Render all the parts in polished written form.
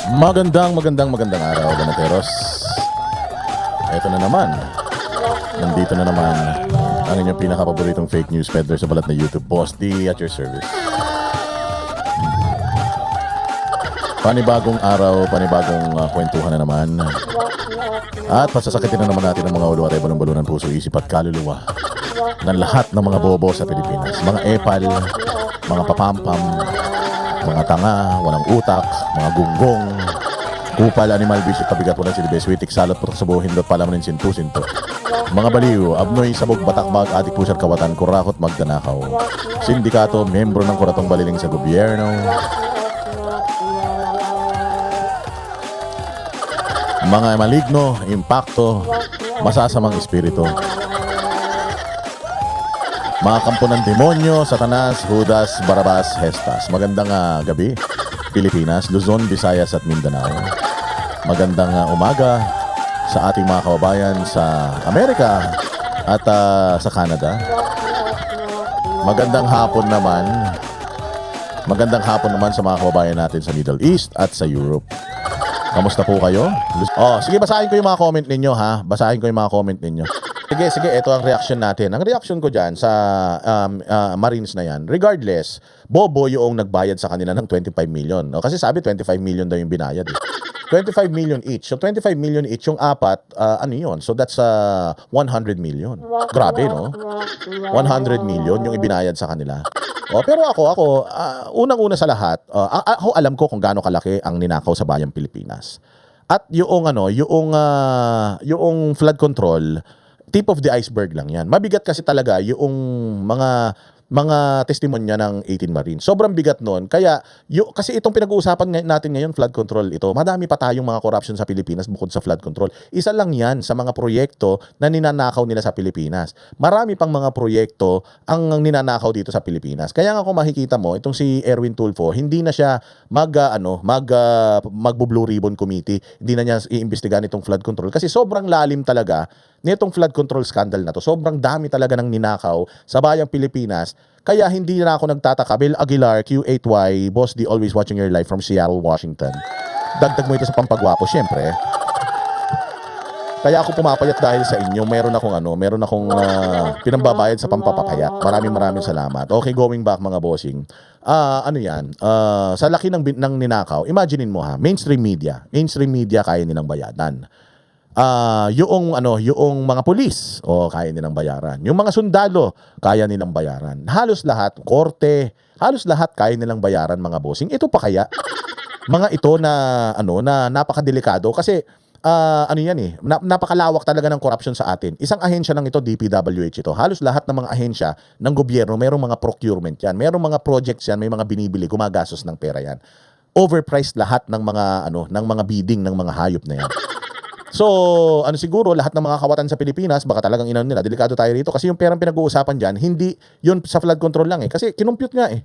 Magandang araw, Ganateros. Ito na naman. Nandito na naman ang inyong pinaka-paboritong fake news peddler sa balat na YouTube. Boss D at your service. Panibagong araw, panibagong kwentuhan na naman. At pasasakitin na naman natin ang mga ulo at balon-balon ng puso, isip at kaluluwa ng lahat ng mga bobo sa Pilipinas. Mga epal, mga papampam, mga tanga, walang utak, mga gunggong, kupal, animal, bisyo, kabigat, walang silibes, witik, salot, putok sa buhin, dot, palaman, sinto. Mga baliw, abnoy, sabog, batakbag, atik, pusat, kawatan, kurakot, magdanakaw. Sindikato, membro ng kuratong baliling sa gobyerno. Mga maligno, impakto, masasamang espiritu. Mga kampo ng demonyo, Satanas, Judas, Barabas, Hestas. Magandang gabi, Pilipinas, Luzon, Visayas at Mindanao. Magandang umaga sa ating mga kababayan sa Amerika at sa Canada. Magandang hapon naman sa mga kababayan natin sa Middle East at sa Europe. Kamusta po kayo? Sige, basahin ko yung mga comment ninyo, ha? Basahin ko yung mga comment ninyo. Sige, ito ang reaction natin. Ang reaction ko dyan sa Marines na yan, regardless, bobo yung nagbayad sa kanila ng 25 million. No? Kasi sabi 25 million daw yung binayad. 25 million each. So 25 million each, yung apat, ano yun? So that's 100 million. Grabe, no? 100 million yung ibinayad sa kanila. Pero ako, unang-una sa lahat, ako alam ko kung gaano kalaki ang ninakaw sa bayang Pilipinas. At yung flood control, tip of the iceberg lang yan. Mabigat kasi talaga yung mga testimonya ng 18 Marines. Sobrang bigat nun. Kaya, kasi itong pinag-uusapan natin ngayon, flood control ito, madami pa tayong mga corruption sa Pilipinas bukod sa flood control. Isa lang yan sa mga proyekto na ninanakaw nila sa Pilipinas. Marami pang mga proyekto ang ninanakaw dito sa Pilipinas. Kaya nga kung makikita mo, itong si Erwin Tulfo, hindi na siya magbo-blue ribbon committee. Hindi na niya iimbestigahan itong flood control kasi sobrang lalim talaga nitong flood control scandal na to. Sobrang dami talaga ng ninakaw sa bayang Pilipinas. Kaya hindi na ako nagtataka. Bill Aguilar, Q8Y, Boss D, always watching your live from Seattle, Washington. Dagdag mo ito sa pampagwapo, syempre. Kaya ako pumapayat dahil sa inyo. Meron akong pinambabayad sa pampapapayat. Maraming salamat. Okay, going back mga bossing. Sa laki ng ninakaw, imaginein mo, ha, mainstream media kaya nilang bayadan. Yung mga pulis, kaya nilang bayaran. Yung mga sundalo, kaya nilang bayaran. Halos lahat, korte, halos lahat kaya nilang bayaran mga bossing. Ito pa kaya? Mga ito na napakadelikado kasi napakalawak talaga ng corruption sa atin. Isang ahensya lang ito, DPWH ito. Halos lahat ng mga ahensya ng gobyerno, mayroong mga procurement yan, mayroong mga projects yan, may mga binibili, gumagastos ng pera yan. Overpriced lahat ng mga bidding ng mga hayop na yan. So, siguro lahat ng mga kawatan sa Pilipinas, baka talagang nila, delikado tayo rito kasi yung perang pinag-uusapan diyan, hindi yun sa flood control lang kasi kinumpute nga eh.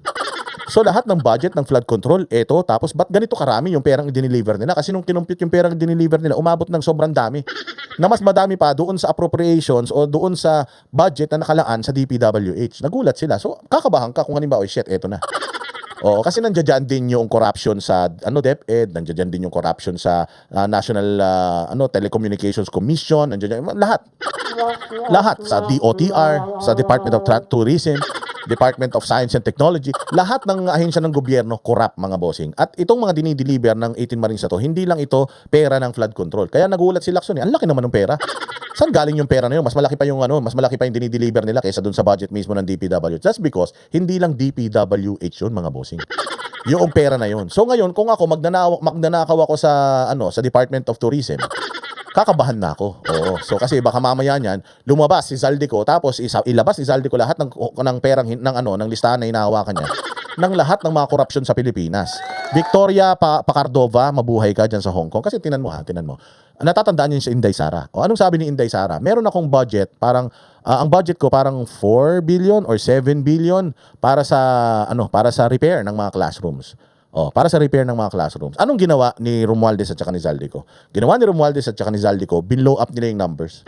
So, lahat ng budget ng flood control, tapos ba't ganito karami yung perang i-deliver nila? Kasi nung kinumpute yung perang i-deliver nila, umabot ng sobrang dami. Na mas madami pa doon sa appropriations o doon sa budget na nakalaan sa DPWH. Nagulat sila. So, kakabahan ka kung halimbawa, shit, eto na. Kasi nandiyan din yung corruption sa DepEd, nandiyan din yung corruption sa National Telecommunications Commission, nandiyan lahat sa DOTR, sa Department of Tourism, Department of Science and Technology, lahat ng ahensya ng gobyerno corrupt mga bossing. At itong mga dinideliver ng 18 Marines na to, hindi lang ito pera ng flood control. Kaya nagulat si Lacson, ang laki naman ng pera. Saan galing yung pera na yun? Mas malaki pa yung dinideliver nila kaysa dun sa budget mismo ng DPWH. That's because hindi lang DPWH yun mga bossing. Yung pera na yun. So ngayon, kung ako magnanakaw ako sa Department of Tourism, kakabahan na ako. So kasi baka mamaya niyan lumabas si Zaldico tapos ilabas ni Zaldico lahat ng perang ng listahan na hinahawakan niya ng lahat ng mga korupsyon sa Pilipinas. Victoria Pacardova, mabuhay ka diyan sa Hong Kong kasi tinan mo. Natatandaan niyo si Inday Sara. Anong sabi ni Inday Sara? Meron akong budget, parang ang budget ko parang 4 billion or 7 billion para sa repair ng mga classrooms. Para sa repair ng mga classrooms. Anong ginawa ni Romualdez at saka ni Zaldico? Ginawa ni Romualdez at saka ni Zaldico, binlow up nila yung numbers.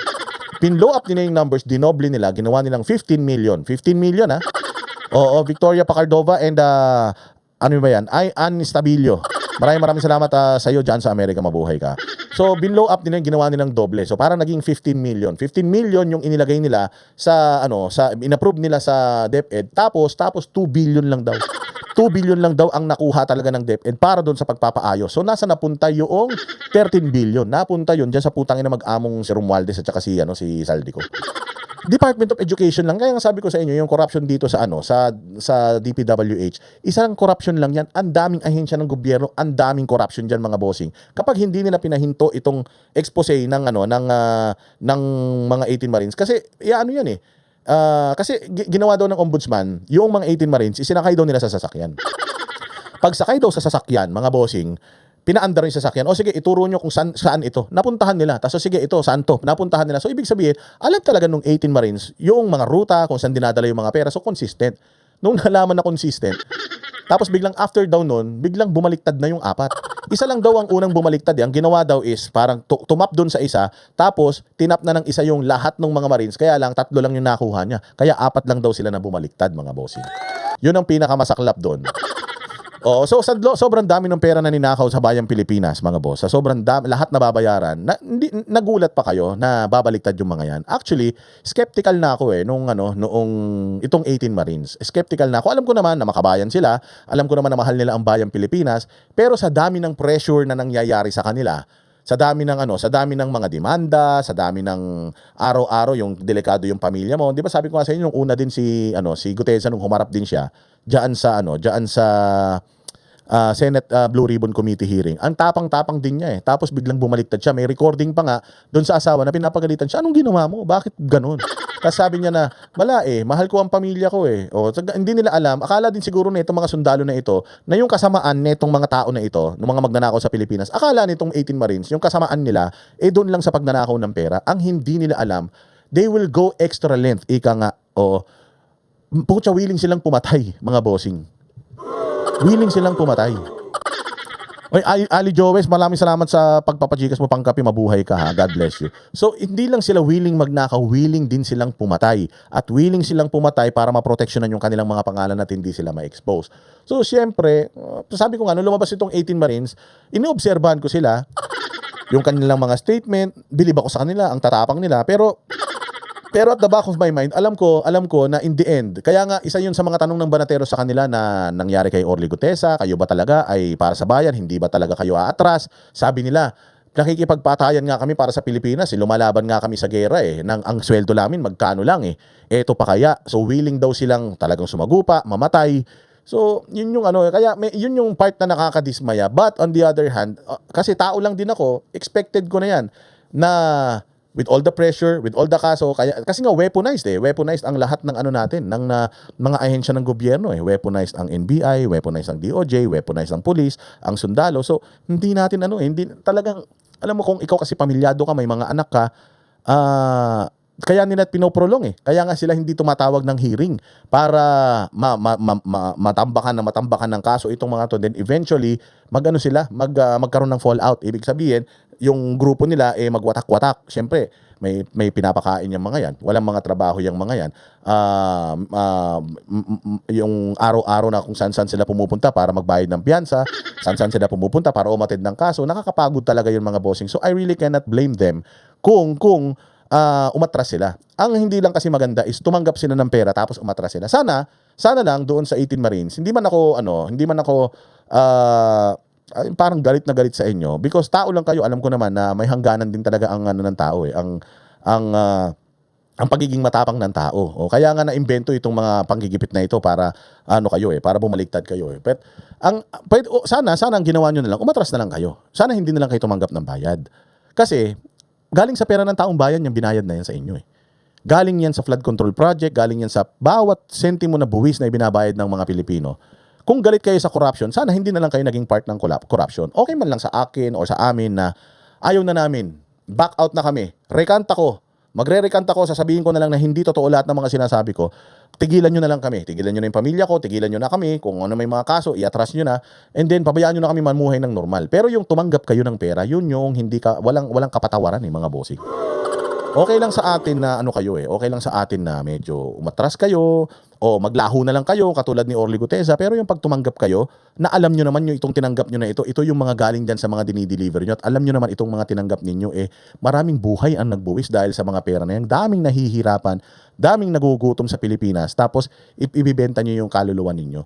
Pinlow up nila yung numbers, dinoble nila, ginawa nilang 15 million. 15 million, ha? Oo, Victoria Pacardova and ano ba yan? Ann Stabilio. Maraming salamat sa iyo diyan sa Amerika, mabuhay ka. So binlow up nila, ginawa nilang doble. So parang naging 15 million. 15 million yung inilagay nila sa sa inapprove nila sa DepEd. Tapos 2 billion lang daw. 2 billion lang daw ang nakuha talaga ng DepEd para doon sa pagpapaayos. So nasa napunta yung 13 billion. Napunta yun diyan sa putang ina mag-among si Romualdez at saka si Saldico. Department of Education lang. Kaya nga sabi ko sa inyo, yung corruption dito sa DPWH, isang corruption lang yan. Ang daming ahensya ng gobyerno, ang daming corruption diyan mga bossing. Kapag hindi nila pinahinto itong expose ng ng mga 18 Marines kasi ano yan eh. Kasi ginawa daw ng ombudsman, yung mga 18 Marines isinakay daw nila sa sasakyan. Pagsakay daw sa sasakyan, mga bossing, pinaandar yung sasakyan. O sige, ituro nyo kung saan ito. Napuntahan nila. Tapos sige, ito, saan to? Napuntahan nila. So ibig sabihin, alam talaga nung 18 Marines, yung mga ruta, kung saan dinadala yung mga pera. So consistent. Nung nalaman na consistent, tapos biglang after daw nun, biglang bumaliktad na yung apat. Isa lang daw ang unang bumaliktad. Ang ginawa daw is parang tumap doon sa isa, tapos tinap na ng isa yung lahat ng mga Marines. Kaya lang, 3 lang yung nakuha niya. Kaya 4 lang daw sila na bumaliktad, mga bossing. Yun ang pinakamasaklap doon. Oh, so sobrang dami ng pera na ninakaw sa bayang Pilipinas, mga boss. Sa sobrang dami, lahat na babayaran. Nagulat pa kayo na babaliktad yung mga yan. Actually, skeptical na ako noong itong 18 Marines. Skeptical na ako. Alam ko naman na makabayan sila. Alam ko naman na mahal nila ang bayang Pilipinas. Pero sa dami ng pressure na nangyayari sa kanila, sa dami ng mga demanda, sa dami ng araw-araw yung delikado yung pamilya mo. 'Di ba sabi ko nga sa inyo nung una din si Gutesa nung humarap din siya diyan sa Senate Blue Ribbon Committee hearing. Ang tapang-tapang din niya eh. Tapos biglang bumaliktad siya. May recording pa nga doon sa asawa na pinapagalitan siya. Anong ginawa mo? Bakit ganun? Tapos sabi niya na, mahal ko ang pamilya ko eh. O, hindi nila alam. Akala din siguro na itong mga sundalo na ito, na yung kasamaan nitong mga tao na ito, ng mga magnanakaw sa Pilipinas, akala nitong 18 Marines, yung kasamaan nila, doon lang sa pagnanakaw ng pera. Ang hindi nila alam, they will go extra length. Ika nga, pucha, willing silang pumatay, mga bossing. Willing silang pumatay. Oy, Ali Joes, maraming salamat sa pagpapajikas mo pangkapi, mabuhay ka ha. God bless you. So, hindi lang sila willing magnakaw, willing din silang pumatay. At willing silang pumatay para maproteksyonan yung kanilang mga pangalan at hindi sila ma-expose. So, siyempre, sabi ko nga, nung lumabas itong 18 Marines, inoobserbahan ko sila, yung kanilang mga statement, bilib ako sa kanila, ang tatapang nila, pero at the back of my mind, alam ko na in the end, kaya nga isa yun sa mga tanong ng Banatero sa kanila na nangyari kay Orly Gutesa, kayo ba talaga ay para sa bayan, hindi ba talaga kayo aatras? Sabi nila, nakikipagpatayan nga kami para sa Pilipinas, lumalaban nga kami sa gera ang sweldo namin magkano lang eto pa kaya, so willing daw silang talagang sumagupa, mamatay. So, yun yung yun yung part na nakakadismaya. But on the other hand, kasi tao lang din ako, expected ko na yan na with all the pressure, with all the kaso, kasi nga weaponized weaponized ang lahat ng natin, ng mga ahensya ng gobyerno weaponized ang NBI, weaponized ang DOJ, weaponized ang police, ang sundalo. So, hindi natin hindi talagang, alam mo kung ikaw kasi pamilyado ka, may mga anak ka, kaya nila pinoprolong Kaya nga sila hindi tumatawag ng hearing para matambakan ng kaso itong mga to. Then eventually, magkaroon ng fallout. Ibig sabihin, yung grupo nila magwatak-watak. Siyempre, may pinapakain yung mga yan. Walang mga trabaho yung mga yan. Yung araw-araw na kung saan-saan sila pumupunta para magbayad ng piyansa, saan-saan sila pumupunta para umatid ng kaso, nakakapagod talaga yung mga bossing. So I really cannot blame them kung umatras sila. Ang hindi lang kasi maganda is tumanggap sila ng pera tapos umatras sila. Sana lang doon sa 18 Marines, hindi man ako parang galit na galit sa inyo because tao lang kayo. Alam ko naman na may hangganan din talaga ang ng tao ang pagiging matapang ng tao. O kaya nga na-imbento itong mga panggigipit na ito para para bumaliktad kayo But sana ang ginawa niyo na lang, umatras na lang kayo. Sana hindi na lang kayo tumanggap ng bayad. Kasi galing sa pera ng taong bayan yung binayad na yan sa inyo Galing yan sa flood control project, galing yan sa bawat sentimo na buwis na ibinabayad ng mga Pilipino. Kung galit kayo sa corruption, sana hindi na lang kayo naging part ng corruption. Okay man lang sa akin o sa amin na ayaw na namin, back out na kami, magre-recant ako, sasabihin ko na lang na hindi totoo lahat ng mga sinasabi ko. Tigilan nyo na lang kami, tigilan nyo na yung pamilya ko, tigilan nyo na kami, kung may mga kaso, iatras nyo na, and then pabayaan nyo na kami mamuhay ng normal. Pero yung tumanggap kayo ng pera, yun yung walang kapatawaran mga bossing. Okay lang sa atin na okay lang sa atin na medyo umatras kayo, O maglaho na lang kayo katulad ni Orly Guteza, pero yung pag tumanggap kayo, na alam nyo naman yung itong tinanggap nyo na ito yung mga galing dyan sa mga dinideliver nyo, at alam nyo naman itong mga tinanggap ninyo, maraming buhay ang nagbuwis dahil sa mga pera na yan. Daming nahihirapan, daming nagugutom sa Pilipinas, tapos ibibenta nyo yung kaluluwa ninyo.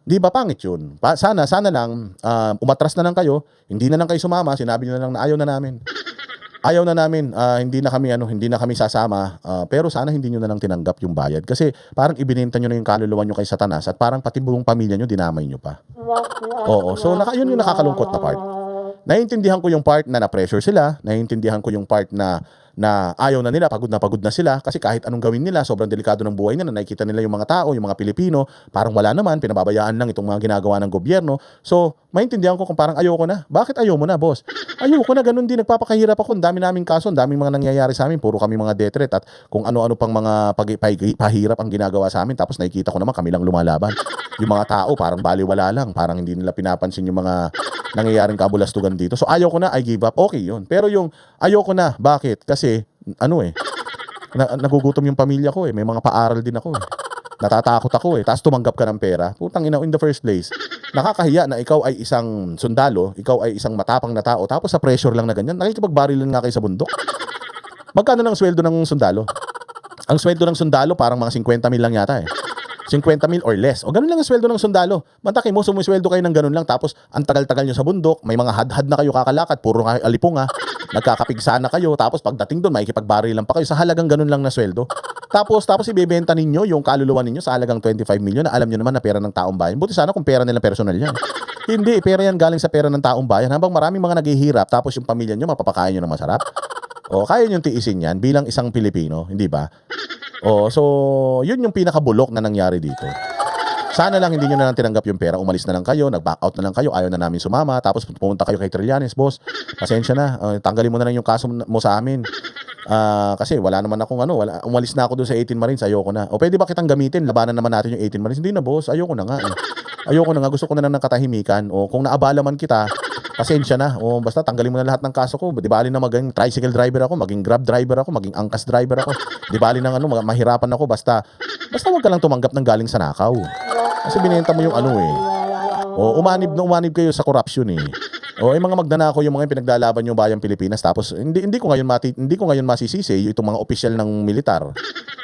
Di ba pangit yun? Sana lang, umatras na lang kayo, hindi na lang kayo sumama, sinabi nyo na lang na ayaw na namin. Ayaw na namin, hindi na kami sasama, pero sana hindi nyo na lang tinanggap yung bayad. Kasi parang ibinenta nyo na yung kaluluwa nyo kay Satanas, at parang pati buong pamilya nyo dinamay nyo pa. Oo, so yun yung nakakalungkot na part. Naiintindihan ko yung part na na-pressure sila, naiintindihan ko yung part na ayaw na nila, pagod na sila, kasi kahit anong gawin nila, sobrang delikado ng buhay nila, nakikita nila yung mga tao, yung mga Pilipino, parang wala naman, pinababayaan lang itong mga ginagawa ng gobyerno. So, maintindihan ko kung parang ayoko na. Bakit ayaw mo na, boss? Ayoko na, ganun din, nagpapakahirap ako, ang dami naming kaso, ang daming mga nangyayari sa amin, puro kami mga death threat, at kung ano-ano pang mga pahirap ang ginagawa sa amin, tapos nakikita ko naman kami lang lumalaban. Yung mga tao, parang baliwala lang, parang hindi nila pinapansin yung mga nangyayaring kabulastugan dito. So, ayaw ko na, I give up. Okay yun. Pero yung ayoko na, bakit? Kasi nagugutom yung pamilya ko may mga paaral din ako natatakot ako tapos tumanggap ka ng pera, putang ina, in the first place, nakakahiya na ikaw ay isang sundalo, ikaw ay isang matapang na tao, tapos sa pressure lang na ganyan, nakikipagbarilan nga kayo sa bundok. Magkano ng sweldo ng sundalo? Ang sweldo ng sundalo parang mga 50 mil lang yata 50 mil or less. O ganun lang ang sweldo ng sundalo. Mantaki mo, sumusweldo kayo ng ganun lang, tapos ang tagal-tagal nyo sa bundok, may mga hadhad na kayo kakalakad, puro alipong nagkakapigsa na kayo, tapos pagdating doon, makikipagbari lang pa kayo sa halagang ganun lang na sweldo. Tapos ibebenta ninyo yung kaluluwa ninyo sa halagang 25 million na alam nyo naman na pera ng taong bayan. Buti sana kung pera nilang personal yan. Hindi, pera yan galing sa pera ng taong bayan. Habang maraming mga naghihirap, tapos yung pamilya nyo, mapapakain nyo ng masarap. O, kaya nyo tiisin yan bilang isang Pilipino, hindi ba? Oh, so yun yung pinakabulok na nangyari dito. Sana lang hindi nyo na lang tinanggap yung pera, umalis na lang kayo, nag-back out na lang kayo, ayaw na namin sumama, tapos pumunta kayo kay Trillanes, boss, pasensya na, tanggalin mo na lang yung kaso mo sa amin. Kasi wala naman akong umalis na ako doon sa 18 Marines, ayoko na. O pwede ba kitang gamitin, labanan naman natin yung 18 Marines? Hindi na, boss, ayoko na nga. Ayoko na nga, gusto ko na lang ng katahimikan. O kung naabala man kita, pasensya na. O basta tanggalin mo na lahat ng kaso ko. Di bali na maging tricycle driver ako, maging grab driver ako, maging angkas driver ako. Di bali na mahirapan ako, basta wag ka lang tumanggap ng galing sa nakaw. Kasi binenta mo yung O umanib kayo sa corruption O mga magnanakaw yung mga pinaglalaban yung bayang Pilipinas, tapos hindi ko ngayon masisisi itong mga opisyal ng militar.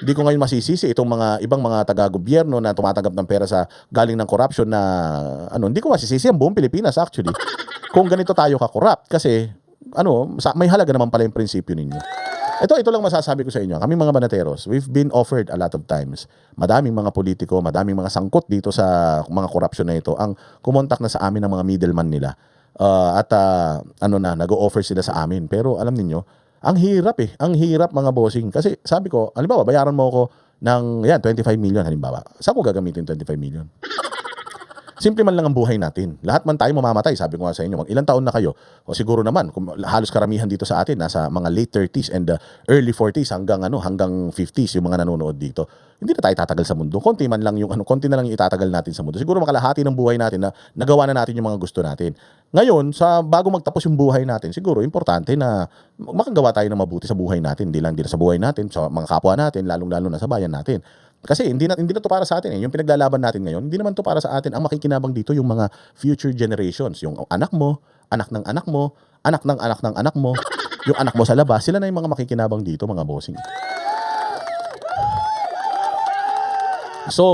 Hindi ko ngayon masisisi itong mga ibang mga taga-gobyerno na tumatanggap ng pera sa galing ng corruption na hindi ko masisisi ang buong Pilipinas actually. Kung ganito tayo ka-corrupt kasi may halaga naman pala yung prinsipyo ninyo. Ito lang masasabi ko sa inyo. Kami mga banateros, we've been offered a lot of times. Madaming mga politiko, madaming mga sangkot dito sa mga corruption na ito ang kumontak na sa amin ng mga middleman nila. Nag-o-offer sila sa amin. Pero alam niyo, ang hirap Ang hirap mga bossing. Kasi sabi ko, halimbawa, bayaran mo ako ng 25 million halimbawa. Saan ko gagamitin 25 million? Simple man lang ang buhay natin. Lahat man tayo mamamatay. Sabi ko nga sa inyo, ilang taon na kayo? O siguro naman, halos karamihan dito sa atin, nasa mga late 30s and early 40s hanggang 50s yung mga nanonood dito. Hindi na tayo tatagal sa mundo. Konti na lang yung itatagal natin sa mundo. Siguro makalahati ng buhay natin na nagawa na natin yung mga gusto natin. Ngayon, bago magtapos yung buhay natin, siguro importante na makagawa tayo ng mabuti sa buhay natin. Hindi lang sa buhay natin, sa mga kapwa natin, lalong-lalo na sa bayan natin. Kasi hindi na to para sa atin Yung pinaglalaban natin ngayon, hindi naman to para sa atin. Ang makikinabang dito yung mga future generations, yung anak mo, anak ng anak mo, anak ng anak ng anak mo, yung anak mo sa labas, sila na yung mga makikinabang dito, mga bossing. So,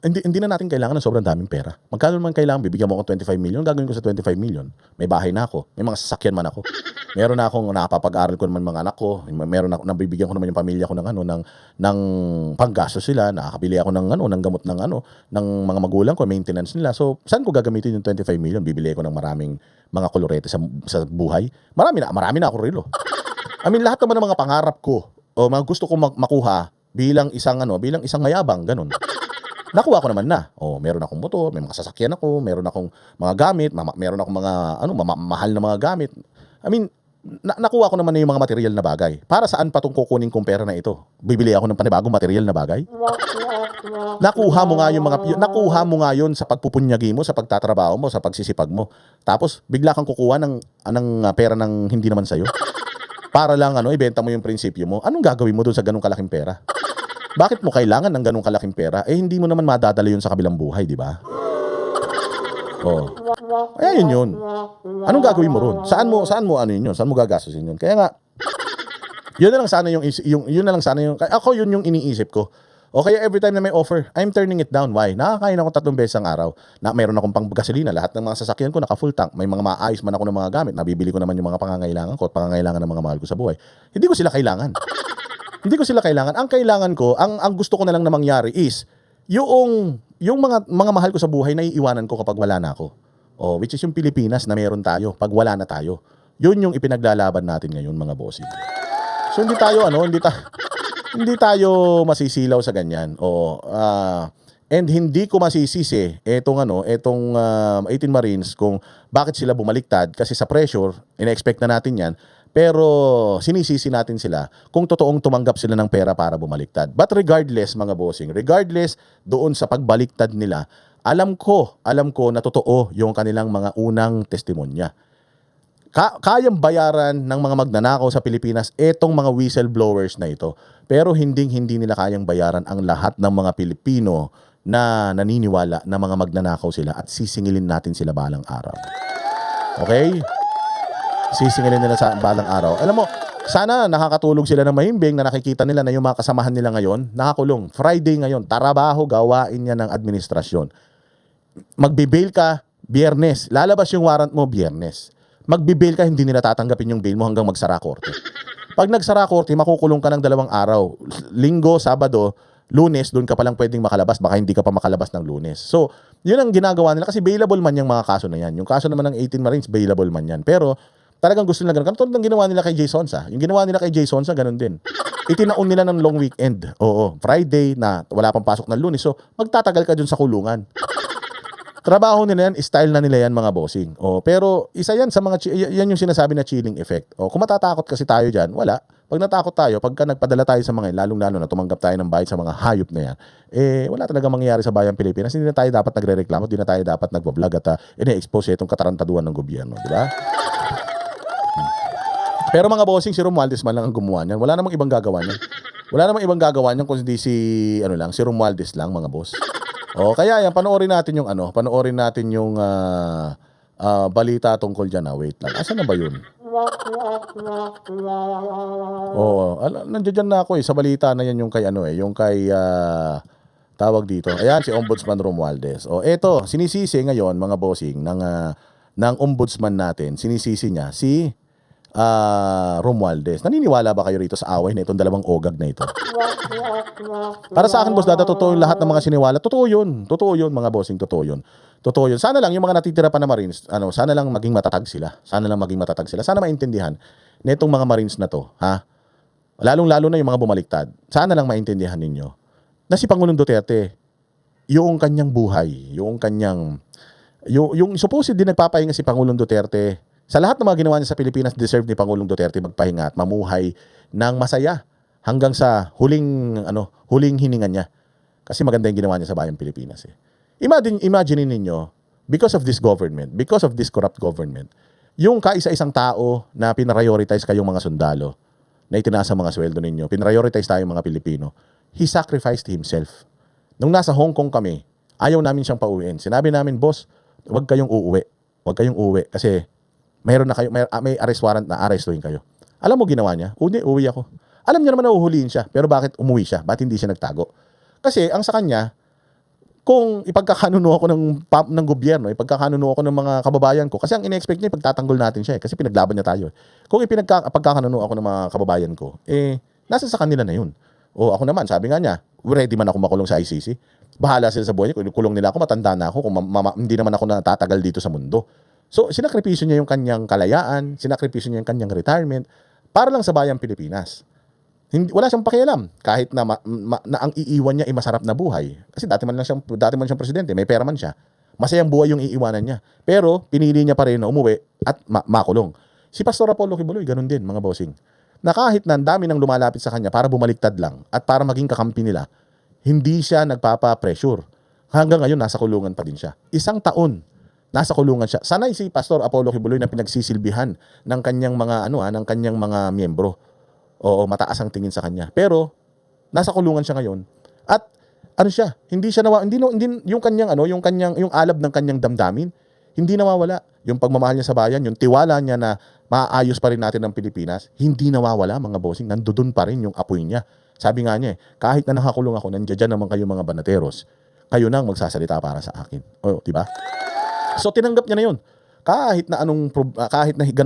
hindi na natin kailangan ng sobrang daming pera. Magkano naman kailangan? Bibigyan mo ako 25 million, gagawin ko sa 25 million. May bahay na ako, may mga sasakyan man ako. Meron na akong nakapapag-aral ko naman mga anak ko. Meron ako, nabibigyan ko naman yung pamilya ko ng panggastos sila. Nakakabili ako ng gamot ng mga magulang ko, maintenance nila. So, saan ko gagamitin yung 25 million? Bibili ko ng maraming mga kolorete sa buhay. Marami na ako rilo. Lahat naman ng mga pangarap ko o mga gusto ko makuha bilang isang mayabang, ganun. Nakuha ko naman na. Meron akong motor, may mga sasakyan ako, meron akong mga gamit, meron akong mga mahal na mga gamit. Nakuha ko naman na yung mga material na bagay. Para saan pa tong kukunin kong pera na ito? Bibili ako ng panibagong material na bagay? Nakuha mo nga yun sa pagpupunyagi mo, sa pagtatrabaho mo, sa pagsisipag mo. Tapos bigla kang kukuha ng pera ng hindi naman sa'yo. Para lang ibenta mo yung prinsipyo mo. Anong gagawin mo doon sa ganung kalaking pera? Bakit mo kailangan ng ganung kalaking pera? Eh, hindi mo naman madadala yun sa kabilang buhay, di ba? Oh. Kaya yun. Anong gagawin mo ron? Saan mo ano yun? Saan mo gagastusin yun? Kaya nga, yun na lang sana yun na lang sana yung, ako yun yung iniisip ko. O kaya every time na may offer, I'm turning it down. Why? Nakakain ako 3 beses ang araw. Mayroon akong pang gasolina. Lahat ng mga sasakyan ko naka full tank. May mga maayos man ako ng mga gamit. Nabibili ko naman yung mga pangangailangan ko at pangangailangan ng mga mahal ko sa buhay. Hindi ko sila kailangan. Hindi ko sila kailangan. Ang kailangan ko, ang gusto ko na lang na mangyari is yung mga mahal ko sa buhay na iiwanan ko kapag wala na ako. Oh, which is yung Pilipinas na meron tayo pag wala na tayo. Yun yung ipinaglalaban natin ngayon, mga bossing. So hindi tayo masisilaw sa ganyan. Oo. And hindi ko masisisi etong 18 Marines kung bakit sila bumaliktad kasi sa pressure, ina-expect na natin 'yan. Pero sinisisi natin sila kung totoong tumanggap sila ng pera para bumaliktad. But regardless, mga bossing, regardless doon sa pagbaliktad nila, alam ko na totoo yung kanilang mga unang testimonya. Kayang bayaran ng mga magnanakaw sa Pilipinas etong mga whistleblowers na ito. Pero hindi nila kayang bayaran ang lahat ng mga Pilipino na naniniwala na mga magnanakaw sila at sisingilin natin sila balang araw. Okay? Sisingilin nila sa balang araw. Alam mo, sana nakakatulog sila ng mahimbing na nakikita nila na yung mga kasamahan nila ngayon, nakakulong. Friday ngayon, trabaho, gawain niya ng administrasyon. Magbe-bail ka, Biyernes. Lalabas yung warrant mo, Biyernes. Magbe-bail ka, hindi nila tatanggapin yung bail mo hanggang magsara korte. Pag nagsara korte, makukulong ka ng 2 araw. Linggo, Sabado, Lunes, doon ka palang pwedeng makalabas. Baka hindi ka pa makalabas ng Lunes. So, yun ang ginagawa nila kasi bailable man yung mga kaso na yan. Yung kaso naman ng 18 Marines, bailable man yan. Pero, talagang gusto nila ganun. Katulad ng ginawa nila kay Jay Sonsa. Yung ginawa nila kay Jay Sonsa, ganun din. Itinaon nila ng long weekend. Oo, Friday na wala pang pasok ng Lunes. So, magtatagal ka dun sa kulungan. Trabaho nila yan, style na nila yan, mga bossing. Oh, pero isa yan sa mga yan yung sinasabi na chilling effect. Oh, kung matatakot kasi tayo diyan, wala. Pag natakot tayo, pagka nagpadala tayo sa mga lalong-lalo na tumanggap tayo ng bayad sa mga hayop na yan, wala talaga mangyayari sa bayang Pilipinas. Hindi na tayo dapat nagrereklamo, hindi na tayo dapat nagbo-vlog at ine-expose itong katarantaduhan ng gobyerno, di ba? Pero mga bossing, si Romualdez man lang ang gumawa niyan. Wala namang ibang gagawa niyan. Wala namang ibang gagawa niyan kung hindi si Romualdez lang, mga boss. Oh, kaya yan, panoorin natin yung balita tungkol diyan. Wait lang. Asan na ba 'yun? Oh, nandiyan na ako sa balita na yan yung kay yung kay tawag dito. Ayan si Ombudsman Romualdez. Oh, eto, sinisisi ngayon, mga bossing, ng ombudsman natin. Sinisisi niya si Romualdez. Naniniwala ba kayo rito sa away na itong dalawang ogag na ito? Para sa akin, boss, totoo yung lahat ng mga siniwala. Totoo yun, mga bossing, totoo yun. Sana lang yung mga natitira pa na Marines, sana lang maging matatag sila. Sana maintindihan na itong mga Marines na to, ha? Lalong-lalo na yung mga bumaliktad. Sana lang maintindihan ninyo na si Pangulong Duterte, yung kanyang buhay, yung supposed din nagpapahinga si Pangulong Duterte. Sa lahat ng mga ginawa niya sa Pilipinas, deserve ni Pangulong Duterte magpahinga at mamuhay ng masaya hanggang sa huling hininga niya. Kasi maganda yung ginawa niya sa bayang Pilipinas. Imagine ninyo, because of this government, because of this corrupt government, yung kaisa-isang tao na pinarioritize kayong mga sundalo, na itinaas ang mga sweldo ninyo, pinarioritize tayong mga Pilipino, he sacrificed himself. Nung nasa Hong Kong kami, ayaw namin siyang pauwiin. Sinabi namin, boss, huwag kayong uuwi kasi may arrest warrant na arrestuhin kayo. Alam mo ginawa niya? Uwi ako. Alam niya naman na uhulihin siya, pero bakit umuwi siya? Bakit hindi siya nagtago? Kasi ang sa kanya, kung ipagkakanuno ako ng gobyerno, ipagkakanuno ako ng mga kababayan ko, kasi ang ine-expect niya, ipagtatanggol natin siya kasi pinaglaban niya tayo. Kung ipagkakanuno ako ng mga kababayan ko, nasa sa kanila na yun. O ako naman, sabi nga niya, ready man ako makulong sa ICC. Bahala sila sa buhay niya. Kung kulong nila ako, matanda na ako. Kung hindi naman ako natatagal dito sa mundo. So, sinakripisyo niya yung kanyang kalayaan, sinakripisyo niya yung kanyang retirement para lang sa bayang Pilipinas. Wala siyang pakialam kahit na ang iiwan niya ay masarap na buhay. Kasi dati man siyang presidente, may pera man siya. Masayang buhay yung iiwanan niya. Pero pinili niya pa rin na umuwi at makulong. Si Pastor Apollo Kibuloy, ganun din, mga bossing. Na kahit na ang dami nang lumalapit sa kanya para bumaliktad lang at para maging kakampi nila, hindi siya nagpapa-pressure. Hanggang ngayon, nasa kulungan pa din siya. 1 taon, nasa kulungan siya. Sanay si Pastor Apollo Kibuloy na pinagsisilbihan ng kanyang mga miyembro. Oo, mataas ang tingin sa kanya. Pero nasa kulungan siya ngayon. At ano siya, hindi siya hindi yung kanyang yung alab ng kanyang damdamin, hindi nawawala. Yung pagmamahal niya sa bayan, yung tiwala niya na maayos pa rin natin ang Pilipinas, hindi nawawala mga bossing, nandoon pa rin yung apoy niya. Sabi nga niya, kahit na nakakulong ako, nandiyan naman kayo mga banateros, kayo nang magsasalita para sa akin. O, di ba? So tinanggap niya na yun. Kahit na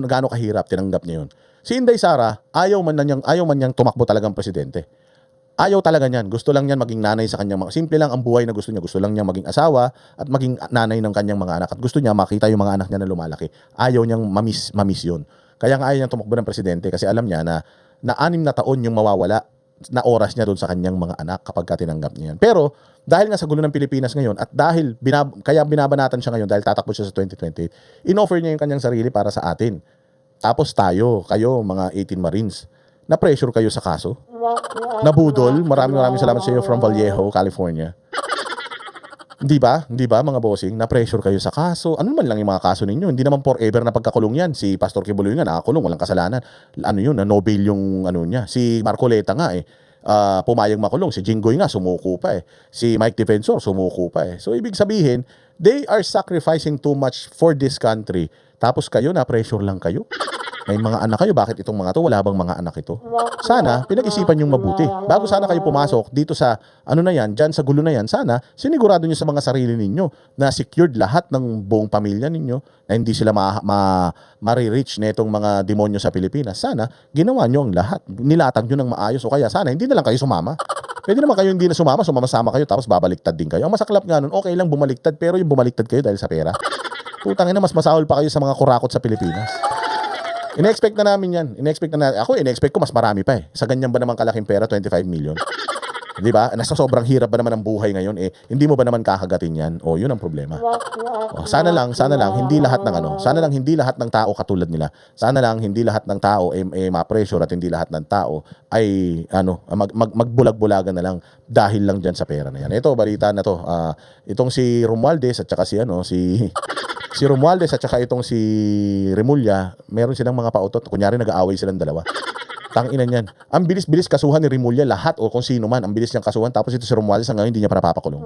gaano kahirap, tinanggap niya yun. Si Inday Sara, ayaw man niyang tumakbo talagang presidente. Ayaw talaga niyan. Gusto lang niyan maging nanay sa kanyang mga... Simple lang ang buhay na gusto niya. Gusto lang niya maging asawa at maging nanay ng kanyang mga anak. At gusto niya makita yung mga anak niya na lumalaki. Ayaw niyang mamiss yun. Kaya nga ayaw niyang tumakbo ng presidente kasi alam niya na 6 na taon yung mawawala na oras niya doon sa kanyang mga anak kapag tinanggap niya yan. Pero dahil nga sa gulo ng Pilipinas ngayon at dahil kaya binabanatan siya ngayon dahil tatakbo siya sa 2028, in-offer niya yung kanyang sarili para sa atin. Tapos kayo mga 18 Marines, na-pressure kayo sa kaso. Nabudol. Maraming salamat sa iyo from Vallejo, California. Di ba mga bossing? Na-pressure kayo sa kaso. Ano man lang yung mga kaso ninyo? Hindi naman forever na pagkakulong yan. Si Pastor Kibuloy nga nakakulong, walang kasalanan. Ano yun, na-Nobel yung niya. Si Marcoleta nga pumayag makulong. Si Jinggoy nga sumuko pa Si Mike Defensor sumuko pa So ibig sabihin, they are sacrificing too much for this country. Tapos kayo, na-pressure lang kayo. May mga anak kayo, bakit itong mga to? Wala bang mga anak ito? Sana, pinag-isipan yung mabuti. Bago sana kayo pumasok dito sa, dyan sa gulo na yan, sana, sinigurado nyo sa mga sarili ninyo na secured lahat ng buong pamilya ninyo, na hindi sila ma-reach na itong mga demonyo sa Pilipinas. Sana, ginawa nyo ang lahat. Nilatag nyo ng maayos o kaya sana, hindi na lang kayo sumama. Pwede naman kayo hindi na sumama kayo, tapos babaliktad din kayo. Ang masaklap nga nun, okay lang bumaliktad, pero yung bumaliktad kayo dahil sa pera. Putang ina, mas masahol pa kayo sa mga kurakot sa Pilipinas. Ine-expect na namin yan. Ako, ine-expect ko mas marami pa Sa ganyan ba naman kalaking pera, 25 million? Di ba? Nasa sobrang hirap ba naman ang buhay ngayon hindi mo ba naman kakagatin yan? Yun ang problema. Sana lang hindi lahat ng tao katulad nila. Sana lang hindi lahat ng tao ma-pressure at hindi lahat ng tao ay magbulag-bulagan na lang dahil lang diyan sa pera na yan. Ito, balita na to. Itong si Romualdez at saka si Romualdez at saka itong si Remulla, meron silang mga pautot. Kunyari nag-aaway silang dalawa. Tangina niyan. Ang bilis-bilis kasuhan ni Remulla lahat o kung sino man, ang bilis niyang kasuhan. Tapos ito si Romualdez hanggang hindi niya pa napapakulong.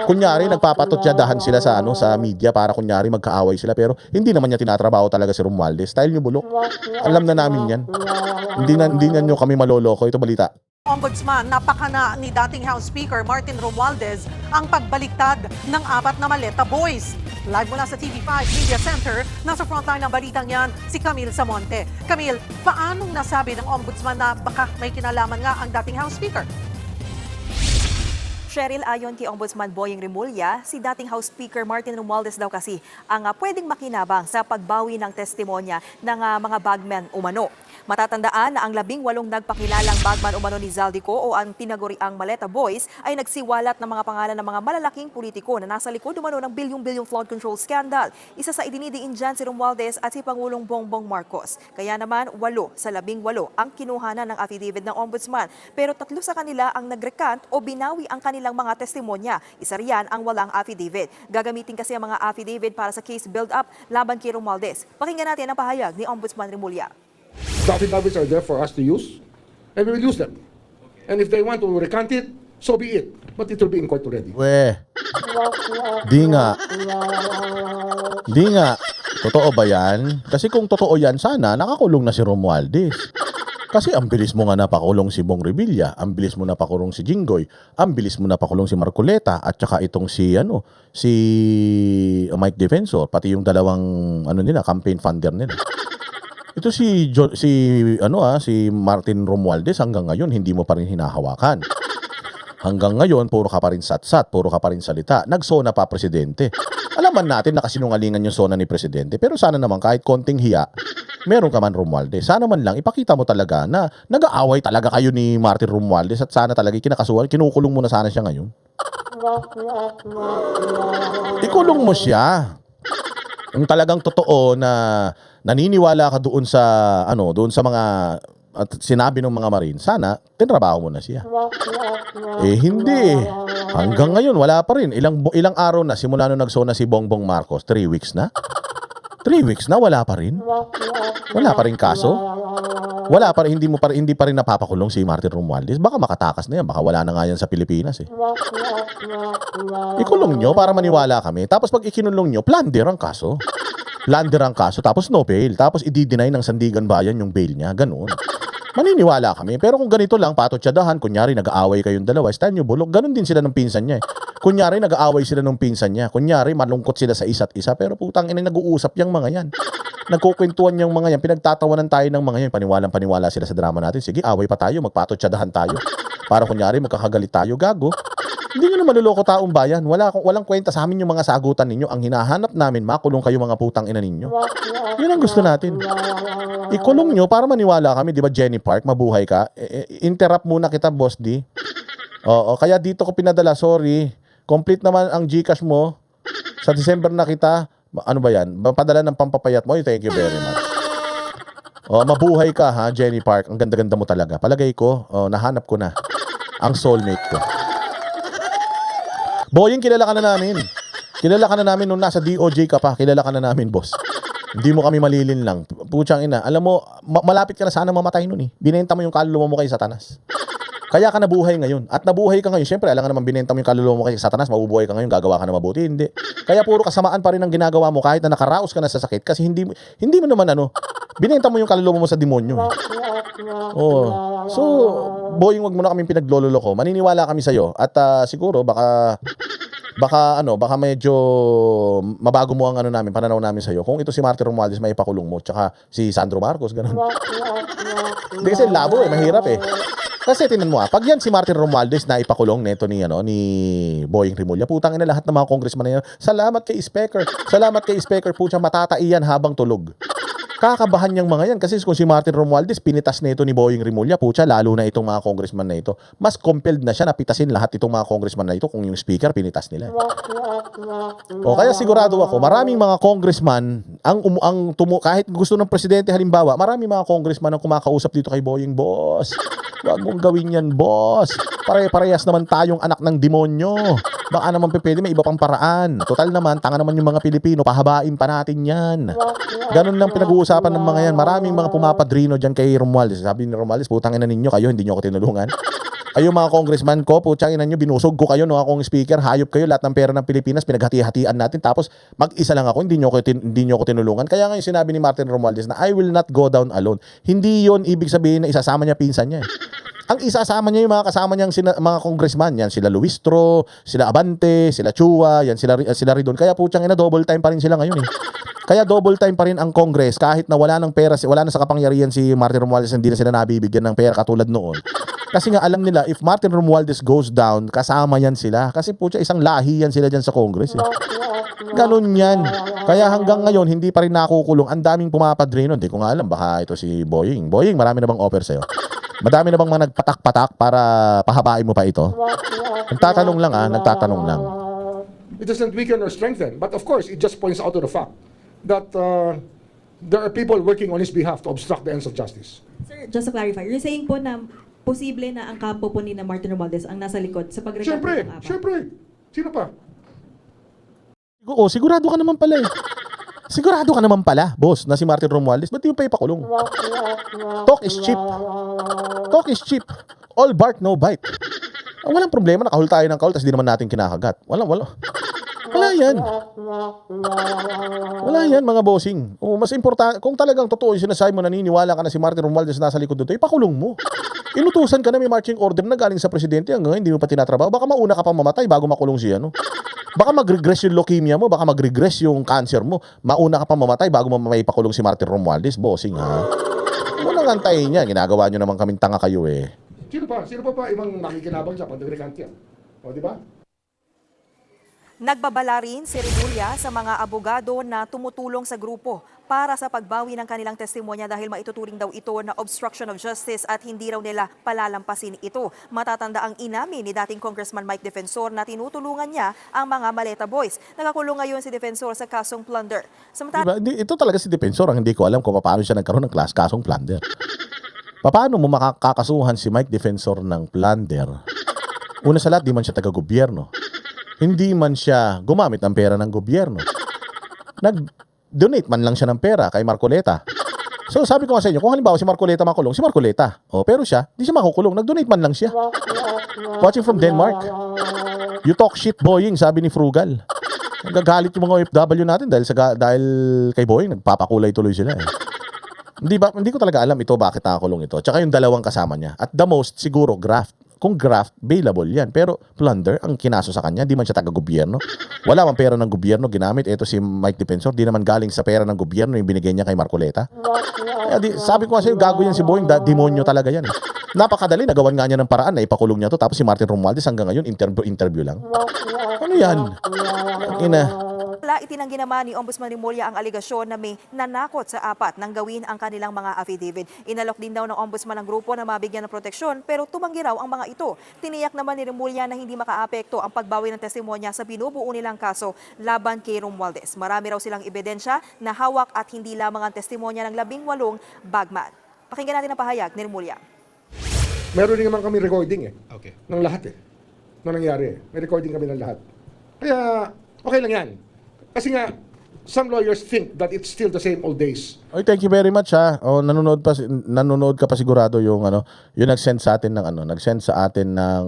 Kunyari nagpapatot-yadahan sila sa media para kunyari magkaaway sila pero hindi naman niya tinatrabaho talaga si Romualdez. Style niyo bulok. Alam na namin 'yan. Hindi na niyo kami maloloko. Ito balita. Ombudsman, napakana ni dating House Speaker Martin Romualdez ang pagbaliktad ng 4 na maleta boys. Live mula sa TV5 Media Center, nasa frontline ng balitang yan si Camille Samonte. Camille, paanong nasabi ng Ombudsman na baka may kinalaman nga ang dating House Speaker? Cheryl, ayon kay Ombudsman Boying Remulla, si dating House Speaker Martin Romualdez daw kasi ang pwedeng makinabang sa pagbawi ng testimonya ng mga bagman umano. Matatandaan na ang 18 nagpakilalang bagman umano ni Zaldico o ang tinaguriang Maleta Boys ay nagsiwalat ng mga pangalan ng mga malalaking politiko na nasa likod umano ng bilyong-bilyong flood control scandal. Isa sa idinidiin dyan si Romualdez at si Pangulong Bongbong Marcos. Kaya naman 8 sa 18 ang kinuhanan ng affidavit ng Ombudsman. Pero 3 sa kanila ang nagrecant o binawi ang kanilang mga testimonya. Isa riyan ang walang affidavit. Gagamitin kasi ang mga affidavit para sa case build-up laban kay Romualdez. Pakinggan natin ang pahayag ni Ombudsman Remulla. The affidavits are there for us to use, and we will use them. And if they want to recant it, so be it. But it will be in court already. Di nga. Totoo ba yan? Kasi kung totoo yan, sana nakakulong na si Romualdez. Kasi ang bilis mo nga napakulong si Bong Revilla, ang bilis mo napakulong si Jinggoy, ang bilis mo napakulong si Marcoleta, at saka itong si Mike Defensor, pati yung dalawang campaign funder nila. Ito si Martin Romualdez hanggang ngayon hindi mo pa rin hinahawakan. Hanggang ngayon puro ka pa rin satsat, puro ka pa rin salita. Nagsona pa presidente. Alaman natin na kasinungalingan yung sona ni presidente, pero sana naman kahit konting hiya, meron ka man Romualdez. Sana man lang ipakita mo talaga na nag-aaway talaga kayo ni Martin Romualdez at sana talaga kinakasuhan, kinukulong mo na sana siya ngayon. Ikulong mo siya. Yung talagang totoo na naniniwala ka doon sa mga at sinabi ng mga Marine, sana tinrabaho mo na siya. Hindi. Hanggang ngayon wala pa rin. Ilang araw na simula nung nagsona si Bongbong Marcos, 3 weeks na. 3 weeks na wala pa rin. Wala pa rin kaso. Wala pa rin, hindi pa rin napapakulong si Martin Romualdez. Baka makatakas na yan, baka wala na nga yan sa Pilipinas eh. Ikulong nyo para maniwala kami. Tapos pag ikinulong nyo, plunder ang kaso. Plunder ang kaso, tapos no bail. Tapos i-deny ng Sandigan Bayan yung bail niya, ganun. Maniniwala kami. Pero kung ganito lang, patotsyadahan, kunyari nag-aaway kayong dalawa, stand nyo bulok, ganun din sila ng pinsan niya eh. Kunyari nag-aaway sila ng pinsan niya. Kunyari malungkot sila sa isa't isa, pero putang ina, nag-uusap yung mga yan. Nagkukwentuhan yung mga yan, pinagtatawanan tayo ng mga yan, paniwalang-paniwala sila sa drama natin. Sige, away pa tayo, magpatotsyadahan tayo. Para kunyari magkakagalit tayo, gago. Hindi nyo na maluloko taong bayan. Walang kwenta sa amin yung mga sagutan ninyo. Ang hinahanap namin, makulong kayo mga putang ina ninyo. Yun ang gusto natin. Ikulong nyo para maniwala kami, di ba Jenny Park, mabuhay ka. Interrupt muna kita, Boss D. Oo, kaya dito ko pinadala, sorry. Complete naman ang GCash mo. Sa December na kita, ano ba yan? Padala ng pampapayat mo. Thank you very much. Oh, mabuhay ka ha, Jenny Park. Ang ganda-ganda mo talaga. Palagay ko, nahanap ko na ang soulmate ko. Boying, kilala ka na namin. Kilala ka na namin nung nasa DOJ ka pa. Kilala ka na namin, boss. Hindi mo kami malilin lang. Putsang ina. Alam mo, malapit ka na sana mamatay nun eh. Binenta mo yung kaluluwa mo kay Satanas. Kaya ka nabuhay ngayon. At nabuhay ka ngayon. Siyempre, alam nga naman binenta mo yung kaluluwa mo kay Satanas, mabubuhay ka ngayon, gagawa ka na mabuti. Hindi. Kaya puro kasamaan pa rin ang ginagawa mo kahit na nakaraos ka na sa sakit. Kasi hindi mo naman binenta mo yung kaluluwa mo sa demonyo. Oh. So, Boying, wag mo na kaming pinaglololoko. Maniniwala kami sa'yo. At siguro, baka medyo mabago mo ang namin, pananaw namin sa'yo. Kung ito si Martin Romualdez, may ipakulong mo. Tsaka si Sandro Marcos, ganun. Hindi kasi labo mahirap eh. Kasi tinan mo pag yan si Martin Romualdez na ipakulong neto ni Boying Rimulya, putang ina lahat ng mga congressman na yan. Salamat kay Speaker. Salamat kay Speaker, putang matataiyan habang tulog. Kakabahan niyang mga yan kasi kung si Martin Romualdez pinitas na ito ni Boying Rimulya, pucha, lalo na itong mga congressman na ito. Mas compelled na siya na pitasin lahat itong mga congressman na ito kung yung speaker pinitas nila. O kaya sigurado ako, maraming mga congressman kahit gusto ng presidente halimbawa, maraming mga congressman ang kumakausap dito kay Boying, boss. Wag mong gawin yan, boss. Pare-parehas naman tayong anak ng demonyo. Baka naman pwede may iba pang paraan. Total naman, tanga naman yung mga Pilipino, pahabain pa natin yan. Ganun lang pinag-uusapan ng mga yan. Maraming mga pumapadrino dyan kay Romualdez. Sabi ni Romualdez, putang ina ninyo kayo, hindi nyo ako tinulungan. Kayo mga congressman ko, putang ina nyo, binusog ko kayo nung akong speaker, hayop kayo, lahat ng pera ng Pilipinas, pinaghati-hatian natin, tapos mag-isa lang ako, hindi nyo ako tinulungan. Kaya ngayon sinabi ni Martin Romualdez na I will not go down alone. Hindi yon ibig sabihin na isasama niya pinsan niya eh. Ang isasama niya yung mga kasama niyang mga congressman, yan sila Luistro, sila Abante, sila Chua, yan sila Ridon. Kaya putang ina, double time pa rin sila ngayon eh. Kaya double time pa rin ang Congress kahit na wala ng pera, wala na sa kapangyarihan si Martin Romualdez, hindi na sila nabibigyan ng pera katulad noon. Kasi nga alam nila if Martin Romualdez goes down, kasama yan sila. Kasi putya, isang lahi yan sila dyan sa Congress eh. Ganun yan. Kaya hanggang ngayon hindi pa rin nakukulong. Ang daming pumapadrino. Hindi ko nga alam, baka ito si Boying. Boying, marami na bang offer sa'yo? Madami na bang mga nagpatak-patak para pahabain mo pa ito? Nagtatanong lang nagtatanong lang. It doesn't weaken or strengthen. But of course, it just points out to the fact that there are people working on his behalf to obstruct the ends of justice. Sir, just to clarify, you're saying po na posible na ang kampo po ni na Martin Romualdez ang nasa likod sa pagrecover ng APA? Siyempre. Sino pa? Sigurado ka naman pala eh. Sigurado ka naman pala, boss, na si Martin Romualdez. Ba't di mo pa ipakulong? Talk is cheap. Talk is cheap. All bark, no bite. Walang problema, nakahul tayo ng kahul, tapos di naman natin kinakagat. Wala yan. Wala yan, mga bossing. Mas importante, kung talagang totoo yung sinasabi mo, naniniwala ka na si Martin Romualdez nasa likod dito, ipakulong mo. Inutusan ka na may marching order na galing sa presidente, hanggang hindi mo pa tinatrabaho. Baka mauna ka pa mamatay bago makulong siya, no? Baka mag-regress yung leukemia mo, baka mag-regress yung cancer mo. Mauna ka pa mamatay bago may pakulong si Martin Romualdez, bossing ha. Unang antayin niya, ginagawa nyo naman kaming tanga kayo eh. Sino pa ibang nakikinabang siya pag nag-recant yan? O, di ba? Nagbabala rin si Rimulya sa mga abogado na tumutulong sa grupo para sa pagbawi ng kanilang testimonya dahil maituturing daw ito na obstruction of justice at hindi raw nila palalampasin ito. Matatanda ang inamin ni dating Congressman Mike Defensor na tinutulungan niya ang mga Maleta Boys. Nakakulong ngayon si Defensor sa kasong plunder. Diba? Ito talaga si Defensor ang hindi ko alam kung paano siya nagkaroon ng kasong plunder. Paano mo makakasuhan si Mike Defensor ng plunder? Una sa lahat, di man siya taga-gobyerno. Hindi man siya gumamit ng pera ng gobyerno. Nag-donate man lang siya ng pera kay Marcoleta. So sabi ko nga sa inyo, kung halimbawa si Marcoleta makulong, si Marcoleta. Oh, pero siya, di siya makukulong. Nag-donate man lang siya. Watching from Denmark. You talk shit, Boying, sabi ni Frugal. Nagagalit yung mga OFW natin dahil kay Boying, nagpapakulay tuloy sila eh. Hindi ko talaga alam ito bakit nakakulong ito. Tsaka yung dalawang kasama niya. At the most, siguro graft. Kung graft, bailable yan. Pero plunder, ang kinaso sa kanya, di man siya taga-gobyerno. Wala man pera ng gobyerno ginamit. Ito si Mike Defensor, di naman galing sa pera ng gobyerno yung binigay niya kay Marcoleta. Kaya sabi ko nga sa'yo, gago yan si Boying, demonyo talaga yan. Napakadali, nagawan nga niya ng paraan na ipakulong niya to. Tapos si Martin Romualdez hanggang ngayon, interview lang. Ano yan? Ina. Itinanggi naman ni Ombudsman Rimulya ang aligasyon na may nanakot sa apat nang gawin ang kanilang mga affidavit. Inalok din daw ng Ombudsman ang grupo na mabigyan ng proteksyon pero tumanggi raw ang mga ito. Tiniyak naman ni Rimulya na hindi makaapekto ang pagbawi ng testimonya sa binubuo nilang kaso laban kay Romualdez. Marami raw silang ebidensya na hawak at hindi lamang ang testimonya ng 18 bagman. Pakinggan natin ang pahayag ni Rimulya. Meron din naman kami recording Okay. ng lahat nung nangyari. May recording kami ng lahat. Kaya, okay lang yan. Kasi nga, some lawyers think that it's still the same old days. Oy, thank you very much ha. Oh, nanonood ka pa sigurado yung yung nag-send sa atin ng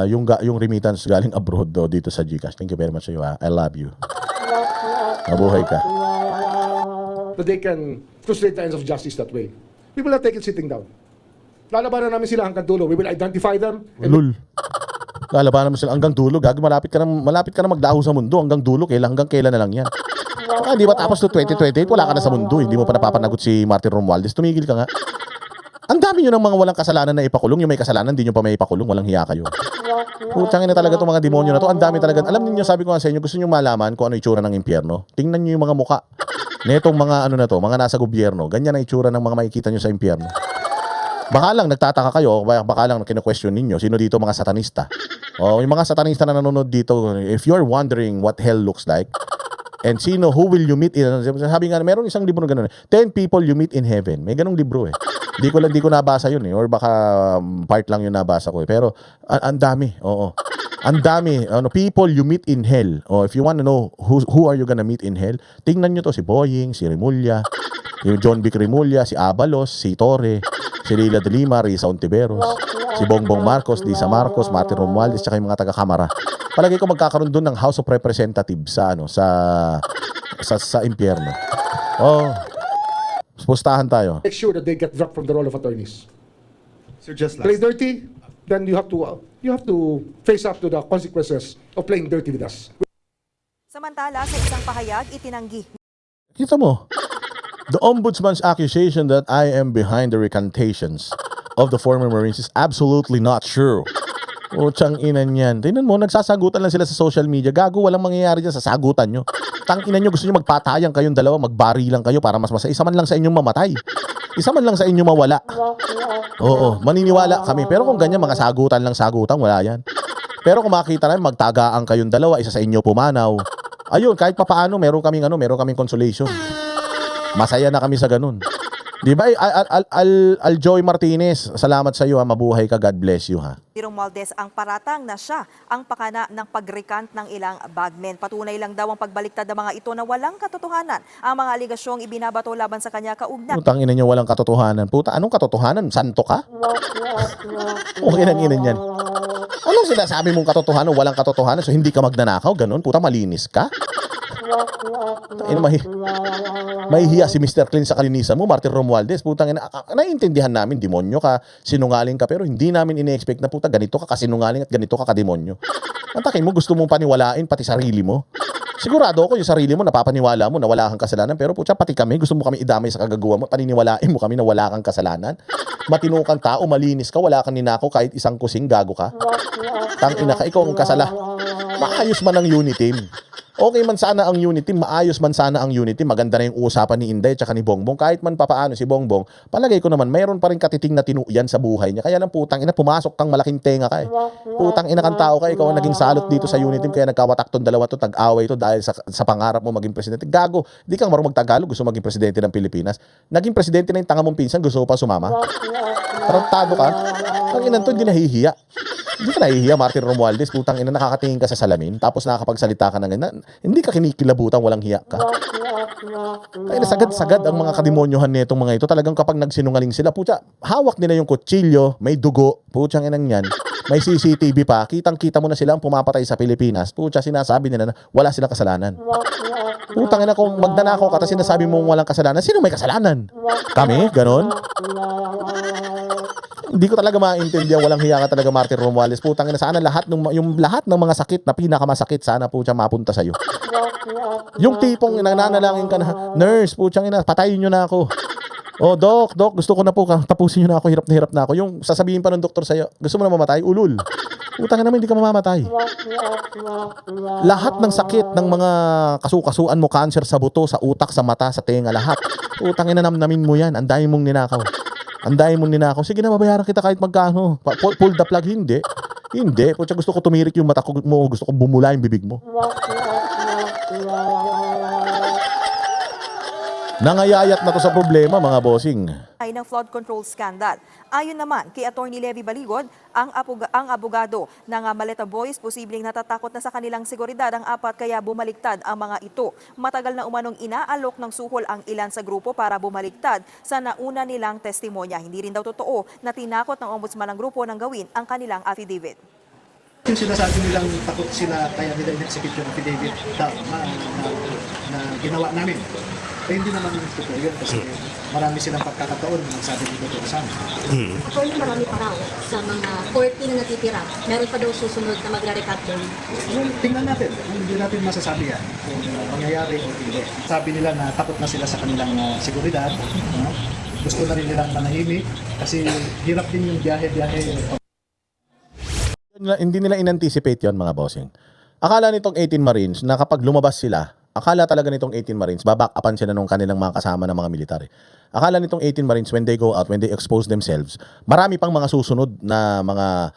yung remittance galing abroad dito sa GCash. Thank you very much sa iyo ha. I love you. Mabuhay ka. That they can frustrate the ends of justice that way. We will not take it sitting down. Lalabanan namin sila hanggang dulo. We will identify them. Lul. Lalabanan mo sila hanggang dulo. Gagi, malapit ka na magdaho sa mundo hanggang dulo. Hanggang kailan na lang yan. Baka di ba tapos to 2028, wala ka na sa mundo. Hindi mo pa napapanagot si Martin Romualdez. Tumigil ka nga. Ang dami nyo ng mga walang kasalanan na ipakulong. Yung may kasalanan, di nyo pa may ipakulong. Walang hiya kayo. Putangin na talaga itong mga demonyo na to. Ang dami talaga. Alam niyo, sabi ko nga sa inyo, gusto nyo malaman kung ano itsura ng impyerno? Tingnan nyo yung mga muka. Netong mga mga nasa gobyerno. Ganyan ang itsura ng mga makikita nyo sa impyerno. Baka lang nagtataka kayo, baka lang kino-question ninyo, sino dito mga satanista? O, yung mga satanista na nanonood dito, if you're wondering what hell looks like, and who will you meet in, sabi nga, meron isang libro na gano'n, 10 people you meet in heaven. May ganong libro eh. Di ko nabasa yun eh, or baka part lang yung nabasa ko eh. Pero, ang dami, oo. Ang dami, people you meet in hell. O, if you want to know who are you gonna meet in hell, tingnan nyo to, si Boying, si Rimulya, yung John Vic Rimulya, si Abalos, si Torre, si Leila de Lima, Risa Ontiveros, si Bongbong Marcos, Lisa Marcos, Martin Romualdez, tsaka yung mga taga-kamara. Palagay ko magkakaroon doon ng House of Representatives sa impyerno. Oh. Pustahan tayo. Make sure that they get dropped from the role of attorneys. Sir, just Play last. dirty, then you have to face up to the consequences of playing dirty with us. Samantala, sa isang pahayag, itinanggi Kita mo, the Ombudsman's accusation that I am behind the recantations of the former Marines is absolutely not true. Utsang inan yan. Tingnan mo, nagsasagutan lang sila sa social media. Gago, walang mangyayari dyan sa sagutan nyo. Ina nyo, gusto nyo magpatayan kayong dalawa, magbari lang kayo para mas isa man lang sa inyong mamatay. Isa man lang sa inyong mawala. Oo, maniniwala kami. Pero kung ganyan, mga sagutan, wala yan. Pero kung makita namin, magtagaan kayong dalawa, isa sa inyo pumanaw. Ayun, kahit papaano, meron kaming consolation. Masaya na kami sa ganun. Di ba? Aljoy Martinez, salamat sa iyo ha. Mabuhay ka. God bless you ha. ni Romualdez ang paratang na siya ang pakana ng pag-recant ng ilang bagmen. Patunay lang daw ang pagbaliktad ng mga ito na walang katotohanan. Ang mga aligasyong ibinabato laban sa kanya kaugnay. Putang ina nyo, walang katotohanan. Puta, anong katotohanan? Santo ka? Okay nang ina niyan. Anong sinasabi mong katotohanan? Walang katotohanan. So hindi ka magnanakaw? Ganun? Puta, malinis ka? Mahihiya si Mr. Clean sa kalinisan mo, Martin Romualdez. Putang ina, naiintindihan namin, demonyo ka, sinungaling ka, pero hindi namin ine-expect na puta, ganito ka kasinungaling at ganito ka kademonyo. Antakin mo, gusto mong paniwalain pati sarili mo. Sigurado ako yung sarili mo, napapaniwala mo na wala kang kasalanan, pero putya, pati kami, gusto mo kami idamay sa kagagawa mo, paniniwalain mo kami na wala kang kasalanan. Matino kang tao, malinis ka, wala kang ninako kahit isang kusing, gago ka. Tangina ka, ikaw ang kasala. Maayos man ang unit team. Okay man sana ang unit team, maayos man sana ang unit team, maganda na yung usapan ni Inday at ni Bongbong. Kahit man papaano si Bongbong, palagay ko naman, mayroon pa rin katiting na tinuyan sa buhay niya. Kaya lang putang ina, pumasok kang malaking tenga ka eh. Putang ina kang tao ka, ikaw ang naging salot dito sa unit team, kaya nagkawatak tong dalawa to, tag-away to dahil sa pangarap mo maging presidente. Gago, di kang marunong magtagalog, gusto maging presidente ng Pilipinas. Naging presidente na yung tanga mong pinsan, gusto mo pa sumama. Tarantado ka. Ang inan to, hindi nahihiya. Hindi ka nahihiya, Martin Romualdez, putang ina, nakakatingin ka sa salamin, tapos nakakapagsalita ka ng ganyan. Hindi ka kinikilabutan, walang hiya ka. Kaya sagad-sagad ang mga kademonyohan nitong mga ito. Talagang kapag nagsinungaling sila, putya, hawak nila yung kutsilyo, may dugo, putyang inang yan, may CCTV pa, kitang-kita mo na sila ang pumapatay sa Pilipinas. Putya, sinasabi nila na wala silang kasalanan. Putang ina, kung magnanakaw ka, tapos sinasabi mong walang kasalanan, sino may kasalanan? Kami? Ganon? Hindi ko talaga maintindihan, walang hiya ka talaga, Martin Romualdez. Putang ina, sana yung lahat ng mga sakit na pinakamasakit, sana putya mapunta sa'yo. Yung tipong nananalangin ka na, nurse, putang ina, patayin nyo na ako. Oh, doc, gusto ko na po, tapusin nyo na ako, hirap na ako. Yung sasabihin pa ng doktor sa'yo, gusto mo na mamatay? Ulul. Putang ina, hindi ka mamamatay. Lahat ng sakit ng mga kasukasuan mo, cancer sa buto, sa utak, sa mata, sa tenga, lahat. Putang ina, namnamin mo yan. Ang dami mong ninakaw. Sige na, mabayaran kita kahit magkano. Pull the plug, hindi. Hindi. Putya, gusto ko tumirik yung mata ko mo, gusto ko bumula yung bibig mo. Nangayayat na to sa problema, mga bossing. Ay ng flood control scandal. Ayon naman kay Attorney Levy Baligod, ang abogado ng Maleta Boys posibleng natatakot na sa kanilang seguridad ang apat kaya bumaliktad ang mga ito. Matagal na umanong inaalok ng suhol ang ilan sa grupo para bumaliktad sa nauna nilang testimonya. Hindi rin daw totoo na tinakot ng ombudsman ng grupo nang gawin ang kanilang affidavit. Yung sinasabi nilang takot sila kaya nila in-execute yung affidavit na ginawa namin. Eh, hindi naman totoo yun kasi marami silang pagkakataon na sabi dito sa amin. Attorney, marami pa raw sa mga 40 na natitira. Meron pa daw susunod na magre-recut doon. Tingnan natin, hindi natin masasabi yan kung mangyayari o hindi. Sabi nila na takot na sila sa kanilang seguridad. Gusto na rin nilang manahimik kasi hirap din yung biyahe-biyahe. Hindi nila in-anticipate yon, mga bossing. Akala nitong 18 Marines na kapag lumabas sila, akala talaga nitong 18 Marines, baback-upan sila nung kanilang mga kasama ng mga military. Akala nitong 18 Marines, when they go out, when they expose themselves, marami pang mga susunod na mga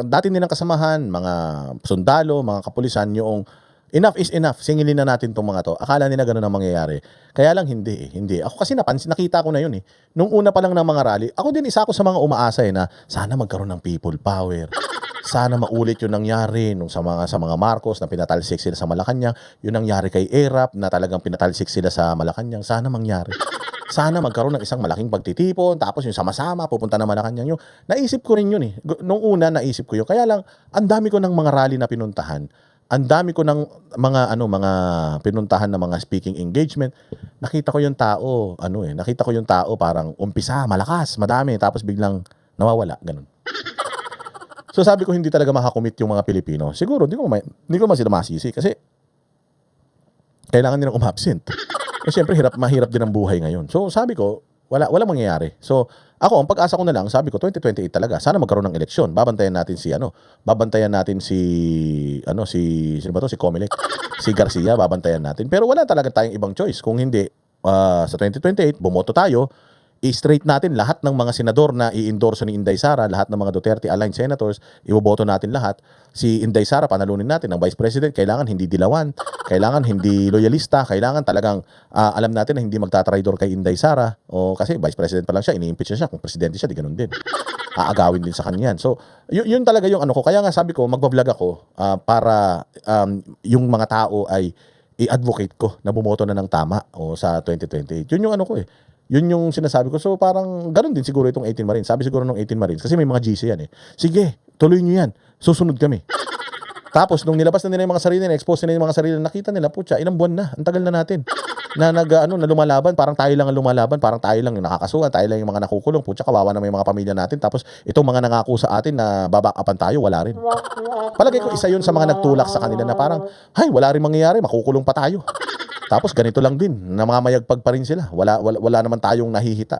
dati nilang kasamahan, mga sundalo, mga kapulisan, yung enough is enough, singilin na natin tong mga to. Akala nila ganun ang mangyayari. Kaya lang hindi. Ako kasi nakita ko na yun eh. Nung una pa lang ng mga rally, ako din isa ako sa mga umaasa na sana magkaroon ng people power. Sana maulit yung nangyari nung sa mga Marcos na pinatalsik sila sa Malacanang, yung nangyari kay Erap na talagang pinatalsik sila sa Malacanang, sana mangyari. Sana magkaroon ng isang malaking pagtitipon, tapos yung sama-sama pupunta na Malacanang. Yung naisip ko rin yun eh. Nung una naisip ko yun. Kaya lang ang dami ko ng mga rally na pinuntahan. Ang dami ko ng mga pinuntahan na mga speaking engagement. Nakita ko yung tao, nakita ko yung tao parang umpisa, malakas, madami, tapos biglang nawawala, ganun. So sabi ko hindi talaga makakomit yung mga Pilipino. Siguro hindi ko man sila masisi kasi kailangan nilang umabsent. Kasi syempre mahirap din ang buhay ngayon. So sabi ko wala mangyayari. So ako ang pag-asa ko na lang, sabi ko 2028 talaga. Sana magkaroon ng eleksyon. Babantayan natin si sino ba to? Si Comelec, si Garcia, babantayan natin. Pero wala talaga tayong ibang choice. Kung hindi sa 2028 bumoto tayo, i-straight natin lahat ng mga senador na i-endorso ni Inday Sara, lahat ng mga Duterte-aligned senators, iboboto natin lahat. Si Inday Sara, panalunin natin. Ang Vice President, kailangan hindi dilawan, kailangan hindi loyalista, kailangan talagang alam natin na hindi magtatraidor kay Inday Sara. O kasi Vice President pa lang siya, ini-impeach siya. Kung Presidente siya, di ganun din. Aagawin din sa kanya yan. So, yun talaga yung ko. Kaya nga sabi ko, magbablog ako para yung mga tao ay i-advocate ko na bumoto na ng tama sa 2028. Yun yung ko eh. Yun yung sinasabi ko. So parang ganun din siguro itong 18 Marines. Sabi siguro ng 18 Marines kasi may mga GC yan eh. Sige, tuloy nyo yan. Susunod kami. Tapos nung nilabas na nila yung mga sarili na, expose nila yung mga sarili na, nakita nila, putya, ilang buwan na. Ang tagal na natin. Na lumalaban, parang tayo lang ang lumalaban, parang tayo lang yung nakakasuhan, tayo lang yung mga nakukulong. Putya, kawawa na may mga pamilya natin. Tapos itong mga nangako sa atin na babakapan tayo, wala rin. Palagay ko isa yun sa mga nagtulak sa kanila na parang, hay, wala rin mangyayari, makukulong pa tayo. Tapos ganito lang din, namamayagpag pa rin sila. Wala naman tayong nahihita.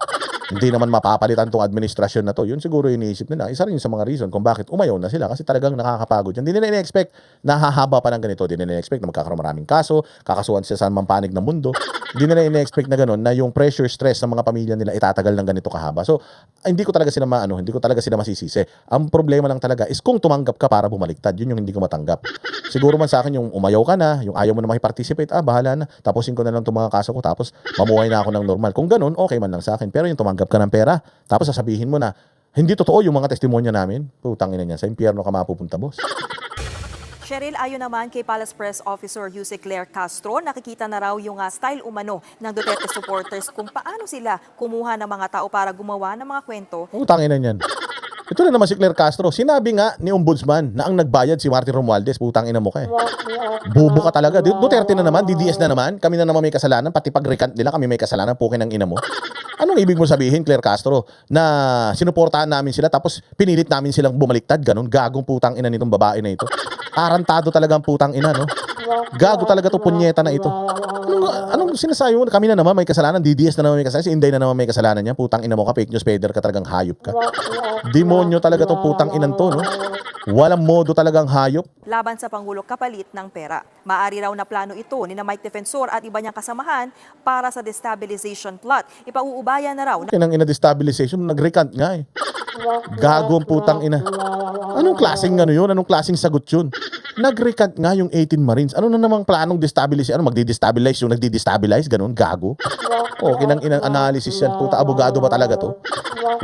Hindi naman mapapalitan tong administrasyon na to. Yun siguro iniisip nila. Isa rin sa mga reason kung bakit umayaw na sila kasi talagang nakakapagod. Hindi nila ina-expect na hahaba pa ng ganito. Hindi nila ina-expect na magkakaroon maraming kaso, kakasuhan sila sa mampanig ng mundo. Hindi nila ina-expect na gano'n na yung pressure, stress ng mga pamilya nila itatagal ng ganito kahaba. So, hindi ko talaga sila masisisi. Ang problema lang talaga is kung tumanggap ka para bumaliktad. Yun yung hindi ko matanggap. Siguro man sa akin yung umayaw ka na, yung ayaw mo na makiparticipate, bahala na. Tapusin ko na lang itong mga kaso ko tapos mamuhay na ako ng normal. Kung gano'n, okay man lang sa akin. Pero yung tumanggap ka ng pera, tapos sasabihin mo na, Hindi totoo yung mga testimonya namin. Putang ina niyan, sa impyerno ka mapupunta, boss. Cheryl, ayon naman kay Palace Press Officer Yuse Claire Castro, nakikita na raw yung style umano ng Duterte supporters kung paano sila kumuha ng mga tao para gumawa ng mga kwento. Putang ina niyan. Ito na naman si Claire Castro. Sinabi nga ni Ombudsman na ang nagbayad si Martin Romualdez. Putang ina mo ka eh. Bubo ka talaga. Duterte na naman, DDS na naman. Kami na naman may kasalanan. Pati pag-recant nila, kami may kasalanan. Pukin ng ina mo. Anong ibig mo sabihin, Claire Castro? Na sinuportahan namin sila tapos pinilit namin silang bumaliktad. Ganon. Gagong putang ina nitong babae na ito. Tarantado talaga ang putang ina, no? Gago talaga to punyeta na ito. Anong sinasabi mo? Kami na naman may kasalanan. DDS na naman may kasalanan. Si Inday na naman may kasalanan niya. Putang ina mo ka. Fake news peddler ka, talagang hayop ka. Demonyo talaga tong putang inan to, no? Walang modo talagang hayop. Laban sa Pangulo kapalit ng pera. Maari raw na plano ito ni na Mike Defensor at iba niyang kasamahan para sa destabilization plot. Ipauubaya na raw Kinang ina destabilization, nag-recant nga eh. Gago ang putang ina. Anong klaseng ano yun? Anong klaseng sagot yun? Nag-recant nga yung 18 Marines. Ano na namang planong destabilize? Ano, magdi-destabilize yung nagdi-destabilize? Ganun, gago. O, kinang inang analysis yan. Puta, abogado ba talaga to?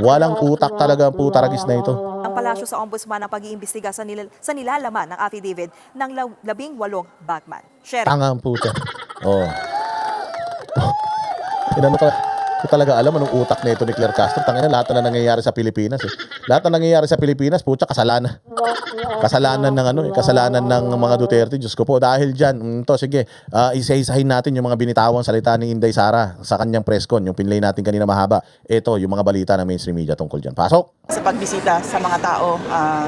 Walang utak talaga ang puta ragis na ito. ang palasyo sa ombudsman ang pag-iimbestiga sa nilalaman ng affidavit ng 18 bagman. Sheriff. Tanga ang puta. Oh. Ko talaga alam anong utak na ito ni Claire Castro. Tangina, lahat na nangyayari sa Pilipinas eh. Lahat na nangyayari sa Pilipinas, puta, kasalanan. Kasalanan ng kasalanan ng mga Duterte. Diyos ko po, dahil diyan, sige, isa-isahin natin yung mga binitawang salita ni Inday Sara sa kanyang press con, yung pinlay natin kanina mahaba. Ito, yung mga balita ng mainstream media tungkol diyan. Pasok. Sa pagbisita sa mga tao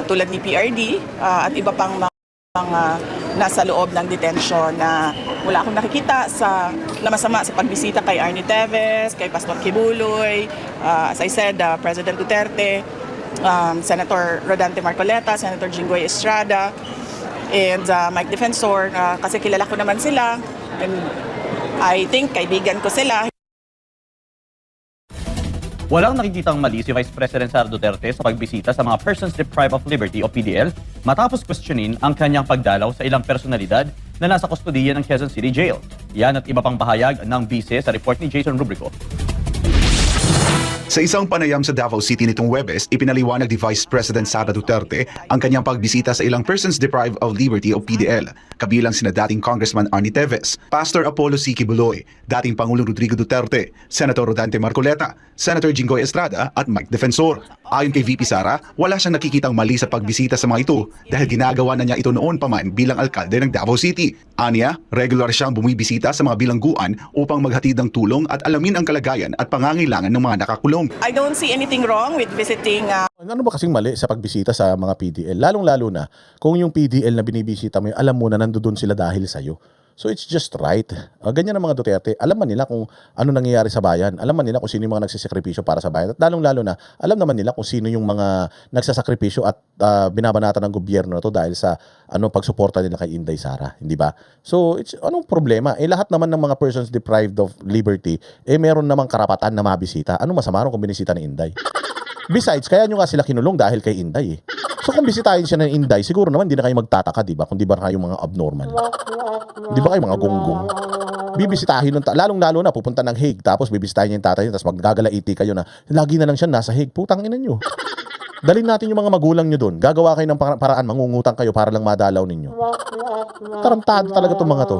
tulad ni PRD at iba pang mga nasa loob ng detention na wala akong nakikita na masama sa pagbisita kay Arnie Teves, kay Pastor Kibuloy, as I said, President Duterte, Senator Rodante Marcoleta, Senator Jinggoy Estrada, and Mike Defensor, kasi kilala ko naman sila and I think kaibigan ko sila. Walang nakikitang mali si Vice President Sara Duterte sa pagbisita sa mga Persons Deprived of Liberty o PDL matapos questionin ang kanyang pagdalaw sa ilang personalidad na nasa kustodiya ng Quezon City Jail. Yan at iba pang bahayag ng bise sa report ni Jason Rubrico. Sa isang panayam sa Davao City nitong Huwebes, ipinaliwanag ni Vice President Sara Duterte ang kanyang pagbisita sa ilang Persons Deprived of Liberty o PDL, kabilang sina dating Congressman Arnie Teves, Pastor Apollo C. Kibuloy, dating Pangulong Rodrigo Duterte, Senator Rodante Marcoleta, Senator Jinggoy Estrada at Mike Defensor. Ayon kay VP Sara, wala siyang nakikitang mali sa pagbisita sa mga ito dahil ginagawa na niya ito noon pa man bilang alkalde ng Davao City. Aniya, regular siyang bumibisita sa mga bilangguan upang maghatid ng tulong at alamin ang kalagayan at pangangailangan ng mga nakakulong. I don't see anything wrong with visiting Ano ba kasing mali sa pagbisita sa mga PDL? Lalong-lalo na kung yung PDL na binibisita mo, alam mo na nandoon sila dahil sa'yo. So it's just right. Ganyan ang mga Duterte. Alam man nila kung ano nangyayari sa bayan. Alam man nila kung sino yung mga nagsasakripisyo para sa bayan. At lalong-lalo na, alam naman nila kung sino yung mga nagsasakripisyo at binabanatan ng gobyerno na to dahil sa pagsuporta nila kay Inday Sara. Hindi ba? So, anong problema? Lahat naman ng mga persons deprived of liberty, meron namang karapatan na mabisita. Anong masama kung binisita ni Inday? Besides, kaya nyo nga sila kinulong dahil kay Inday eh. So kung bisitahin siya ng Inday, siguro naman hindi na kayo magtataka, di ba? Kung di ba kayo mga abnormal. Di ba kayo mga gonggong? Bibisitahin ng lalong-lalo na pupunta ng Hague, tapos bibisitahin niya yung tatay niya, tapos maggagalaiti kayo na lagi na lang siya nasa Hague. Putang ina nyo. Dalhin natin yung mga magulang nyo doon. Gagawa kayo ng paraan, mangungutang kayo para lang madalaw ninyo. Tarantado talaga itong mga to.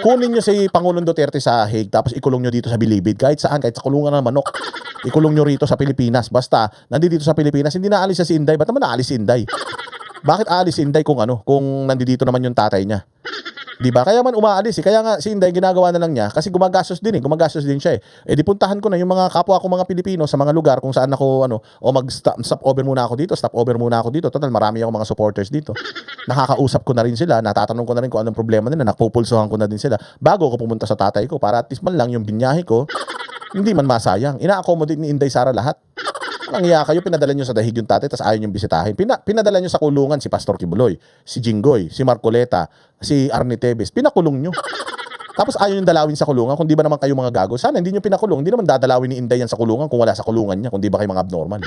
Kunin nyo si Pangulong Duterte sa Hague, tapos ikulong nyo dito sa Bilibid, kahit saan, kahit sa kulungan ng manok. Ikulong nyo rito sa Pilipinas. Basta, nandito sa Pilipinas, hindi na alis si Inday. Ba't naman naalis si Inday? Bakit aalis si Inday kung nandito naman yung tatay niya? Di ba? Kaya man umaalis eh. Kaya nga si Inday ginagawa na lang niya kasi gumagastos din siya eh. Di puntahan ko na yung mga kapwa ko mga Pilipino sa mga lugar kung saan ako stop over muna ako dito. Total marami ako mga supporters dito. Nakakausap ko na rin sila, natatanong ko na rin kung anong problema nila, nakpupulsuhan ko na din sila bago ako pumunta sa tatay ko para at least man lang yung binyahe ko hindi man masayang. Ina-accommodate ni Inday Sara lahat. Ang iya kayo, pinadala nyo sa dahig yung tatay, tapos ayaw nyo bisitahin. Pinadala nyo sa kulungan si Pastor Kibuloy, si Jinggoy, si Marcoleta, si Arnie Teves. Pinakulong nyo. Tapos ayaw nyo dalawin sa kulungan kung di ba naman kayo mga gago. Sana hindi nyo pinakulong. Hindi naman dadalawin ni Inday yan sa kulungan kung wala sa kulungan niya, kung di ba kayo mga abnormal.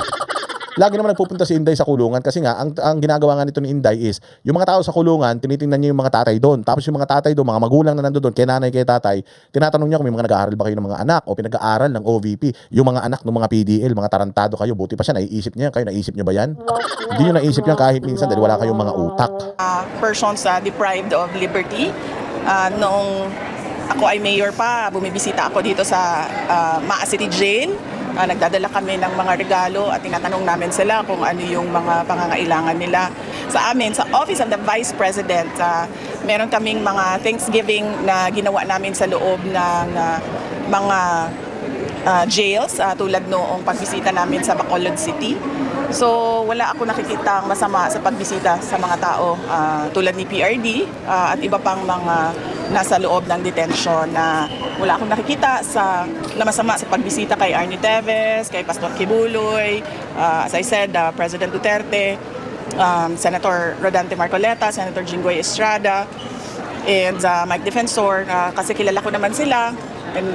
Lagi naman nagpupunta si Inday sa kulungan kasi nga ang ginagawa nga nito ni Inday is yung mga tao sa kulungan, tinitingnan niya yung mga tatay doon. Tapos yung mga tatay doon, mga magulang na nandoon, kay nanay, kay tatay, tinatanong niya kung may mga nag-aaral ba kayo ng mga anak o pinag-aaral ng OVP. Yung mga anak ng mga PDL, mga tarantado kayo, buti pa siya, naiisip niya. Kayo, naisip niyo ba yan? Hindi niyo naisip yan kahit minsan dahil wala kayong mga utak. Persons deprived of liberty. Noong ako ay mayor pa, bumibisita ako dito sa Maa City Jail. Nagdadala kami ng mga regalo at tinatanong namin sila kung ano yung mga pangangailangan nila. Sa amin, sa Office of the Vice President, meron kaming mga Thanksgiving na ginawa namin sa loob ng mga jails tulad noong pagbisita namin sa Bacolod City. So wala ako nakikitang masama sa pagbisita sa mga tao tulad ni PRD at iba pang mga nasa loob ng detention na wala akong nakikita na masama sa pagbisita kay Arnie Teves, kay Pastor Kibuloy, as I said, President Duterte, Senator Rodante Marcoleta, Senator Jinggoy Estrada, and Mike Defensor, kasi kilala ko naman sila and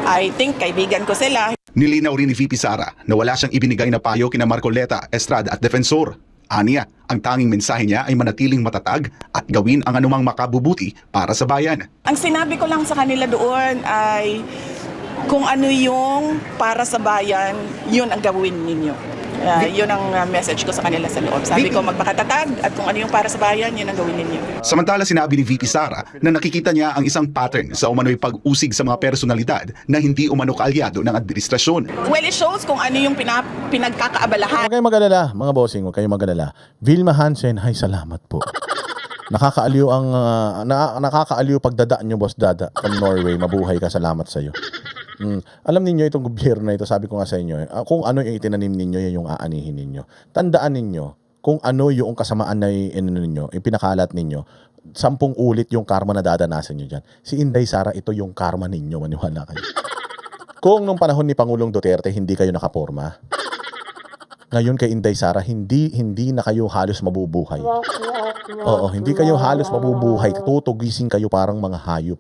I think kaibigan ko sila. Nilinaw rin ni VP Sara na wala siyang ibinigay na payo kina Marcoleta, Estrada at Defensor. Aniya, ang tanging mensahe niya ay manatiling matatag at gawin ang anumang makabubuti para sa bayan. Ang sinabi ko lang sa kanila doon ay kung ano yung para sa bayan, yun ang gawin ninyo. Yun ang message ko sa kanila sa loob. Sabi ko magpakatatag at kung ano yung para sa bayan, yun ang gawin ninyo. Samantala sinabi ni VP Sara na nakikita niya ang isang pattern sa umano'y pag-usig sa mga personalidad na hindi umano kaalyado ng administrasyon. Well, it shows kung ano yung pinagkakaabalahan. Huwag kayong mag-alala, mga bossing, huwag kayong mag-alala. Vilma Hansen, hay salamat po. Nakakaaliw ang nakakaaliw pagdadaan nyo, Boss Dada, from Norway. Mabuhay ka, salamat sa iyo. Alam niyo itong gobyerno na ito, sabi ko nga sa inyo, kung ano yung itinanim ninyo, yan yung aanihin ninyo. Tandaan ninyo, kung ano yung kasamaan na ninyo, ipinakalat ninyo, 10 ulit yung karma na dadanasan nyo dyan. Si Inday Sara, ito yung karma ninyo, maniwala kayo. Kung nung panahon ni Pangulong Duterte, hindi kayo nakaporma, ngayon kay Inday Sara, hindi na kayo halos mabubuhay. Oo, hindi kayo halos mabubuhay. Tutugisin kayo parang mga hayop.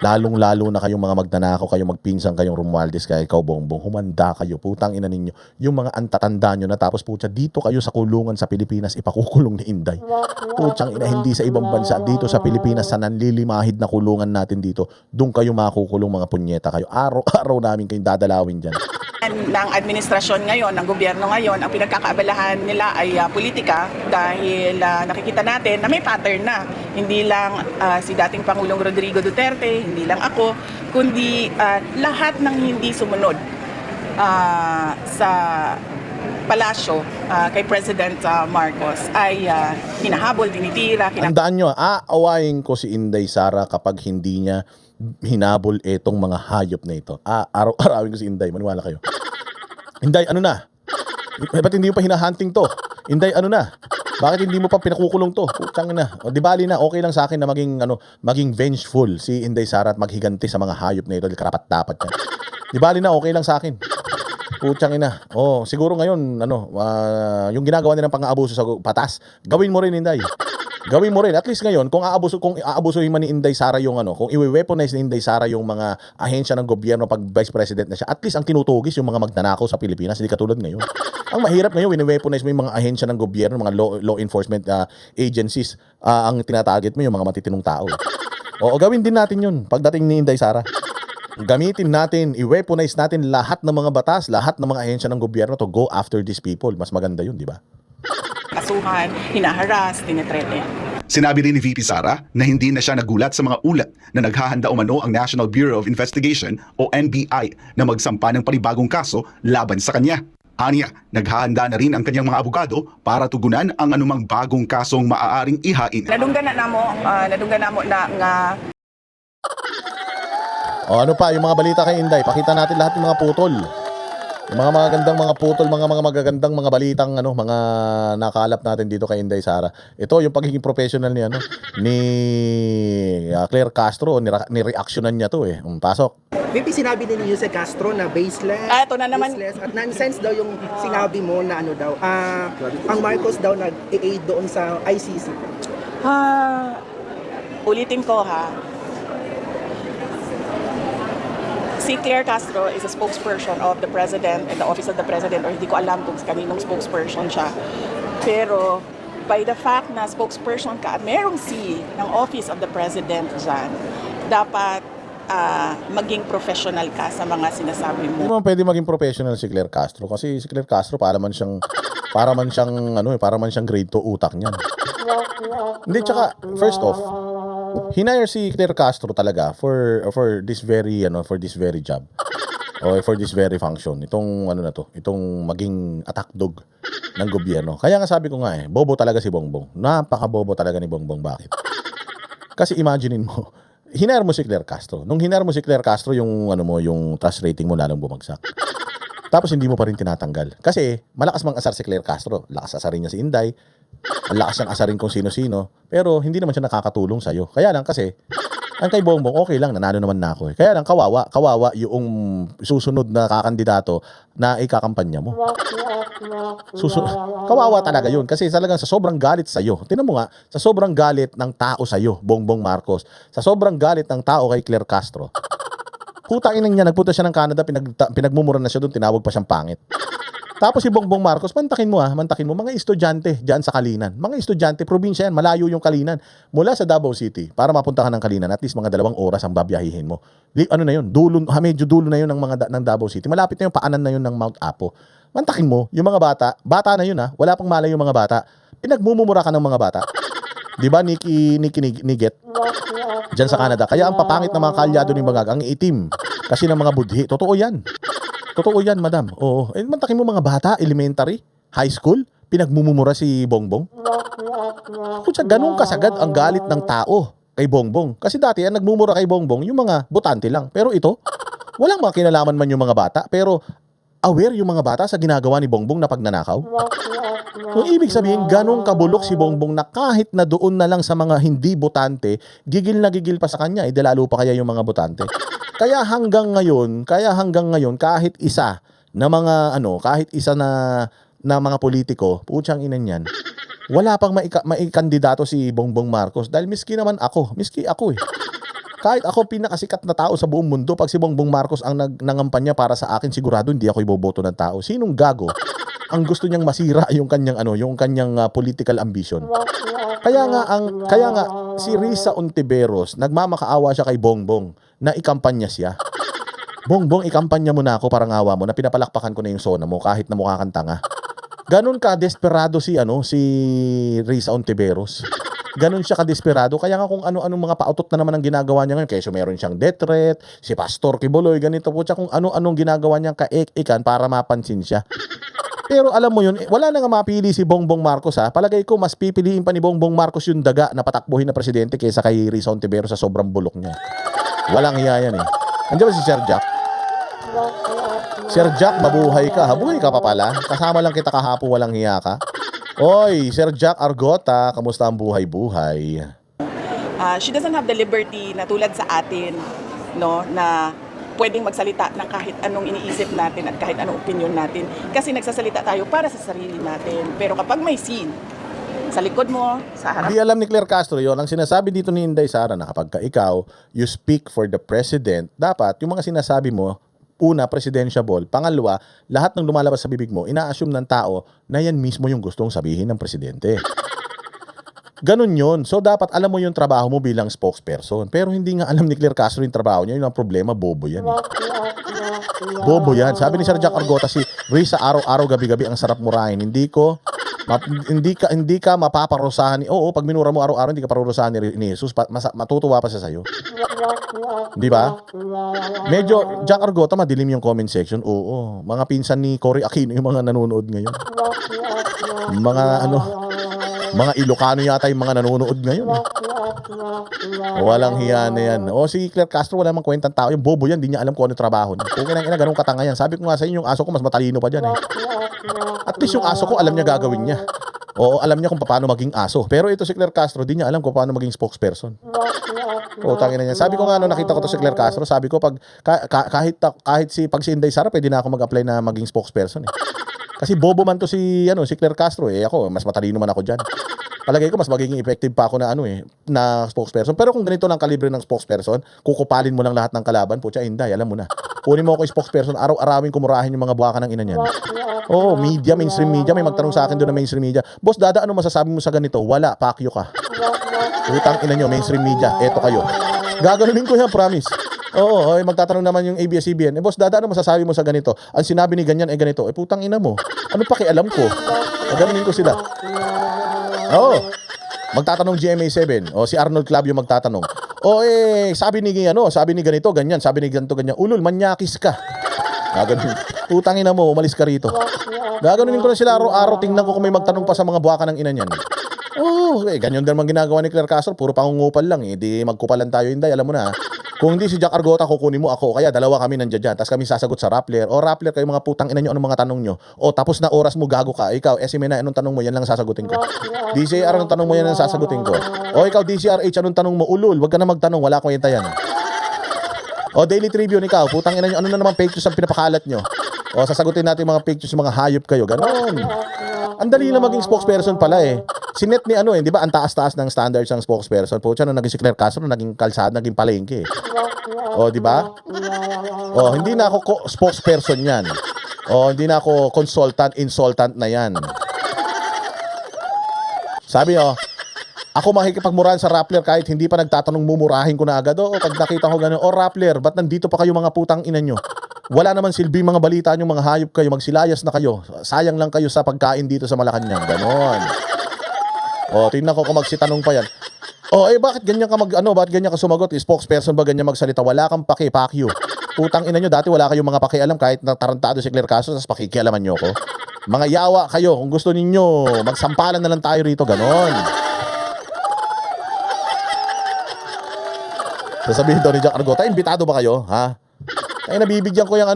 Lalong-lalo na kayong mga magnanakaw, kayong magpinsan, kayong Romualdez, kaya ikaw Bongbong, humanda kayo, putang ina ninyo. Yung mga antatanda nyo na tapos putya, dito kayo sa kulungan sa Pilipinas, ipakukulong ni Inday. Putyang ina, hindi sa ibang bansa, dito sa Pilipinas, sa nanlilimahid na kulungan natin dito, doon kayo makukulong mga punyeta kayo. Araw-araw namin kayong dadalawin dyan. Ng administrasyon ngayon, ng gobyerno ngayon, ang pinagkakaabalahan nila ay politika dahil nakikita natin na may pattern na. Hindi lang si dating Pangulong Rodrigo Duterte, hindi lang ako, kundi lahat ng hindi sumunod sa palasyo kay President Marcos ay hinahabol, tinitira. Tandaan nyo, aawayin ko si Inday Sara kapag hindi niya hinabol etong mga hayop na ito. Araw-arawin ko si Inday, maniwala kayo. Inday, ano na? Ba't hindi mo pa hinahunting to? Inday, ano na? Bakit hindi mo pa pinakukulong to? Putang na. O di bali na, okay lang sa akin na maging vengeful si Inday Sara at maghiganti sa mga hayop na ito, karapat-dapat yan. Di bali na, okay lang sa akin. Putang ina. Oh, siguro ngayon yung ginagawa nilang pang-aabuso sa patas, gawin mo rin, Inday. Gawin mo rin. At least ngayon, kung aabusuhin man ni Inday Sara yung kung i-weaponize ni Inday Sara yung mga ahensya ng gobyerno pag vice president na siya, at least ang tinutugis yung mga magnanakaw sa Pilipinas, hindi katulad ngayon. Ang mahirap ngayon, i-weaponize mo yung mga ahensya ng gobyerno, mga law enforcement agencies, ang tinatarget mo yung mga matitinong tao. O gawin din natin yun pagdating ni Inday Sara. Gamitin natin, i-weaponize natin lahat ng mga batas, lahat ng mga ahensya ng gobyerno to go after these people. Mas maganda yun, di ba? Kasuhan, hinaharas, tinitrete. Sinabi rin ni VP Sara na hindi na siya nagulat sa mga ulat na naghahanda umano ang National Bureau of Investigation o NBI na magsampa ng panibagong kaso laban sa kanya. Aniya, naghahanda na rin ang kanyang mga abogado para tugunan ang anumang bagong kasong maaaring ihain. Nadunggan na mo nga O ano pa, yung mga balita kay Inday, pakita natin lahat ng mga putol. Yung mga magagandang mga putol, mga magagandang mga balitang mga nakalap natin dito kay Inday Sara. Ito yung pagiging professional ni Claire Castro, ni-reactionan niya to eh. Pasok. Maybe sinabi din niyo sa Castro na baseless. Ito na naman. Baseless at nonsense daw yung sinabi mo na ang Marcos daw nag-aid doon sa ICC. Ulitin ko ha. Si Claire Castro is a spokesperson of the President and the Office of the President, or hindi ko alam kung kaninong spokesperson siya. Pero by the fact na spokesperson ka at merong C ng Office of the President dyan, dapat maging professional ka sa mga sinasabi Hindi mo. naman pwede maging professional si Claire Castro kasi si Claire Castro para man siyang grade 2 utak niyan. Hindi, tsaka first off, hinire si Claire Castro talaga for this very job. O for this very function. Itong itong maging attack dog ng gobyerno. Kaya nga sabi ko nga bobo talaga si Bongbong. Napaka-bobo talaga ni Bongbong. Bakit? Kasi imaginein mo, hinire mo si Claire Castro. Nung hinire mo si Claire Castro, yung yung trust rating mo lalong bumagsak. Tapos hindi mo pa rin tinatanggal. Kasi malakas mang asar si Claire Castro. Lakas asarin niya si Inday. Ang lakas niyang asarin kung sino-sino. Pero hindi naman siya nakakatulong sa'yo. Kaya lang kasi, ang kay Bongbong, okay lang, nanalo naman na ako. Kaya lang, kawawa yung susunod na kakandidato na ikakampanya mo. Kawawa talaga yun. Kasi talagang sa sobrang galit sa'yo. Tingnan mo nga, sa sobrang galit ng tao sa'yo, Bongbong Marcos, sa sobrang galit ng tao kay Claire Castro, putang inang niya, nagpunta siya ng Canada, pinagmumura na siya doon, tinawag pa siyang pangit. Tapos si Bongbong Marcos, mantakin mo mga estudyante diyan sa Kalinan. Mga estudyante, probinsya yan, malayo yung Kalinan. Mula sa Davao City, para mapunta ka ng Kalinan, at least mga 2 oras ang babiyahihin mo. Ano na yun, medyo dulo na yun ng Davao City. Malapit na yung paanan na yun ng Mount Apo. Mantakin mo, yung mga bata na yun wala pang malay yung mga bata. Pinagmumura ka ng mga bata. Di ba, Nikki Niget? Diyan sa Canada. Kaya ang papangit ng mga kalyado ni Bangag, ang itim. Kasi ng mga budhi. Totoo yan. Totoo yan, madam. Oo. Mantakin mo mga bata, elementary, high school, pinagmumura si Bongbong. Kutsa, ganun kasagad ang galit ng tao kay Bongbong. Kasi dati, ang nagmumura kay Bongbong, yung mga botante lang. Pero ito, walang mga kinalaman man yung mga bata, pero aware yung mga bata sa ginagawa ni Bongbong na pagnanakaw. Kung ibig sabihin, ganun kabulok si Bongbong na kahit na doon na lang sa mga hindi botante, gigil na gigil pa sa kanya, lalo pa kaya yung mga botante. Kaya hanggang ngayon, kahit isa na mga politiko, putyang inan yan, wala pang maikandidato si Bongbong Marcos dahil miski ako. Kahit ako pinakasikat na tao sa buong mundo, pag si Bongbong Marcos ang nangampanya para sa akin, sigurado hindi ako iboboto ng tao. Sinong gago ang gusto niyang masira yung kanyang political ambition? Kaya nga si Risa Ontiveros, nagmamakaawa siya kay Bongbong na ikampanya siya. Bongbong, ikampanya mo na ako, parang awa mo na pinapalakpakan ko na yung sona mo kahit na mukha kang tanga. Ganon ka desperado si Risa Ontiveros. Ganon siya ka-desperado. Kaya nga kung ano-anong mga pautot na naman ang ginagawa niya ngayon. Kaya meron siyang death threat, si Pastor Kibuloy, ganito po siya, kung ano-anong ginagawa niyang kaek-ikan para mapansin siya. Pero alam mo yun, wala na nga mapili si Bongbong Marcos Palagay ko, mas pipiliin pa ni Bongbong Marcos yung daga na patakbuhin na presidente kaysa kay Risa Ontiveros sa sobrang bulok niya. Walang hiya yan Andiyan ba si Sir Jack? Sir Jack, mabuhay ka. Buhay ka pa pala. Kasama lang kita kahapon, walang hiya ka. Oy, Sir Jack Argota, kamusta ang buhay-buhay? She doesn't have the liberty na tulad sa atin, na pwedeng magsalita ng kahit anong iniisip natin at kahit anong opinion natin. Kasi nagsasalita tayo para sa sarili natin. Pero kapag may scene, sa likod mo, sa harap. Di alam ni Claire Castro yon. Ang sinasabi dito ni Inday Sara na kapag ikaw, you speak for the president, dapat yung mga sinasabi mo, una, presidentiable. Pangalawa, lahat ng lumalabas sa bibig mo, ina-assume ng tao na yan mismo yung gustong sabihin ng presidente. Ganun yun. So, dapat alam mo yung trabaho mo bilang spokesperson. Pero hindi nga alam ni Claire Castro yung trabaho niya. Yun ang problema, bobo yan. Bobo yan. Sabi ni Sir Jack Argota, si Risa araw-araw, gabi-gabi, ang sarap murahin. Hindi ka mapaparusahan. Oo, pag minura mo araw-araw, hindi ka parurusahan ni Jesus. Matutuwa pa siya sa'yo. Di ba? Medyo, Jack Argota, madilim yung comment section. Oo, mga pinsan ni Cory Aquino yung mga nanonood ngayon. Mga Ilocano yata yung mga nanonood ngayon. Walang hiya na yan. Si Claire Castro, wala namang kwentang tao. Yung bobo yan, di niya alam kung ano trabaho niya. Kung ganun katanga yan. Sabi ko nga sa inyo, yung aso ko mas matalino pa dyan At least yung aso ko, alam niya gagawin niya. Oo, alam niya kung paano maging aso. Pero ito si Claire Castro, di niya alam kung paano maging spokesperson. Tangin na niya. Sabi ko nga, nakita ko to si Claire Castro, sabi ko, kahit si Inday Sara, pwede na ako mag-apply na maging spokesperson Kasi bobo man to si Claire Castro ako, mas matalino man ako diyan. Palagay ko mas magiging effective pa ako na spokesperson. Pero kung ganito lang kalibre ng spokesperson, kukupalin mo lang lahat ng kalaban, putya, Inday, alam mo na. Kunin mo ako spokesperson, araw-arawin kumurahin yung mga buwaka ng ina niyan. Oo, media, mainstream media, may magtanong sa akin doon na mainstream media. Boss Dada, ano masasabi mo sa ganito? Wala, pakyo ka. Utang ina nyo, mainstream media, eto kayo. Gaganunin ko yan, promise. Oo, magtatanong naman yung ABS-CBN. Boss Dada, ano masasabi mo sa ganito? Ang sinabi ni ganyan ay ganito. Putang ina mo. Ano pakialam ko? Gaganunin ko sila. Oo. Magtatanong GMA7. O si Arnold Clavio magtatanong. Sabi ni ganito, ganyan, sabi ni ganito, ganyan. Ulol, manyakis ka. Gaganunin. Putang ina mo, umalis ka rito. Gaganunin ko na sila araw-araw, tingnan ko kung may magtanong pa sa mga buwaka ng ina niyan. Ganyan din naman ginagawa ni Claire Castro, puro pangungupal lang di magkupalan tayo, Inday, alam mo na. Kung hindi si Jack Argota, kukunin mo ako, kaya dalawa kami nandiyan dyan, tapos kami sasagot sa Rappler. Rappler, kayo mga putang ina nyo, anong mga tanong nyo? Tapos na oras mo, gago ka. Ikaw, SMNA, anong tanong mo? Yan lang sasagutin ko. DCR, anong tanong mo? Yan lang sasagutin ko. Ikaw, DCRH, anong tanong mo? Ulul, wag ka na magtanong, wala akong hintayan. Daily Tribune, ikaw, putang ina nyo, ano na naman fake news ang pinapakalat nyo? Sasagutin natin mga fake news, mga hayop kayo, ganon. Ang dali lang maging spokesperson pala Sinet ni di ba, ang taas-taas ng standards ng spokesperson. Pucha, nung naging si Claire Castro, naging kalsada, naging palengke. Di ba? Hindi na ako spokesperson yan. Hindi na ako consultant na yan. Sabi ako makikipagmurahan sa Rappler kahit hindi pa nagtatanong, mumurahin ko na agad. Pag nakita ko gano'n, Rappler, ba't nandito pa kayo mga putang ina nyo? Wala naman silbi mga balita nyo, mga hayop kayo, magsilayas na kayo. Sayang lang kayo sa pagkain dito sa Malacanang. Ganon. Tingnan ko kung magsitanong pa yan. Bakit ganyan ka bakit ganyan ka sumagot? Spokesperson ba ganyan magsalita? Wala kang pakyu. Putang ina nyo, dati wala kayong mga pakialam kahit natarantado si Claire Castro, tapos pakikialaman nyo ko. Mga yawa kayo, kung gusto ninyo, magsampalan na lang tayo rito, ganon. Sasabihin daw ni Jack Argota, imbitado ba kayo? Ha? Ay nabibigyan ko yung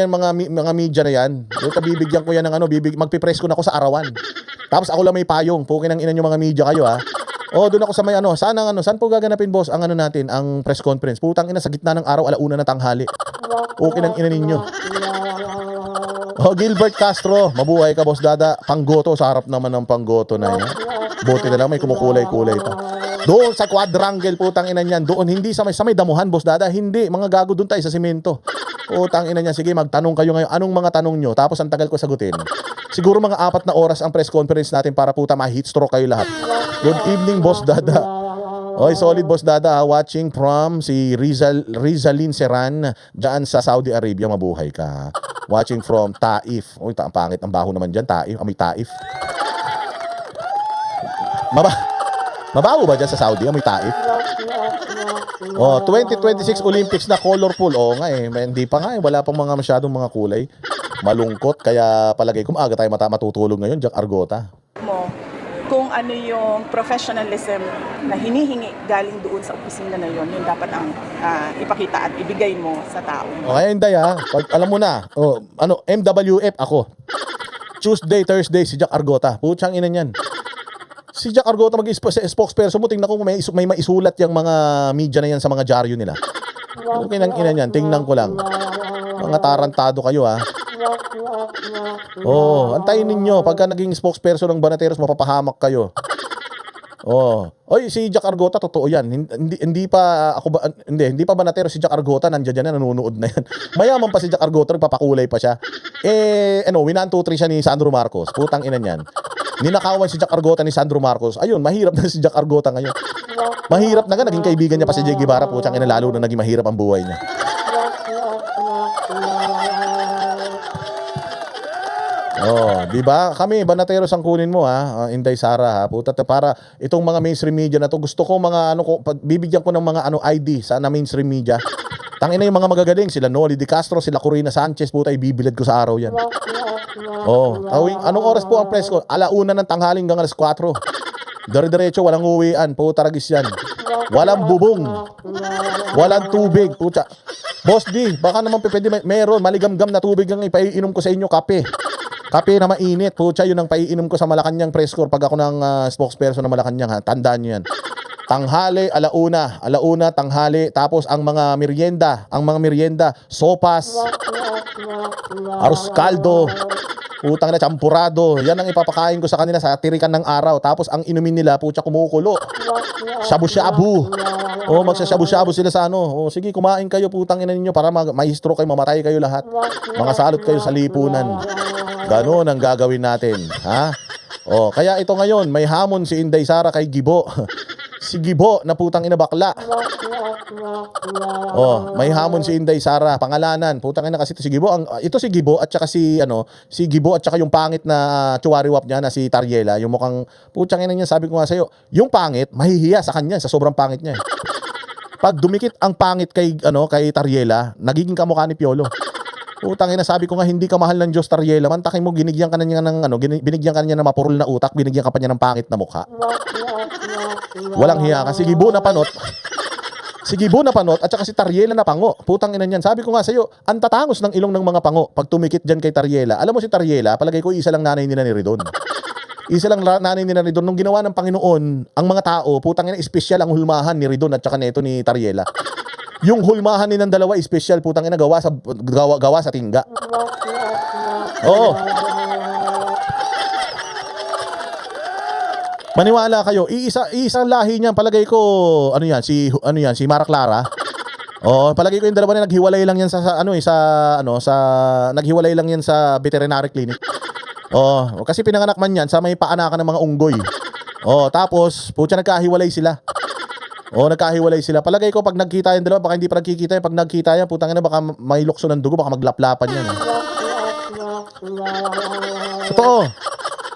mga media na yan. Bibigyan ko yan ng magpipress ko na ako sa arawan. Tapos ako lang may payong. Pukin ang ina nyo mga media kayo, ha. Doon ako sa may saan po gaganapin, boss, ang natin, ang press conference. Putang ina, sa gitna ng araw, 1:00 na tanghali. Pukin ang ina ninyo. Gilbert Castro, mabuhay ka, boss Dada. Panggoto, sa harap naman ng panggoto na yan. Buti na lang, may kumukulay-kulay pa. Doon sa quadrangle, putang ina niyan. Doon, hindi sa may damuhan, boss Dada. Hindi, mga gago doon tayo sa simento. Putang ina niyan. Sige, magtanong kayo ngayon. Anong mga tanong nyo? Tapos ang tagal ko sagutin. Siguro mga 4 na oras ang press conference natin para puta ma-heat stroke kayo lahat. Good evening, boss Dada. Solid, boss Dada. Watching from si Rizalin Serran dyan sa Saudi Arabia. Mabuhay ka. Watching from Taif. Ang pangit ang baho naman dyan. Taif. Amoy Taif. Mabaho ba dyan sa Saudi? Amoy Taif. 2026 Olympics na colorful. Hindi pa nga wala pang mga masyadong mga kulay. Malungkot, kaya palagay ko maaga tayo matutulog ngayon, Jack Argota. Kung ano yung professionalism na hinihingi galing doon sa opisina na yun dapat ang ipakita at ibigay mo sa tao. Inday, alam mo na, MWF ako. Tuesday, Thursday, si Jack Argota. Putsang ina niyan. Si Jack Argota mag-spokesperson mo, tingnan ko may maisulat yung mga media na yan sa mga dyaryo nila. Okay nang ina niyan, tingnan ko lang. Mga tarantado kayo, ha. Antayin ninyo, pagka naging spokesperson ng Banateros, mapapahamak kayo. Si Jack Argota, totoo yan. Hindi pa Banateros si Jack Argota, nandiyan yan, nanonood na yan. Mayaman pa si Jack Argota, nagpapakulay pa siya. Winan 2-3 siya ni Sandro Marcos. Putang ina niyan. Ninakawan si Jack Argota ni Sandro Marcos. Ayun, mahirap na si Jack Argota ngayon. Mahirap na nga, naging kaibigan niya pa si Jay Guevara. Putang ina, lalo na naging mahirap ang buhay niya. Di ba? Kami Banateros ang kunin mo, ha. Inday Sara, ha. Puta, para itong mga mainstream media na to, gusto ko mga bibigyan ko ng mga ID sa mainstream media. Tangina yung mga magagaling, sila Noli De Castro, sila Corina Sanchez, puta, ibibilad ko sa araw yan. Anong oras po ang press ko? 1:00 ng tanghaling hanggang 4:00. Dire-diretso, walang uwian, puta ragis yan. Walang bubong. Walang tubig, puta. Boss D, baka naman pwede meron maligamgam na tubig ang ipaiinom ko sa inyo, kape. Kape na mainit, pucha, yun ang paiinom ko sa Malacanang press corps pag ako ng spokesperson ng Malacanang, ha. Tandaan nyo yan. Tanghali, 1:00, tanghali, tapos ang mga merienda, sopas, arroz caldo, Putang na, champurado. Yan ang ipapakain ko sa kanila sa tirikan ng araw. Tapos ang inumin nila, putya, kumukulo. Shabu-shabu. O, magsashabu-shabu sila sa ano. O, sige, kumain kayo, putang ina ninyo para ma-stroke kayo, mamatay kayo lahat. Mga salot kayo sa lipunan. Ganon ang gagawin natin. Ha? O, kaya ito ngayon, may hamon si Inday Sara kay Gibo. Si Gibo na putang ina bakla. Oh, may hamon si Inday Sara, pangalanan. Putang ina kasi ito si Gibo. Ito si Gibo at saka si si Gibo at saka yung pangit na chuwariwap niya na si Tariela, yung mukhang putang ina niya, sabi ko nga sa iyo, yung pangit mahihiya sa kanya sa sobrang pangit niya. Pag dumikit ang pangit kay kay Tariela, nagiging kamukha ni Piolo. Putang ina, sabi ko nga hindi ka mahal ng Diyos, Tariela. Mantakin mo, binigyan ka na niya ng binigyan ka na niya ng mapurol na utak, binigyan ka pa niya ng pangit na mukha. Walang hiya ka. Si Gibo na panot. Si Gibo na panot at saka si Tariela na pango. Putang ina niyan. Sabi ko nga sa iyo, ang tatangos ng ilong ng mga pango pag tumikit diyan kay Tariela. Alam mo si Tariela, palagay ko isa lang nanay nila ni Ridon. Isa lang nanay nila ni Ridon nung ginawa ng Panginoon ang mga tao, putang ina, espesyal ang hulmahan ni Ridon at saka neto ni Tariela. Yung hulmahan nilang dalawa espesyal, putang ina, gawa sa tingga. Oo. Maniwala kayo, isang lahi niyan, palagay ko, si Mara Clara. Oh, palagay ko yung dalawa na naghiwalay lang yan naghiwalay lang yan sa veterinary clinic. Oh, kasi pinanganak man yan sa may paanakan ng mga unggoy. Oh, tapos putya, nagkahiwalay sila. Oh, nagkahiwalay sila. Palagay ko pag nagkita yung dalawa, baka hindi pa nagkikita yan. Pag nagkita yan, putang ina, baka may lukso ng dugo, baka maglaplapan yan. Totoo.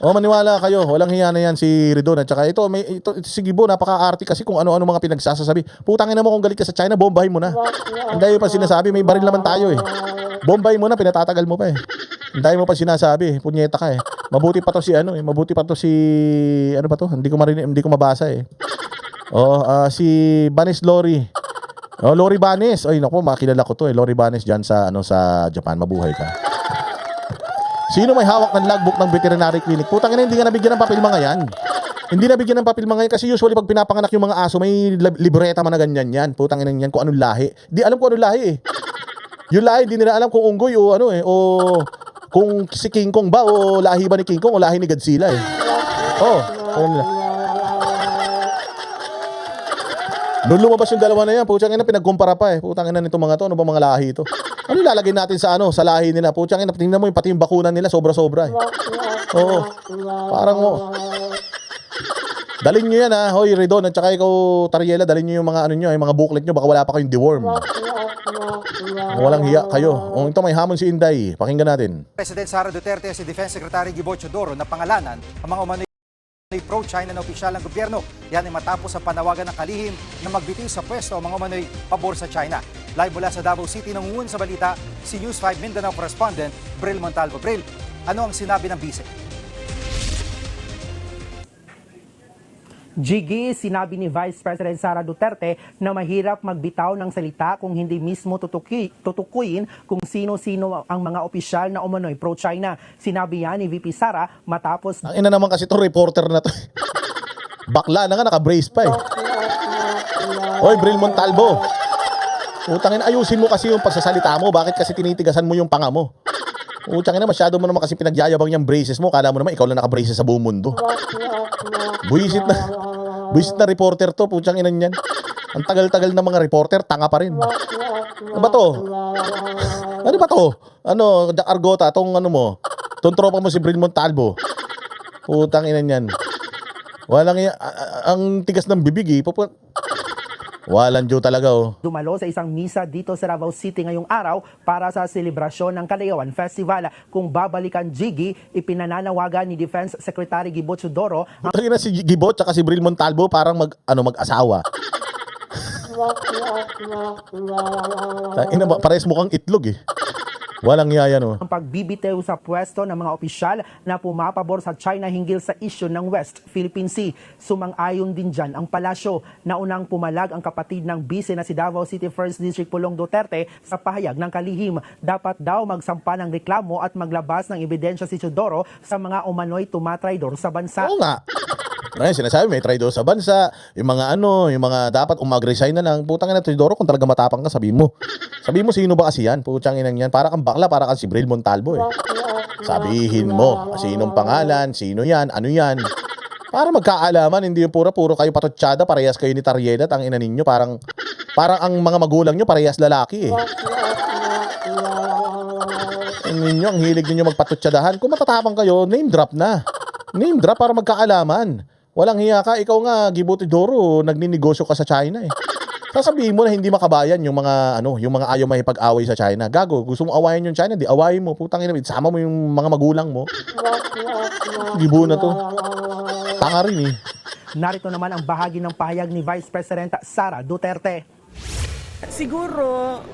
Oh, maniwala kayo. Walang hiya na yan si Ridon. At saka ito si Gibo, napaka-arty kasi kung ano-ano mga pinagsasasabi. Putang ina mo, kung galit ka sa China, bombahin mo na. Hindi mo pa sinasabi, may baril naman tayo eh. Bombahin mo na, pinatatagal mo pa eh. Hindi mo pa sinasabi, punyeta ka eh. Mabuti pa to si ano ba to? Hindi ko mabasa eh. Oh, si Banes Lori. Oh, Lori Banes. Ay, naku, makilala ko to eh. Lori Banes diyan sa sa Japan. Mabuhay ka. Sino may hawak ng logbook ng veterinary clinic? Putang ina, hindi nga nabigyan ng papel mga yan. Hindi nabigyan ng papel mga yan kasi usually pag pinapanganak yung mga aso, may libreta man na ganyan yan. Putang ina yan kung anong lahi. Di alam kung anong lahi eh. Yung lahi, di nila alam kung unggoy o o kung si King Kong ba o lahi ba ni King Kong o lahi ni Godzilla eh. Oh, noon lumabas yung dalawa na yan, putang ina, pinagkumpara pa eh. Putang ina nito mga to, ano ba mga lahi ito? Ano ilalagay natin sa sa lahi nila? Putang ina, tingnan mo pati yung bakunan nila, sobra-sobra eh. Oo. Parang dalhin nyo yan ha, hoy Ridon, at saka ikaw Tariela, dalhin nyo yung mga yung mga booklet nyo, baka wala pa kayong deworm. Walang hiya kayo. Ito may hamon si Inday, pakinggan natin. President Sara Duterte si Defense Secretary Gibo Chodoro na pangalanan ang mga umano'y pro-China na opisyal ng gobyerno. Yan ay matapos ang panawagan ng kalihim na magbitiw sa pwesto ang mga umano'y pabor sa China. Live mula sa Davao City, nangungun sa balita si News 5 Mindanao correspondent Bril Montalvo. Bril, ano ang sinabi ng bise? Jiggy, sinabi ni Vice President Sara Duterte na mahirap magbitaw ng salita kung hindi mismo tutukuyin kung sino-sino ang mga opisyal na umano'y pro-China. Sinabi yan ni VP Sara matapos... Ang ina naman kasi itong reporter na to. Bakla na nga, naka-brace pa eh. Oy, Bril Montalvo. Utangin, ayusin mo kasi yung pagsasalita mo. Bakit kasi tinitigasan mo yung panga mo? Utangin na, masyado mo naman kasi pinagyayabang yung braces mo. Kala mo naman ikaw lang naka-braces sa buong mundo. Buisit na reporter to, putyang inan yan. Ang tagal-tagal na mga reporter, tanga pa rin. Ano ba to? Ano ba to? Jack Argota, tong tong tropa mo si Bril Montalvo. Putang inan yan. Walang ang tigas ng bibig eh. Walang Diyo talaga Dumalo sa isang misa dito sa Davao City ngayong araw para sa selebrasyon ng Kalayawan Festival. Kung babalikan Jiggy, ipinananawagan ni Defense Secretary Gibo Chodoro. Putang ina si Gibo tsaka si Bril Montalvo parang mag-asawa. Parehas mukhang itlog eh. Walang yaya Ang pagbibitew sa pwesto ng mga opisyal na pumapabor sa China hinggil sa issue ng West Philippine Sea. Sumang-ayon din dyan ang palasyo. Naunang pumalag ang kapatid ng bise na si Davao City 1st District Pulong Duterte sa pahayag ng kalihim. Dapat daw magsampa ng reklamo at maglabas ng ebidensya si Chodoro sa mga umano'y tumatraidor sa bansa. Oo nga. Ngayon, sinasabi may traidor sa bansa, yung mga dapat mag-resign na lang. Putang ina, Chodoro, kung talaga matapang ka, sabihin mo. Sabihin mo sino ba kasi yan? Putang ina yan. Para kang bakla, para kang si Bril Montalvo eh. Sabihin mo, sinong pangalan, sino yan, ano yan. Para magkaalaman, hindi yung puro kayo patutsyada, parehas kayo ni Tariela, ang ina ninyo, parang ang mga magulang nyo parehas lalaki eh. Ang hilig ninyo magpatutsyadahan. Kung matatapang kayo, name drop na. Name drop para magkaalaman. Walang hiya ka, ikaw nga, Gibutidoro, nagninegosyo ka sa China eh. Sasabihin mo na hindi makabayan yung mga ayaw makipag-away sa China. Gago, gusto mo awayin yung China, di awayin mo. Putang ina, sama mo yung mga magulang mo. Gibo na to. Tanga rin eh. Narito naman ang bahagi ng pahayag ni Vice President Sara Duterte. Siguro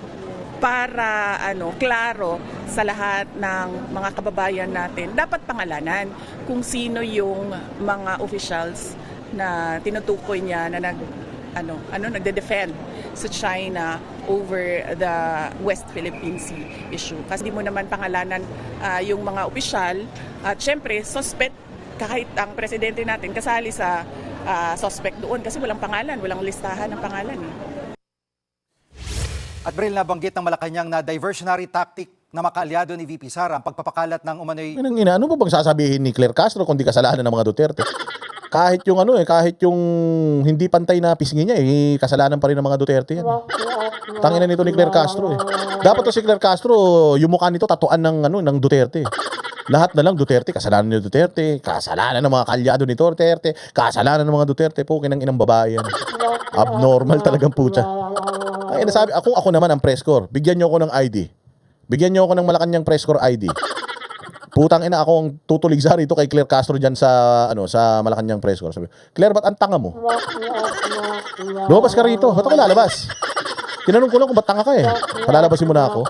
para klaro sa lahat ng mga kababayan natin, dapat pangalanan kung sino yung mga officials na tinutukoy niya na nagde-defend sa China over the West Philippine Sea issue. Kasi di mo naman pangalanan yung mga opisyal at syempre suspect kahit ang presidente natin kasali sa suspect doon kasi walang pangalan, walang listahan ng pangalan eh. At Bril, nabanggit ng Malacanang na diversionary tactic na makaalyado ni VP Sara ang pagpapakalat ng umano'y... Ano ba bang sasabihin ni Claire Castro kundi kasalanan ng mga Duterte? Kahit yung kahit yung hindi pantay na pisngi niya kasalanan pa rin ng mga Duterte yan. Tangina nito ni Claire Castro eh. Dapat to si Claire Castro, yung mukha nito tatuan ng Duterte. Lahat na lang Duterte, kasalanan ni Duterte, kasalanan ng mga kalyado ni Duterte, kasalanan ng mga Duterte, pukin ng inang babae yan. Abnormal talagang putya. Ay, nasabi, ako naman ang press corps, bigyan niyo ako ng ID. Bigyan niyo ako ng Malacanang press corps ID. Putang ina, ako ang tutuligsa rito kay Claire Castro diyan sa Malacanang press corps. Sabi, Claire, ba't ang tanga mo? Lumabas ka rito, ba't ako lalabas? Tinanong ko lang kung ba't tanga ka eh. Palalabasin mo na ako.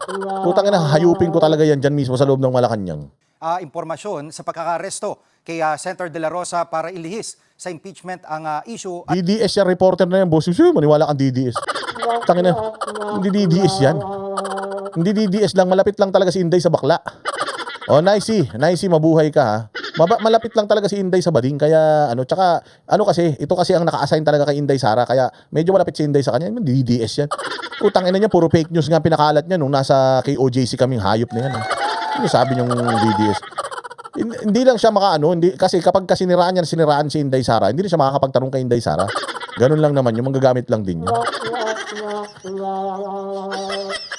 Putang ina, hayupin ko talaga yan dyan mismo sa loob ng Malacanang. Impormasyon sa pagkakaresto kay Senator De La Rosa para ilihis sa impeachment ang issue. DDS yan, reporter na yan, boss. Maniwala kang DDS. Tangina, hindi DDS yan. Hindi DDS lang, malapit lang talaga si Inday sa bakla. Oh, Nicey, mabuhay ka ha. Malapit lang talaga si Inday sa bading, kaya tsaka kasi, ito kasi ang naka-assign talaga kay Inday Sara, kaya medyo malapit si Inday sa kanya, DDS yan. Utang ina niya, puro fake news nga pinakalat niya nung nasa KOJC kaming hayop na yan. Ano sabi niyong DDS? Hindi lang siya kasi kapag siniraan si Inday Sara, hindi rin siya makakapagtanong kay Inday Sara. Ganun lang naman, yung manggagamit lang din niya.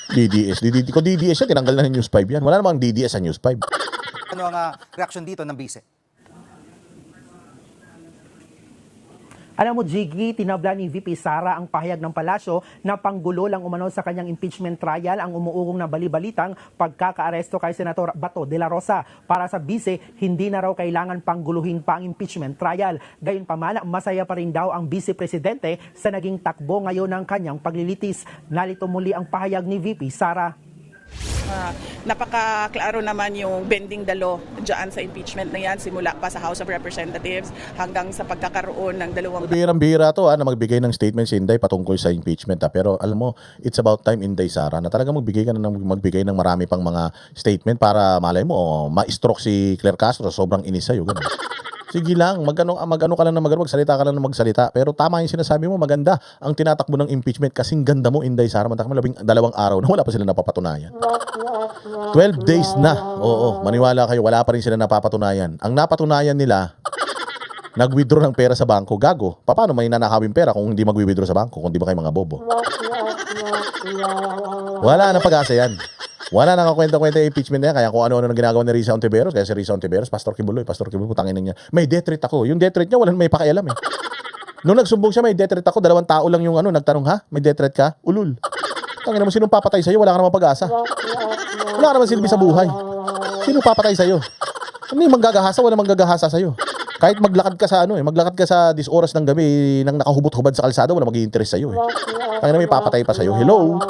DDS yan, tinanggal na ng News 5 yan. Wala namang DDS sa News 5. Ano ang reaksyon dito ng Bise? Alam mo, Jiggy, tinabla ni VP Sara ang pahayag ng palasyo na panggulo lang umano sa kanyang impeachment trial ang umuugong na bali-balitang pagkakaaresto kay Senator Bato de la Rosa. Para sa Bise, hindi na raw kailangan pangguluhin pa ang impeachment trial. Gayunpaman, masaya pa rin daw ang Vice Presidente sa naging takbo ngayon ng kanyang paglilitis. Nalito muli ang pahayag ni VP Sara. Napakaklaro naman yung bending the law dyan sa impeachment na yan, simula pa sa House of Representatives hanggang sa pagkakaroon ng dalawang... Birang-bira to na magbigay ng statement si Inday patungkol sa impeachment. Pero alam mo, it's about time, Inday Sara, na talaga magbigay ng marami pang mga statement para malay mo, ma-stroke si Claire Castro, sobrang inis sa'yo. Ganun. Sige lang, magsalita ka lang na magsalita. Pero tama yung sinasabi mo, maganda ang tinatakbo ng impeachment kasing ganda mo, Inday Sara. Mantak mo 12 araw na wala pa sila napapatunayan. 12 days na. Oo, maniwala kayo, wala pa rin sila napapatunayan. Ang napatunayan nila, nag-withdraw ng pera sa bangko. Gago, paano may nanakawin pera kung hindi mag-withdraw sa bangko, kung di ba kayo mga bobo? Wala na pag-asa yan. Wala nang kwenta-kwenta yung impeachment na yan. Kaya kung ano-ano nang ginagawa ni Risa Ontiveros, kaya si Risa Ontiveros, Pastor Kibuloy, putangin niya. May death threat ako. Yung death threat niya, walang may pakialam eh. Nung nagsumbong siya, may death threat ako, 2 tao lang yung nagtanong, ha? May death threat ka? Ulul. Tangin mo, sinong papatay sa'yo? Wala ka naman pag-asa. Wala ka naman silbi sa buhay. Sino papatay sa'yo? Hindi manggagahasa, wala manggagahasa sa'yo. Kahit maglakad ka sa maglakad ka sa 10 oras ng gabi nang nakahubot-hubad sa kalsada, wala mag-i-interest sa'yo eh. Tangin na may papatay pa sa'yo. Hello?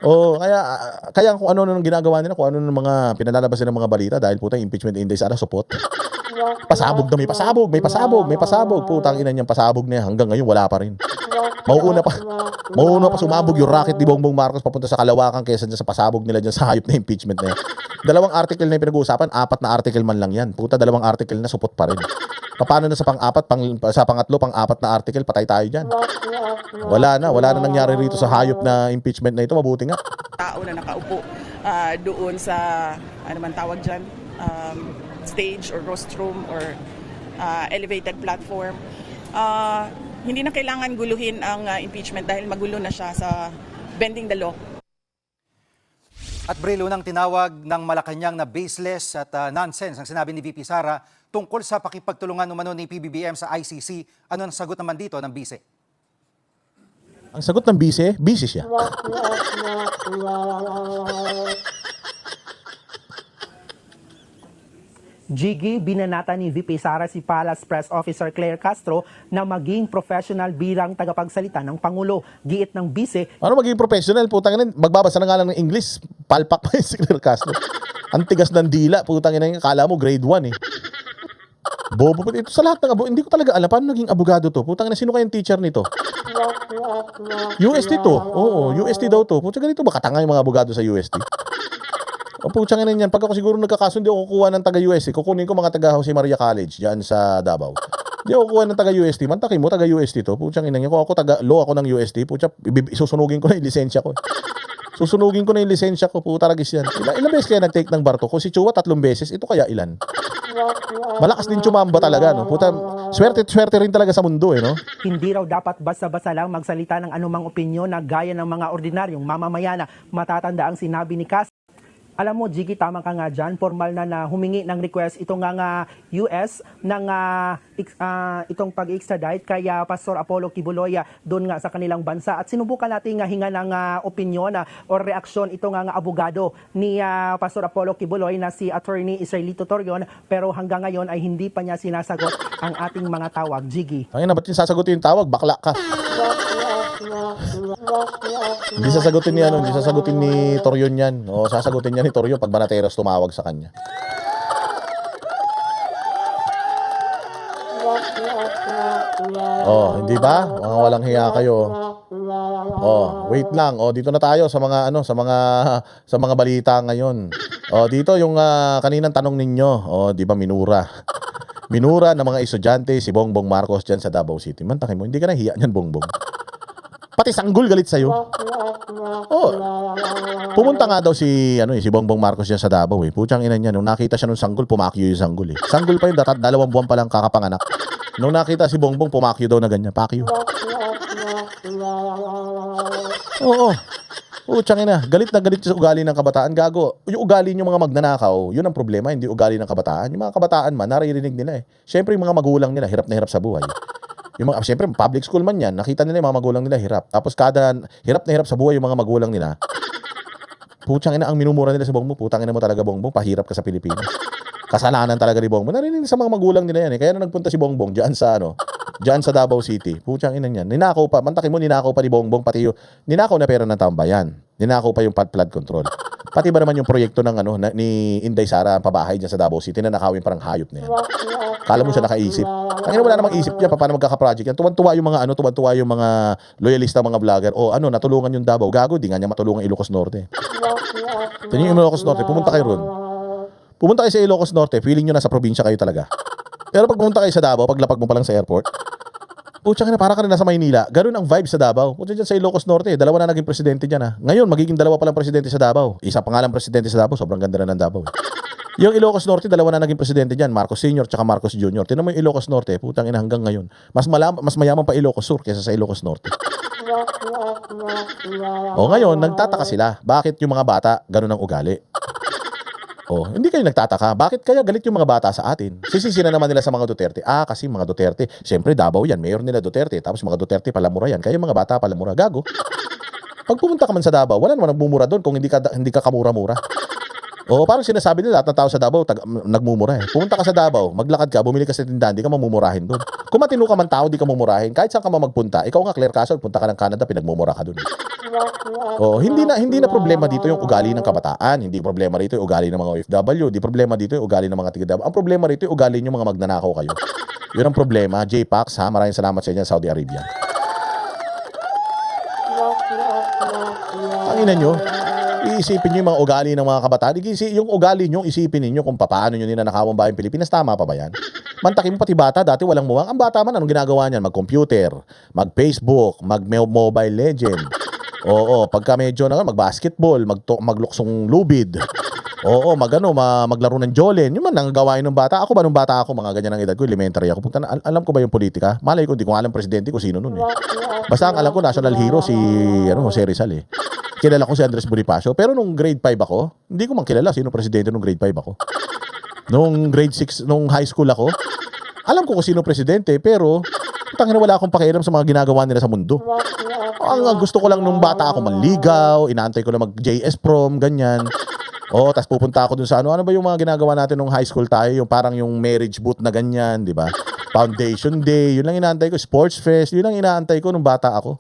Oh, kaya kung ano nang ginagawa nila, kung ano nang mga pinalalabas ng mga balita dahil puta impeachment Inday Sara supot. Pasabog na may pasabog. Putang ina niyang pasabog na yan. Hanggang ngayon wala pa rin. Mauuna pa sumabog yung racket ni Bongbong Marcos papunta sa Kalawakan kaysa dyan sa pasabog nila dyan sa hayop na impeachment na yan. 2 article na yung pinag-uusapan, 4 na article man lang yan. Puta, 2 article na supot pa rin. Paano na sa sa pangatlo, pang-4 na article, patay tayo dyan. Wala na nangyari rito sa hayop na impeachment na ito, mabuti nga. Tao na nakaupo doon sa, ano man tawag dyan, stage or rostrum or elevated platform. Hindi na kailangan guluhin ang impeachment dahil magulo na siya sa bending the law. At brilo ng tinawag ng Malacanang na baseless at nonsense ang sinabi ni VP Sara tungkol sa pakipagtulungan umano ni PBBM sa ICC. Ano ang sagot naman dito ng bise? Ang sagot ng bise, busy siya. Jiggy, binanata ni VP Sara si Palace Press Officer Claire Castro na maging professional bilang tagapagsalita ng Pangulo. Giit ng bise, Ano magiging professional? Putang ina, magbabasa na nga lang ng English. Palpak pa yung si Claire Castro. Ang tigas ng dila. Putang ina, kala mo grade 1 eh. Bobo. Ito sa lahat ng hindi ko talaga alam. Paano naging abogado to? Putang ina, sino kayang teacher nito? UST to. Oo, UST daw to. Putang ganito ba katanga yung mga abogado sa UST? O putsang ina yan. Pag ako siguro nagkakasundi ako kukuha ng taga-UST, kukunin ko mga taga Jose Maria College dyan sa Davao. Hindi ako kukuha ng taga-UST. Mantakin mo, taga-UST to. Putsang ina yan. Kung ako taga-law ako ng UST, putsang susunugin ko na yung lisensya ko. Susunugin ko na yung lisensya ko. Puta ragis yan. Ilang beses kaya nag-take ng bar to? Kung si Chua 3 beses, ito kaya ilan? Malakas din chumamba talaga, no? Puta, swerte rin talaga sa mundo, eh, no? hindi raw dapat basta-basta lang magsalita ng anumang opinyon na gaya ng mga ordinaryong mamamayan. Matatanda ang sinabi ni Castro. Alam mo, Jiggy, tama ka nga dyan. Formal na humingi ng request itong nga US ng itong pag-extradite kay Pastor Apollo Kibuloy doon nga sa kanilang bansa. At sinubukan natin hinga ng opinyon o reaksyon itong nga abogado ni Pastor Apollo Kibuloy na si Attorney Israelito Torion, pero hanggang ngayon ay hindi pa niya sinasagot ang ating mga tawag. Jiggy. Ay na, ba't yung sasagutin yung tawag? Bakla ka. Hindi sasagutin ni Torion yan. O sasagutin niya ni Torion pag Banateros tumawag sa kanya. Oh, hindi ba? Mga walang hiya kayo. Oh, wait lang. Oh, dito na tayo sa mga sa mga balita ngayon. Oh, dito yung kaninang tanong ninyo. Oh, di ba minura? Minura ng mga estudyante si Bongbong Marcos diyan sa Davao City. Mantakin mo, hindi ka nahiya niyan, Bongbong. Pati sanggol galit sa'yo. Oh. Pumunta nga daw si Bongbong Marcos diyan sa Davao eh. Putsang ina niya, nung nakita siya nung sanggol, pumakyo yung sanggol eh. Sanggol pa yun, 2 buwan pa lang kakapanganak. Nung nakita si Bongbong, pumakyo daw na ganyan. Pakyo. Oo. Putsang ina, galit na galit sa ugali ng kabataan. Gago. Yung ugali ng mga magnanakaw, yun ang problema, hindi ugali ng kabataan. Yung mga kabataan man, naririnig nila eh. Siyempre yung mga magulang nila, hirap na hirap sa buhay. Yung mga, siyempre, public school man yan, nakita nila yung mga magulang nila hirap. Tapos kada hirap na hirap sa buhay yung mga magulang nila, putsang ina, ang minumura nila sa Bongbong, putang ina mo talaga Bongbong, pahirap ka sa Pilipinas. Kasalanan talaga ni Bongbong. Narinig sa mga magulang nila yan eh. Kaya nung nagpunta si Bongbong diyan sa Davao City, putsang ina niyan. Ninakaw pa, mantakin mo, ninakaw pa ni Bongbong, pati yung, ninakaw na pera ng tambayan. Ninakaw pa yung flood control. Pati ba naman yung proyekto ng ni Inday Sara, ang pabahay diyan sa Davao City, na nakawin parang hayop na yan. Kala mo siya nakaisip. Ang wala namang isip niya paano magkaka-project yan. Tuwan-tuwa yung mga loyalista, mga vlogger. O natulungan yung Davao. Gago, di nga niya matulungan Ilocos Norte. Tingin yung Ilocos Norte, pumunta kayo ron. Pumunta kayo sa Ilocos Norte, feeling nyo nasa probinsya kayo talaga. Pero pag pumunta kayo sa Davao, paglapag mo pa lang sa airport, putsang ina, para ka na nasa Maynila. Ganun ang vibe sa Davao. Putsang dyan sa Ilocos Norte, 2 na naging presidente dyan ha. Ngayon, magiging 2 pa lang presidente sa Davao. Isa pa nga lang presidente sa Davao, sobrang ganda na ng Davao. Yung Ilocos Norte, 2 na naging presidente dyan, Marcos Sr. tsaka Marcos Jr. Tinan mo yung Ilocos Norte, putang ina, hanggang ngayon. Mas mayaman pa Ilocos Sur kaysa sa Ilocos Norte. O ngayon, nagtataka sila. Bakit yung mga bata ganun ang ugali? Oh, hindi kayo nagtataka. Bakit kaya galit yung mga bata sa atin? Sisisi na naman nila sa mga Duterte. Kasi mga Duterte, siyempre Davao yan, mayor nila Duterte. Tapos mga Duterte palamura yan. Kaya mga bata palamura. Gago. Pag pumunta ka man sa Davao, wala naman nagmumura doon kung hindi ka kamura-mura. O parang sinasabi nila, lahat ng tao sa Davao nagmumura eh. Pumunta ka sa Davao, maglakad ka, bumili ka sa tindahan, di ka mamumurahin doon. Kung matino ka man tao, di ka mamumurahin. Kahit saan ka magpunta, ikaw nga Claire Castro, punta ka ng Canada, pinagmumura ka doon. Oh, hindi na problema dito yung ugali ng kabataan, hindi problema rito yung ugali ng mga OFW, hindi problema dito yung ugali ng mga taga-Davao. Ang problema rito yung ugali niyo mga magnanakaw kayo. Yun ang problema. J-Pax ha, maraming salamat sa inyo Saudi Arabia. Tanginan nyo, iisipin nyo yung mga ugali ng mga kabataan. Yung ugali nyo, isipin ninyo kung paano nyo ninanakaw ang bayang Pilipinas. Tama pa ba yan? Mantakin mo pati bata, dati walang muwang. Ang bata man, anong ginagawa niyan? Mag-computer, mag-Facebook, mag-mobile legend. Oo, pagka medyo na mag-basketball, magluksong lubid. Oo, maglaro ng Jolen. Yung man ang gawain ng bata. Ako ba nung bata ako, mga ganyan ang edad ko, elementary ako. Punta na, alam ko ba yung politika? Malay ko, hindi ko alam presidente ko sino nun eh. Basta ang alam ko, national hero si Jose Rizal eh. Kilala ko si Andres Bonifacio. Pero nung grade 5 ako, hindi ko man kilala sino presidente nung grade 5 ako. Nung grade 6, nung high school ako, alam ko kung sino presidente, pero tangina wala akong pakialam sa mga ginagawa nila sa mundo. Ang gusto ko lang nung bata ako manligaw, inaantay ko na mag-JS prom, ganyan. Oo, tas pupunta ako dun sa ano ba yung mga ginagawa natin nung high school tayo, yung parang yung marriage boot na ganyan, di ba? Foundation day, yun lang inaantay ko, sports fest, yun lang inaantay ko nung bata ako.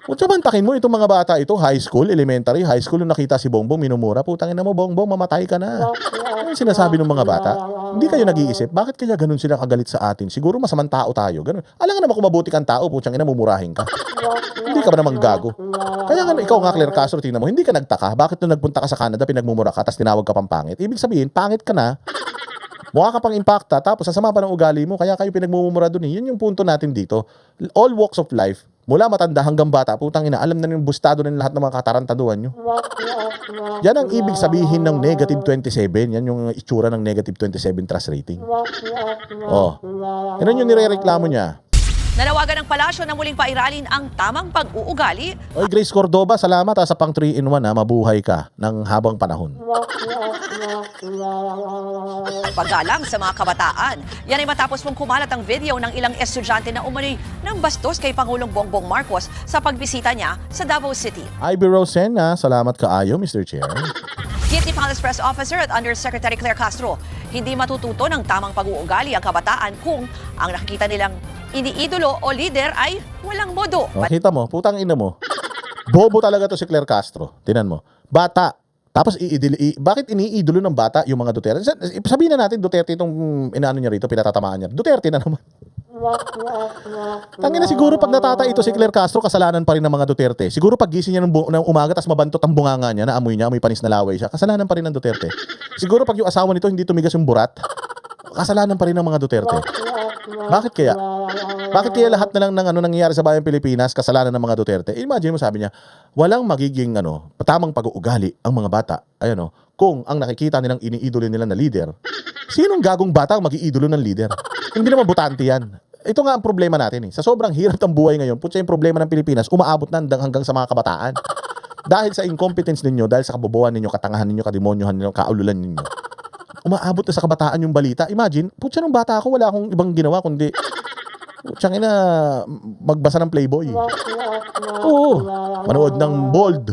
Kung mantakin mo itong mga bata ito, high school, elementary, high school, nung nakita si Bongbong minumura, putangin na mo Bongbong, mamatay ka na. Ano yung sinasabi ng mga bata? Hindi kayo nag-iisip, bakit kaya ganun sila kagalit sa atin? Siguro masamang tao tayo, ganun. Alam nga naman kung mabuti kang tao, putang ina, mumurahin ka. Hindi ka ba namang gago? Kaya nga, ikaw nga, Claire Castro, tingnan mo, hindi ka nagtaka. Bakit nung nagpunta ka sa Canada, pinagmumura ka, tapos tinawag ka pang pangit? Ibig sabihin, pangit ka na, mukha ka pang impacta, tapos sasama pa ng ugali mo, kaya kayo pinagmumura dun eh. Yun yung punto natin dito. All walks of life, mula matanda hanggang bata, putang ina, alam na yung bustado ng lahat ng mga katarantaduhan nyo. Yan ang ibig sabihin ng negative 27. Yan yung itsura ng negative 27 trust rating. Oh. Yan yung nirereklamo niya. Nanawagan ng palasyo na muling pairalin ang tamang pag-uugali. Oy, Grace Cordoba, salamat sa pang 3-in-1 mabuhay ka ng habang panahon. Paggalang sa mga kabataan. Yan ay matapos pong kumalat ang video ng ilang estudyante na umano'y ng bastos kay Pangulong Bongbong Marcos sa pagbisita niya sa Davao City. Ivy Rosena, salamat kaayo, Mr. Chair. Giit ni Palace Press Officer at Undersecretary Claire Castro, hindi matututo ng tamang pag-uugali ang kabataan kung ang nakikita nilang iniidolo o leader ay walang modo. Oh, kita mo, putang ina mo. Bobo talaga to si Claire Castro. Tinan mo. Bata. Tapos bakit iniidolo ng bata yung mga Duterte? Sabihin na natin Duterte itong inaano niya rito, pinatatamaan niya. Duterte na naman. Tangina siguro pag natata ito si Claire Castro, kasalanan pa rin ng mga Duterte. Siguro pag gising niya ng umaga tas mabantot ang bunganga niya, naamoy niya, amoy panis na laway siya, kasalanan pa rin ng Duterte. Siguro pag yung asawa nito hindi tumigas yung burat, kasalanan pa rin ng mga Duterte. Bakit kaya? Bakit kaya lahat na lang ng nangyayari sa bayang Pilipinas kasalanan ng mga Duterte? Imagine mo, sabi niya, walang magiging tamang pag-uugali ang mga bata. Ayan kung ang nakikita nilang iniidolo nila na leader, sinong gagong bata ang mag-iidolo ng leader? Hindi naman butante yan. Ito nga ang problema natin eh. Sa sobrang hirap ng buhay ngayon, putya yung problema ng Pilipinas, umaabot na hanggang sa mga kabataan. Dahil sa incompetence ninyo, dahil sa kabobohan ninyo, katangahan ninyo, kademonyohan ninyo, kaululan ninyo. Umaabot na sa kabataan yung balita. Imagine, putya nung bata ako, wala akong ibang ginawa kundi putyang ina, magbasa ng Playboy. Oo, manood ng Bold,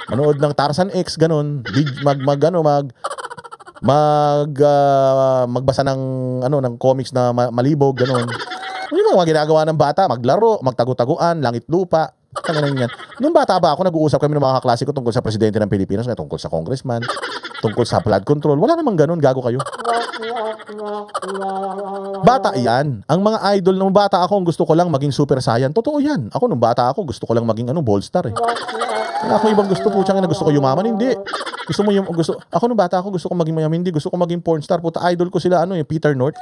manood ng Tarzan X, ganun. Magbasa ng ng comics na malibog, ganun. Yung mga ginagawa ng bata, maglaro, magtago-taguan, langit lupa. Yan. Nung bata ba ako, nag-uusap kami ng mga kaklase ko tungkol sa presidente ng Pilipinas, tungkol sa congressman, tungkol sa flood control. Wala namang ganun, gago kayo. Bata yan. Ang mga idol nung bata ako, gusto ko lang maging super saiyan. Totoo yan. Ako nung bata ako, gusto ko lang maging Boldstar eh. Wala akong ibang gusto po na gusto ko yumaman, hindi. Ako nung bata ako, gusto ko maging mayaman, hindi. Gusto ko maging pornstar. Puta, idol ko sila, Peter North.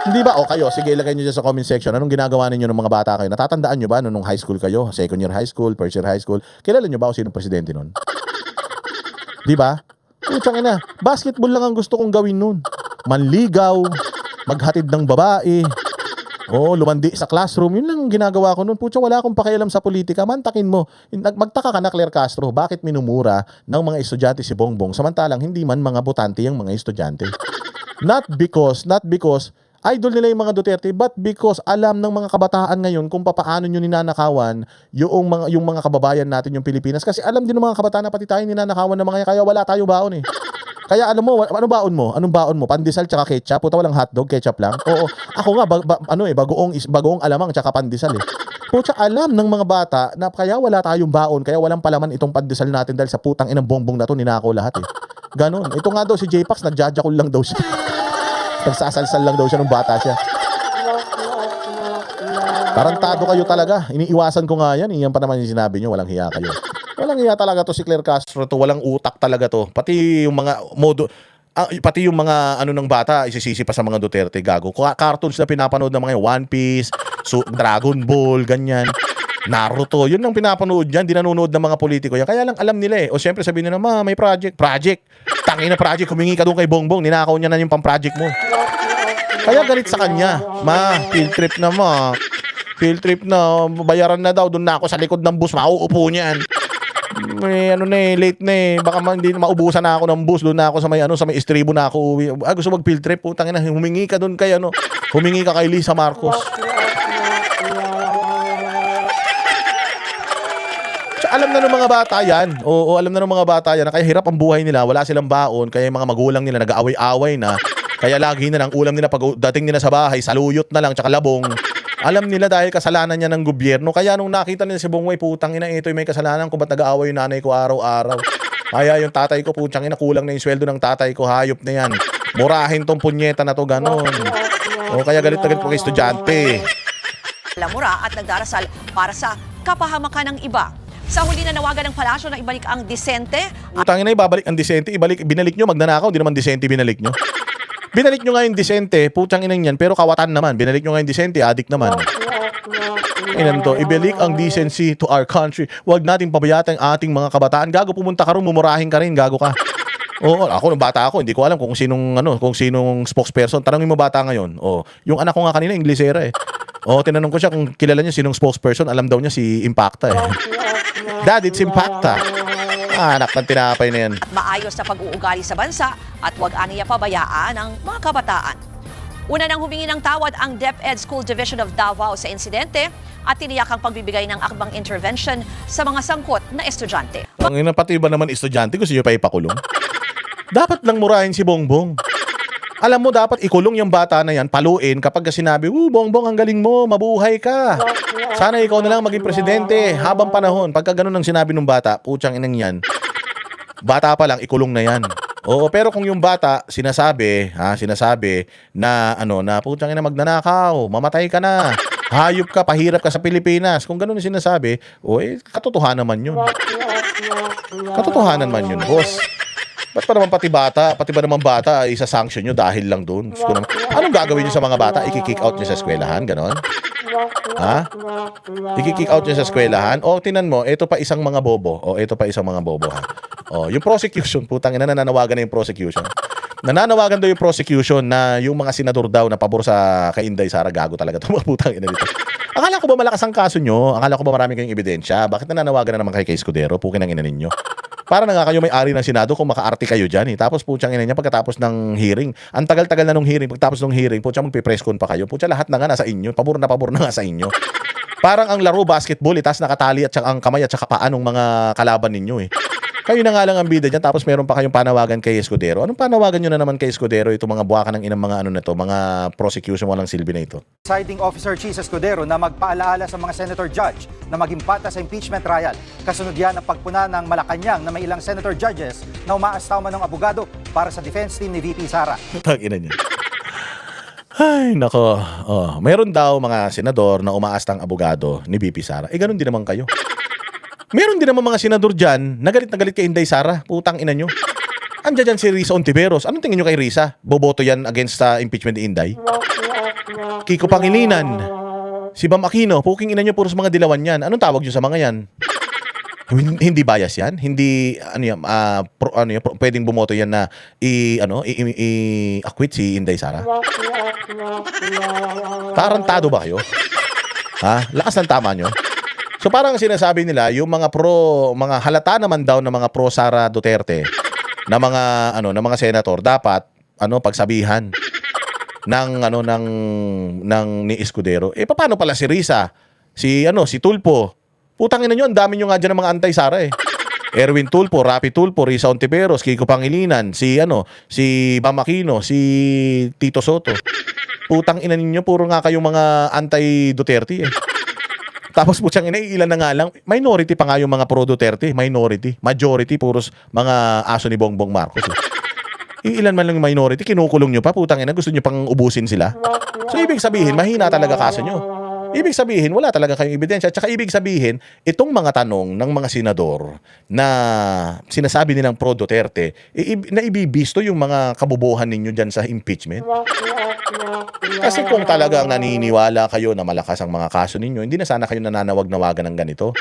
Hindi ba? O kayo, sige, ilagay nyo dyan sa comment section. Anong ginagawa ninyo ng mga bata kayo? Natatandaan nyo ba nung high school kayo? Second year high school, first year high school? Kilala nyo ba kung sino presidente nun? Di ba? Putsang ina, basketball lang ang gusto kong gawin nun. Manligaw, maghatid ng babae, lumandi sa classroom. Yun lang ang ginagawa ko nun. Putsa, wala akong pakialam sa politika. Mantakin mo. Magtaka ka na, Claire Castro, bakit minumura ng mga estudyante si Bongbong samantalang hindi man mga botante yung mga estudyante? Not because idol nila yung mga Duterte, but because alam ng mga kabataan ngayon kung paano nyo ninanakawan yung mga kababayan natin yung Pilipinas. Kasi alam din ng mga kabataan na pati tayo ninanakawan ng mga kaya wala tayong baon eh. Kaya alam mo, anong baon mo? Anong baon mo? Pandesal tsaka ketchup? Puta, walang hotdog, ketchup lang? Oo. Ako nga, bagoong alamang tsaka pandesal eh. Puta, alam ng mga bata na kaya wala tayong baon, kaya walang palaman itong pandesal natin dahil sa putang inang Bongbong na to, ninakaw lahat eh. Ganon. Ito nga daw si J-Pax, nagjajakol lang daw siya. Nagsasalsal lang daw siya nung bata siya. Tarantado kayo talaga. Iniiwasan ko nga yan. Iyan pa naman yung sinabi nyo. Walang hiya kayo. Walang hiya talaga to si Claire Castro to. Walang utak talaga to. Pati yung mga pati yung mga ng bata isisisi pa sa mga Duterte, gago. Cartoons na pinapanood ng mga One Piece, Dragon Ball, ganyan. Naruto, yun ang pinapanood yan, di nanonood ng mga politiko yan. Kaya lang alam nila eh. O siyempre sabihin nila, ma, may project. Tangina project, humingi ka doon kay Bongbong, ninakaw niya na yung pang-project mo. Kaya galit sa kanya. Ma, field trip na ma. Field trip na, bayaran na daw, doon na ako sa likod ng bus, mauupo niyan. May ano na eh, late na eh. Baka hindi maubusan na ako ng bus, doon na ako sa may sa may estribo na ako uwi. Gusto mag field trip, putang ina, humingi ka doon kay humingi ka kay Lisa Marcos. Alam na ng mga bata yan. Oo, alam na ng mga bata yan na kaya hirap ang buhay nila, wala silang baon, kaya yung mga magulang nila nag-aaway-away na, kaya lagi na lang ulam nila pag dating nila sa bahay, saluyot na lang, tsaka labong. Alam nila dahil kasalanan niya ng gobyerno. Kaya nung nakita nila si Bongbong, putang ina, ito may kasalanan kung ba't nag-aaway yung nanay ko araw-araw. Kaya yung tatay ko, putang ina, kulang na yung sweldo ng tatay ko, hayop na yan. Murahin tong punyeta na to, ganon. O kaya galit na galit po kay estudyante. Lamura at nagdarasal para sa kapahamakan ng iba. Sa huli na nawagan ng palasyo na ibalik ang disente. Putang ina, ibabalik ang disente, binalik nyo, magnanakaw, hindi naman disente binalik nyo. Binalik nyo nga yung disente, putang inang yan, pero kawatan naman. Binalik nyo nga yung disente, adik naman. Inan to, ibalik ang decency to our country. Huwag nating pabayaan ang ating mga kabataan. Gago, pumunta ka rin, mumurahin ka rin, gago ka. Oo, ako nung bata ako, hindi ko alam kung sinong spokesperson. Tanongin mo bata ngayon. Oh, yung anak ko nga kanina, Inglesera eh. Oh, tinanong ko siya kung kilala niya sinong spokesperson, alam daw niya si Impacta eh. Dad, it's Impacta. Anak ng tinapay na yan. At maayos na pag-uugali sa bansa at huwag aniya pabayaan ang mga kabataan. Una nang humingi ng tawad ang DepEd School Division of Davao sa insidente at tiniyak ang pagbibigay ng akbang intervention sa mga sangkot na estudyante. Ang ina, pati ba naman estudyante, gusto nyo pa ipakulong? Dapat lang murahin si Bongbong. Alam mo, dapat ikulong yung bata na yan, paluin kapag sinabi, Bongbong, ang galing mo, mabuhay ka. Sana ikaw na lang maging presidente habang panahon. Pagka ganun ang sinabi ng bata, putsang inang yan, bata pa lang, ikulong na yan. Oo, pero kung yung bata sinasabi na putsang ina magnanakaw, mamatay ka na, hayop ka, pahirap ka sa Pilipinas. Kung ganun ang sinasabi, katotohanan naman yun. Katotohanan man yun, boss. Ba't pa naman pati ba naman bata, isa-sanction nyo dahil lang doon? Anong gagawin nyo sa mga bata? I-kick out nyo sa eskwelahan? Ganon? Ha? I-kick out nyo sa eskwelahan? O, tinan mo, ito pa isang mga bobo. Ha? O, yung prosecution, putang ina, nananawagan na yung prosecution. Nananawagan daw yung prosecution na yung mga senador daw na pabor sa kay Inday Sara, gago talaga ito, mga putang ina dito. Akala ko ba malakas ang kaso nyo? Akala ko ba marami kayong ebidensya? Bakit nananawagan na naman kay Escudero? Pukin ang ina ninyo. Para na nga kayo may-ari ng Senado kung makaarte kayo dyan eh. Tapos putsang ina niya pagkatapos ng hearing. Ang tagal-tagal na nung hearing. Pagkatapos ng hearing, putsang magpipress con pa kayo. Putsa lahat na nga nasa inyo. Pabor na nga sa inyo. Parang ang laro basketball, itas nakatali at saka ang kamay at saka paa ng mga kalaban ninyo eh. Kayo na nga lang ang bida dyan, tapos meron pa kayong panawagan kay Escudero. Anong panawagan nyo na naman kay Escudero? Itong mga buwakan ng inang mga mga prosecution walang silbi na ito. Citing Officer Chis Escudero na magpaalaala sa mga senator judge na maging pata sa impeachment trial. Kasunod yan ang pagpuna ng Malacanang na may ilang senator judges na umaastaw man ng abogado para sa defense team ni VP Sara. Tag-ina niya. Ay, nako. Oh, meron daw mga senador na umaastang abogado ni VP Sara. Ganun din naman kayo. Meron din naman mga senador dyan na galit kay Inday Sara. Putang ina nyo. Andiyan dyan si Risa Ontiveros. Anong tingin nyo kay Risa? Boboto yan against impeachment ni Inday? Kiko Pangilinan. Si Bam Aquino. Puking ina nyo, puros mga dilawan yan. Anong tawag nyo sa mga yan? Hindi bias yan? Hindi, pwedeng bumoto yan na i-acquit si Inday Sara? Tarantado ba kayo? Ha? Lakas ng tama nyo? So parang sinasabi nila, yung mga halata naman daw na mga pro Sara Duterte na mga senator dapat pagsabihan ng ni Escudero. Paano pala si Risa? Si Tulpo. Putang ina nyo, ang dami nyo nga dyan ng mga anti-Sara eh. Erwin Tulpo, Rapi Tulpo, Risa Ontiveros, Kiko Pangilinan, si Bam Aquino, si Tito Soto. Putang ina ninyo, puro nga kayong mga anti-Duterte eh. Tapos putsang ina, ilan na nga lang, minority pa nga yung mga pro-Duterte, minority. Majority, puros mga aso ni Bongbong Marcos. Ilan man lang yung minority, kinukulong nyo pa, putang ina, gusto nyo pang ubusin sila. So ibig sabihin, mahina talaga kaso nyo. Ibig sabihin, wala talaga kayong ebidensya. At saka ibig sabihin, itong mga tanong ng mga senador na sinasabi nilang pro Duterte, na ibibisto yung mga kabubuhan ninyo dyan sa impeachment. Kasi kung talagang naniniwala kayo na malakas ang mga kaso ninyo, hindi na sana kayo nananawag-nawagan ng ganito.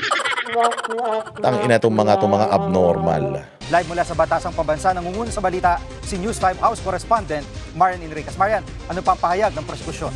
Tangina itong mga abnormal. Live mula sa Batasang Pambansa, nangunguna sa balita si News 5 House Correspondent Marian Enriquez. Marian, ano pang pahayag ng prosekusyon?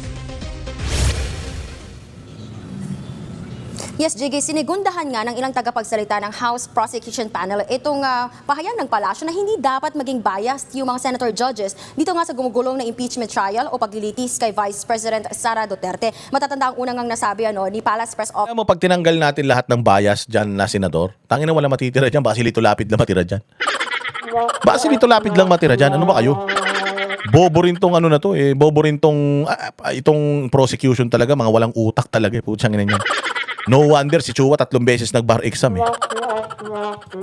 Yes, JG, sinigundahan nga ng ilang tagapagsalita ng House Prosecution Panel itong pahayag ng palasyo na hindi dapat maging biased yung mga senator judges dito nga sa gumugulong na impeachment trial o paglilitis kay Vice President Sara Duterte. Matatanda ang unang ngang nasabi ni Palace Press Office. Alam mo, pag tinanggal natin lahat ng bias dyan na senador, tangin na wala matitira dyan, baka si Lito Lapid lang matira dyan. Baka si Lito Lapid lang matira dyan, ano ba kayo? Bobo rin tong ano na to bobo rin tong itong prosecution talaga, mga walang utak talaga putsang ina niyan. No wonder si Chua 3 beses nag-bar exam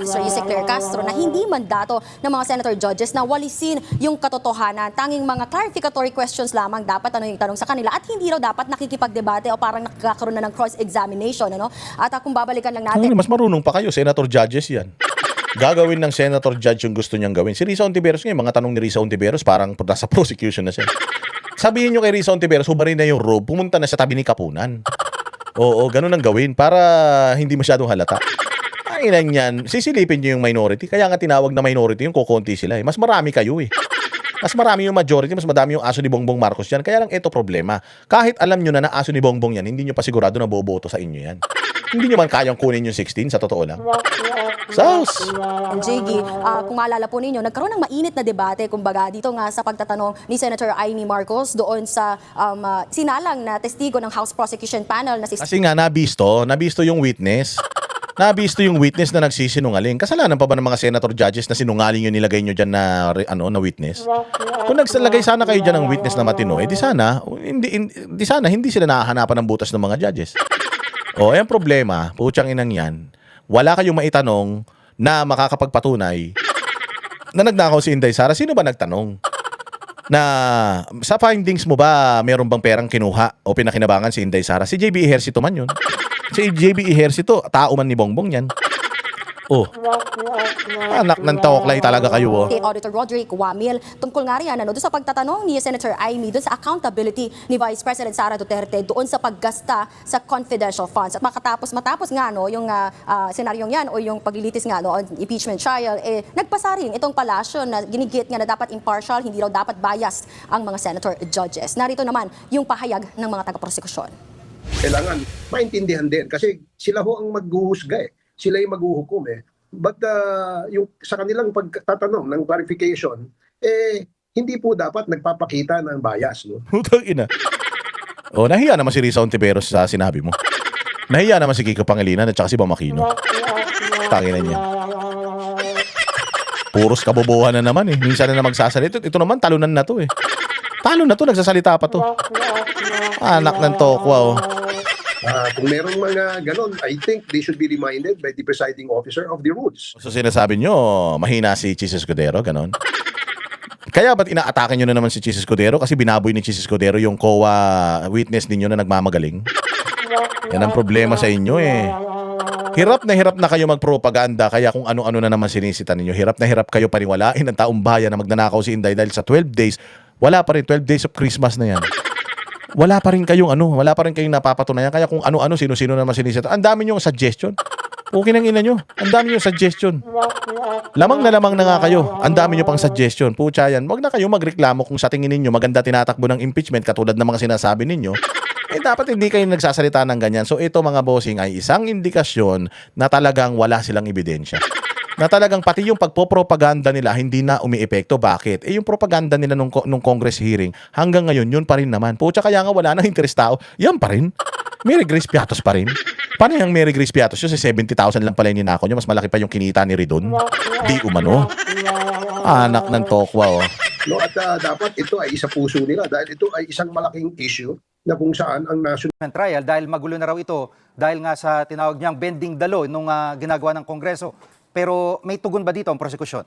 Sir Yusek Claire Castro na hindi mandato ng mga senator judges na walisin yung katotohanan. Tanging mga clarificatory questions lamang dapat yung tanong sa kanila at hindi raw dapat nakikipagdebate o parang nakakaroon na ng cross-examination. At kung babalikan lang natin... Mas marunong pa kayo, senator judges yan. Gagawin ng senator judge yung gusto niyang gawin. Si Risa Ontiveros ngayon, mga tanong ni Risa Ontiveros parang nasa prosecution na siya. Sabihin nyo kay Risa Ontiveros, hubarin na yung robe, pumunta na sa tabi ni Kapunan. Oo, ganun ang gawin para hindi masyadong halata. Ang inang yan, sisilipin nyo yung minority. Kaya nga tinawag na minority yung kukunti sila. Mas marami kayo Mas marami yung majority, mas madami yung aso ni Bongbong Marcos yan. Kaya lang ito problema. Kahit alam nyo na aso ni Bongbong yan, hindi nyo pa sigurado na boboto sa inyo yan. Hindi nyo man kayang kunin yung 16, sa totoo lang. Sauce! JG, kung maalala po ninyo, nagkaroon ng mainit na debate, kumbaga, dito nga sa pagtatanong ni Senator Amy Marcos doon sa sinalang na testigo ng House Prosecution Panel na si... Kasi nga, nabisto yung witness. Nabisto yung witness na nagsisinungaling. Kasalanan pa ba ng mga senator judges na sinungaling yung nilagay nyo dyan na, na witness? Kung nagsalagay sana kayo dyan ng witness na matino, di sana hindi sila nakahanapan ng butas ng mga judges. Yung problema, putyang inang yan, wala kayong maitanong na makakapagpatunay na nagnakaw si Inday Sara. Sino ba nagtanong? Na sa findings mo ba meron bang perang kinuha o pinakinabangan si Inday Sara? Si JB Ejercito man yun. Si JB Ejercito, tao man ni Bongbong yan. Anak ng taoklay talaga kayo. Kay Auditor Roderick Wamil, tungkol nga riyan doon sa pagtatanong ni Senator Amy doon sa accountability ni Vice President Sara Duterte doon sa paggasta sa confidential funds. At matapos nga yung senaryong yan o yung paglilitis nga on impeachment trial, nagpasa rin itong palasyo na ginigit nga na dapat impartial, hindi raw dapat biased ang mga senator judges. Narito naman yung pahayag ng mga taga-prosekusyon. Kailangan maintindihan din kasi sila ho ang maghuhusga sila yung maghuhukom But yung sa kanilang pagtatanong ng clarification, hindi po dapat nagpapakita ng bias, no? Putang ina. Nahiya naman si Risa Ontiveros sa sinabi mo. Nahiya naman si Kiko Pangilinan at saka si Bam Aquino. Tanginan niya. Puros kabobohan na naman Minsan na magsasalita. Ito naman, talunan na to Talo na to, nagsasalita pa to. Anak ng tokwa Kung merong mga ganon, I think they should be reminded by the presiding officer of the rules. So sinasabi nyo, mahina si Chis Escudero, ganon? Kaya ba't inaatake nyo na naman si Chis Escudero? Kasi binaboy ni Chis Escudero yung COA witness ninyo na nagmamagaling. Yan ang problema sa inyo Hirap na kayo magpropaganda, kaya kung ano-ano na naman sinisita ninyo. Hirap na hirap kayo paniwalain ng taong bayan na magnanakaw si Inday dahil sa 12 days, wala pa rin 12 days of Christmas na yan. Wala pa rin kayong napapatunayan. Kaya kung ano-ano, sino-sino naman sinisita. Ang dami nyo suggestion. Okay nang ina nyo. Ang dami nyo suggestion. Lamang na nga kayo. Ang dami nyo pang suggestion. Pucha yan. Wag na kayo magreklamo kung sa tingin ninyo maganda tinatakbo ng impeachment katulad ng mga sinasabi ninyo. Dapat hindi kayo nagsasalita ng ganyan. So ito mga bossing ay isang indikasyon na talagang wala silang ebidensya. Na talagang pati yung pagpopropaganda nila hindi na umiepekto. Bakit? Yung propaganda nila nung Congress hearing, hanggang ngayon, yun pa rin naman. Pucha, kaya nga wala nang interest tao. Yan pa rin. Mary Grace Piatos pa rin. Paano yung Mary Grace Piatos? Yung 70,000 lang pala yung ninako nyo. Mas malaki pa yung kinita ni Ridon. Di umano. Anak ng tokwa No, at dapat ito ay isa puso nila dahil ito ay isang malaking issue na kung saan ang national Trial dahil magulo na raw ito dahil nga sa tinawag niyang bending dalo nung ginagawa ng Kongreso. Pero may tugon ba dito ang prosekusyon?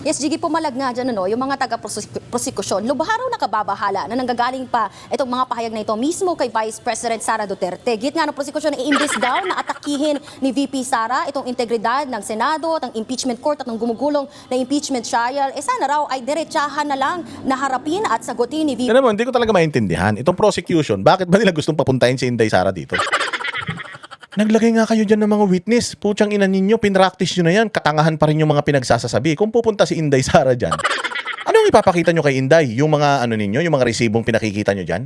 Yes, Jiggy, pumalag nga dyan, yung mga taga-prosekusyon. Lubharaw na kababahala na nanggagaling pa itong mga pahayag na ito mismo kay Vice President Sara Duterte. Git nga ng prosekusyon, iimbis daw na atakihin ni VP Sara itong integridad ng Senado, ng impeachment court at ng gumugulong na impeachment trial. Sana raw ay diretsahan na lang na harapin at sagutin ni VP. Alam mo, hindi ko talaga maintindihan. Itong prosecution, bakit ba nila gustong papuntahin si Inday Sara dito? Naglagay nga kayo dyan ng mga witness. Putsang ina ninyo, pinractice nyo na yan. Katangahan pa rin yung mga pinagsasasabi. Kung pupunta si Inday Sara dyan, anong ipapakita nyo kay Inday? Yung mga ninyo, yung mga resibong pinakikita nyo dyan?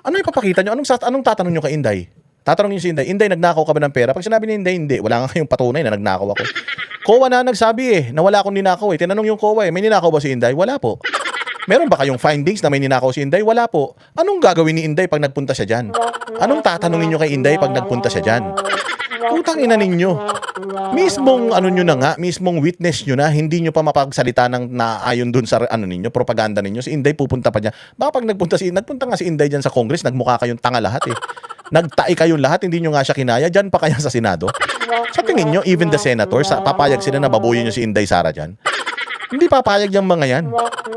Ano ipapakita nyo? Anong tatanong nyo kay Inday? Tatanong nyo si Inday, Inday, nagnakaw ka ba ng pera? Pag sinabi ni Inday, hindi. Wala nga kayong patunay na nagnakaw ako. COA na nagsabi na wala akong ninakaw Tinanong yung COA may ninakaw ba si Inday? Wala po. Meron ba kayong findings na may ninakaw si Inday? Wala po. Anong gagawin ni Inday pag nagpunta siya dyan? Anong tatanungin nyo kay Inday pag nagpunta siya dyan? Putang ina ninyo. Mismong nyo na nga, mismong witness nyo na, hindi nyo pa mapagsalita ng naayon dun sa ninyo, propaganda ninyo. Si Inday pupunta pa dyan. Baka pag nagpunta nga si Inday dyan sa Congress, nagmukha kayong tanga lahat Nagtai kayong lahat, hindi nyo nga siya kinaya. Dyan pa kaya sa Senado? Sa tingin nyo, even the senators, papayag sila na babuyin nyo si Inday Sara dyan? Hindi papayag yung mga yan.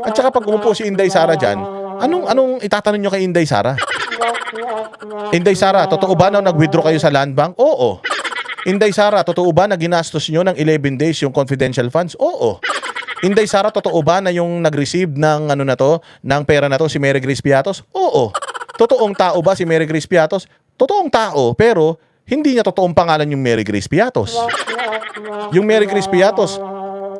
At saka pag umupo si Inday Sara dyan, anong itatanong nyo kay Inday Sara? Inday Sara, totoo ba na nag-withdraw kayo sa land bank? Oo. Inday Sara, totoo ba na ginastos nyo ng 11 days yung confidential funds? Oo. Inday Sara, totoo ba na yung nag-receive ng ng pera na to si Mary Grace Piatos? Oo. Totoong tao ba si Mary Grace Piatos? Totoong tao, pero hindi niya totoong pangalan yung Mary Grace Piatos. Yung Mary Grace Piatos,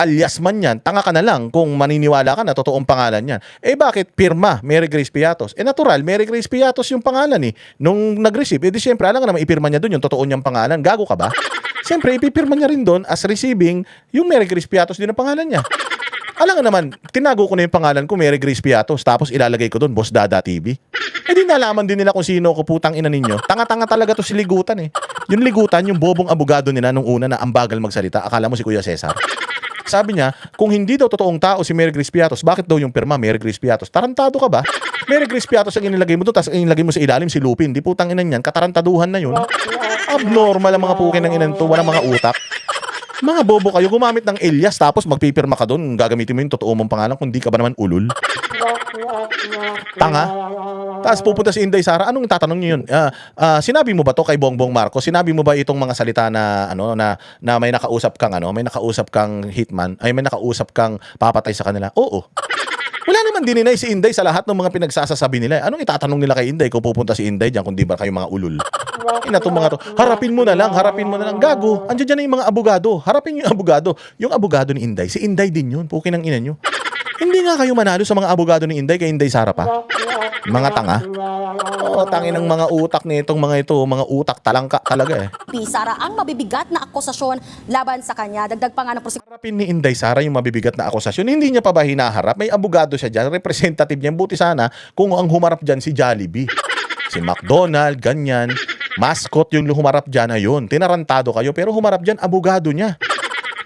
alias man yan, tanga ka na lang kung maniniwala ka na totoong pangalan yan. Bakit pirma Mary Grace Piatos? Natural, Mary Grace Piatos yung pangalan nung nag-receive. Di siyempre, alam nga naman ipirma niya doon yung totoo niyang pangalan. Gago ka ba? Siyempre, ipipirma niya rin doon as receiving yung Mary Grace Piatos din ang pangalan niya. Alam nga naman, tinago ko na yung pangalan ko, Mary Grace Piatos, tapos ilalagay ko doon, Boss Dada TV. Di nalaman din nila kung sino ko, putang ina ninyo. Tanga-tanga talaga to si Ligutan Yung Ligutan, yung bobong abogado nila nung una na ang bagal magsalita, akala mo si Kuya Cesar. Sabi niya, kung hindi daw totoong tao si Mary Grace Piatos, bakit daw yung pirma Mary Grace Piatos? Tarantado ka ba? Mary Grace Piatos ang inilagay mo doon, tapos inilagay mo sa ilalim si Lupin. Di putang ina niyan, katarantaduhan na yun. Abnormal ang mga pukin ng inan to, walang mga utak. Mga bobo kayo, gumamit ng alias tapos magpipirma ka doon, gagamitin mo yung totoo mong pangalan kung di ka ba naman ulul. Tanga. Tapos pupunta si Inday Sara, anong tatanong niyo yun? Sinabi mo ba to kay Bongbong Marcos? Sinabi mo ba itong mga salita na na may nakausap kang may nakausap kang hitman, may nakausap kang papatay sa kanila? Oo. Wala naman dininay si Inday sa lahat ng mga pinagsasasabi nila. Anong itatanong nila kay Inday kung pupunta si Inday diyan kung di ba kayo mga ulul? Itong mga to, harapin mo na lang. Gago. Andiyan dyan na yung mga abogado. Harapin yung abogado. Yung abogado ni Inday, si Inday din yun. Pukin ng ina nyo. Hindi nga kayo manalo sa mga abogado ni Inday kay Inday Sara pa. Mga tanga. Tangin ng mga utak nitong mga ito, mga utak talangka talaga Sara ang mabibigat na akusasyon laban sa kanya. Dagdag pa nga ng prosecution. Harapin ni Inday Sara yung mabibigat na akusasyon. Hindi niya pa ba hinaharap? May abogado siya dyan, representative niya. Buti sana kung ang humarap dyan si Jollibee. Si McDonald, ganyan. Mascot yung humarap dyan, ayun. Tinarantado kayo, pero humarap dyan, abogado niya.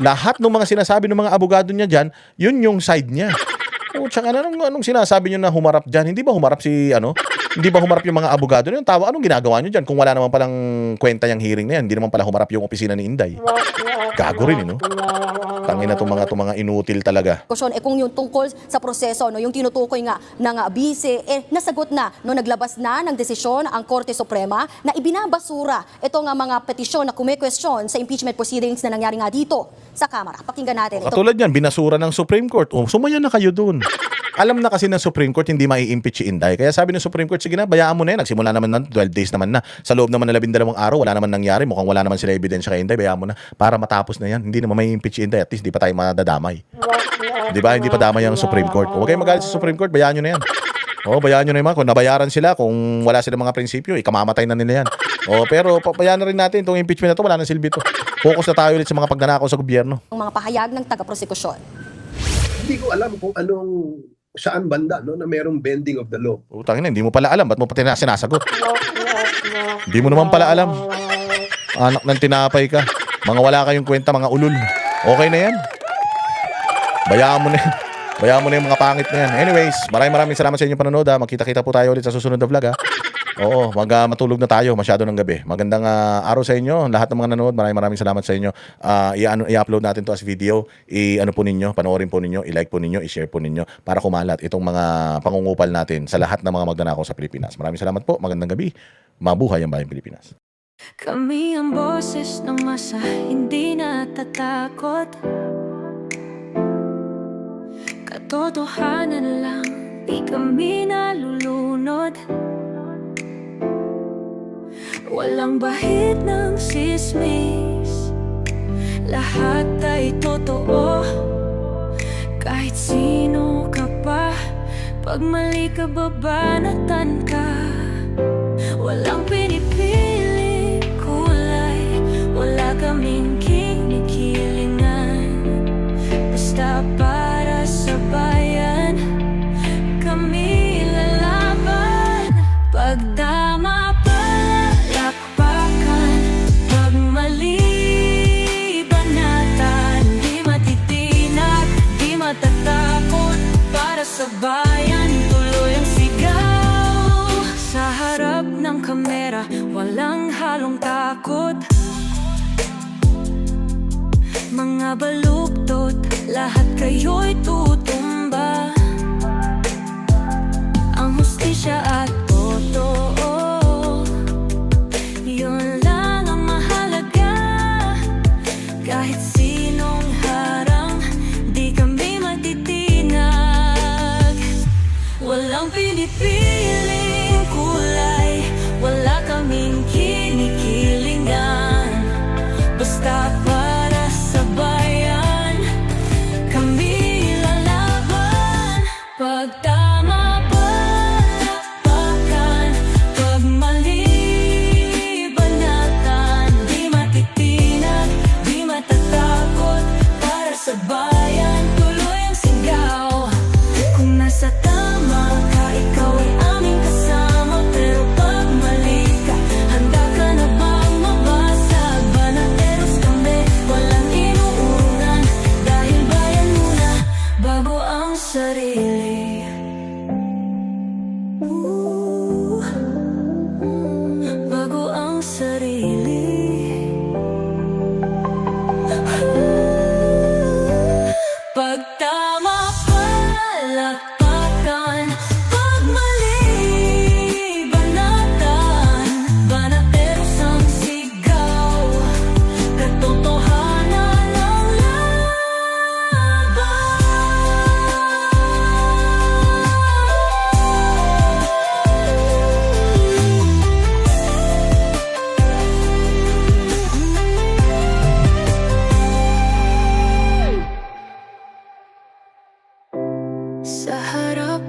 Lahat ng mga sinasabi ng mga abogado niya dyan, yun yung side niya. Tsaka anong sinasabi niyo na humarap dyan? Hindi ba humarap hindi ba humarap yung mga abogado niyo? Tawa, anong ginagawa niyo dyan? Kung wala naman palang kwenta yung hearing na yan, hindi naman pala humarap yung opisina ni Inday. Gago rin, Tangin na itong mga inutil talaga. Kung yung tungkol sa proseso, yung tinutukoy nga ng bise, nasagot na, naglabas na ng desisyon ang Korte Suprema na ibinabasura ito nga mga petisyon na kume-question sa impeachment proceedings na nangyari nga dito sa Kamara. Pakinggan natin ito. Katulad yan, binasura ng Supreme Court. Sumaya na kayo dun. Alam na kasi ng Supreme Court hindi mai-impeach si Inday. Kaya sabi ng Supreme Court, sige na, bayaan mo na yan. Nagsimula naman ng 12 days naman na. Sa loob naman ng 12 araw, wala naman nangyari. Mukhang wala naman sila ebidensya kay Inday. Bayaan mo na. Para matapos na yan. Hindi naman mai-impeach si Inday. At least di pa tayo madadamay. Di ba? Hindi pa damay ang Supreme Court. Huwag kayo magalit sa Supreme Court. Bayaan nyo na yan. Bayaan nyo na yung kung nabayaran sila, kung wala silang mga prinsipyo, ikamamatay na nila yan. Pero bayaan na rin natin itong impeachment na to. Wala nang silbi to. Focus na tayo ulit sa mga pagnanakaw sa gobyerno. Ang mga pahayag ng taga-prosekusyon. Hindi ko alam kung saan banda na merong bending of the law. Utangin na, hindi mo pala alam. Ba't mo pati sinasagot? Hindi mo naman pala alam. Anak ng tinapay ka. Mga wala kayong kwenta, mga ulul. Okay na yan. Bayaan mo na yan. Bayaan mo na yung mga pangit na yan. Anyways, maraming salamat sa inyong panonood. Magkita-kita po tayo ulit sa susunod na vlog. Oo, matulog na tayo, masyado ng gabi. Magandang araw sa inyo, lahat ng mga nanood. Maraming salamat sa inyo. I-upload natin to as video. I-ano po ninyo, panoorin po ninyo, i-like po ninyo, i-share po ninyo para kumalat itong mga pangungupal natin sa lahat ng mga magnanakaw sa Pilipinas. Maraming salamat po. Magandang gabi. Mabuhay ang bayang Pilipinas. Kami ang boses ng masa, hindi natatakot. Katotohanan lang, di kami nalulunod. Walang bahid ng sismis, lahat ay totoo. Kahit sino ka pa, pag mali ka babanatan ka. Walang pinipili kulay, wala kaming kinikilingan. Basta para sa bayan, kami lalaban. Pagtama palakpakan, pag mali banatan. Di matitinag, di matatakot, para sa bayan tuloy ang sigaw. Sa harap ng kamera, walang halong takot. Mga baluktot, lahat kayo'y tutumba. Ang hustisya at totoo, yun lang ang mahalaga. Kahit sinong harang, di kami matitinag. Walang pinipiling kulay, wala kaming kinikilingan. Basta para sa bayan, kami lalaban. Pagtama palakpakan, pag mali banatan. Di matitinag, di matatakot, para sa bayan tuloy ang sigaw. Kung nasa tama ka, ikaw ay aming kasama. Pero pag mali ka, handa ka na bang mabasag? Banateros kami, walang inuurungan. Dahil bayan muna, bago ang sarili. Bago ang sarili. Pagtama palakpakan, pag mali banatan. Banateros ang sigaw, katotohanan ang laban. Sa harap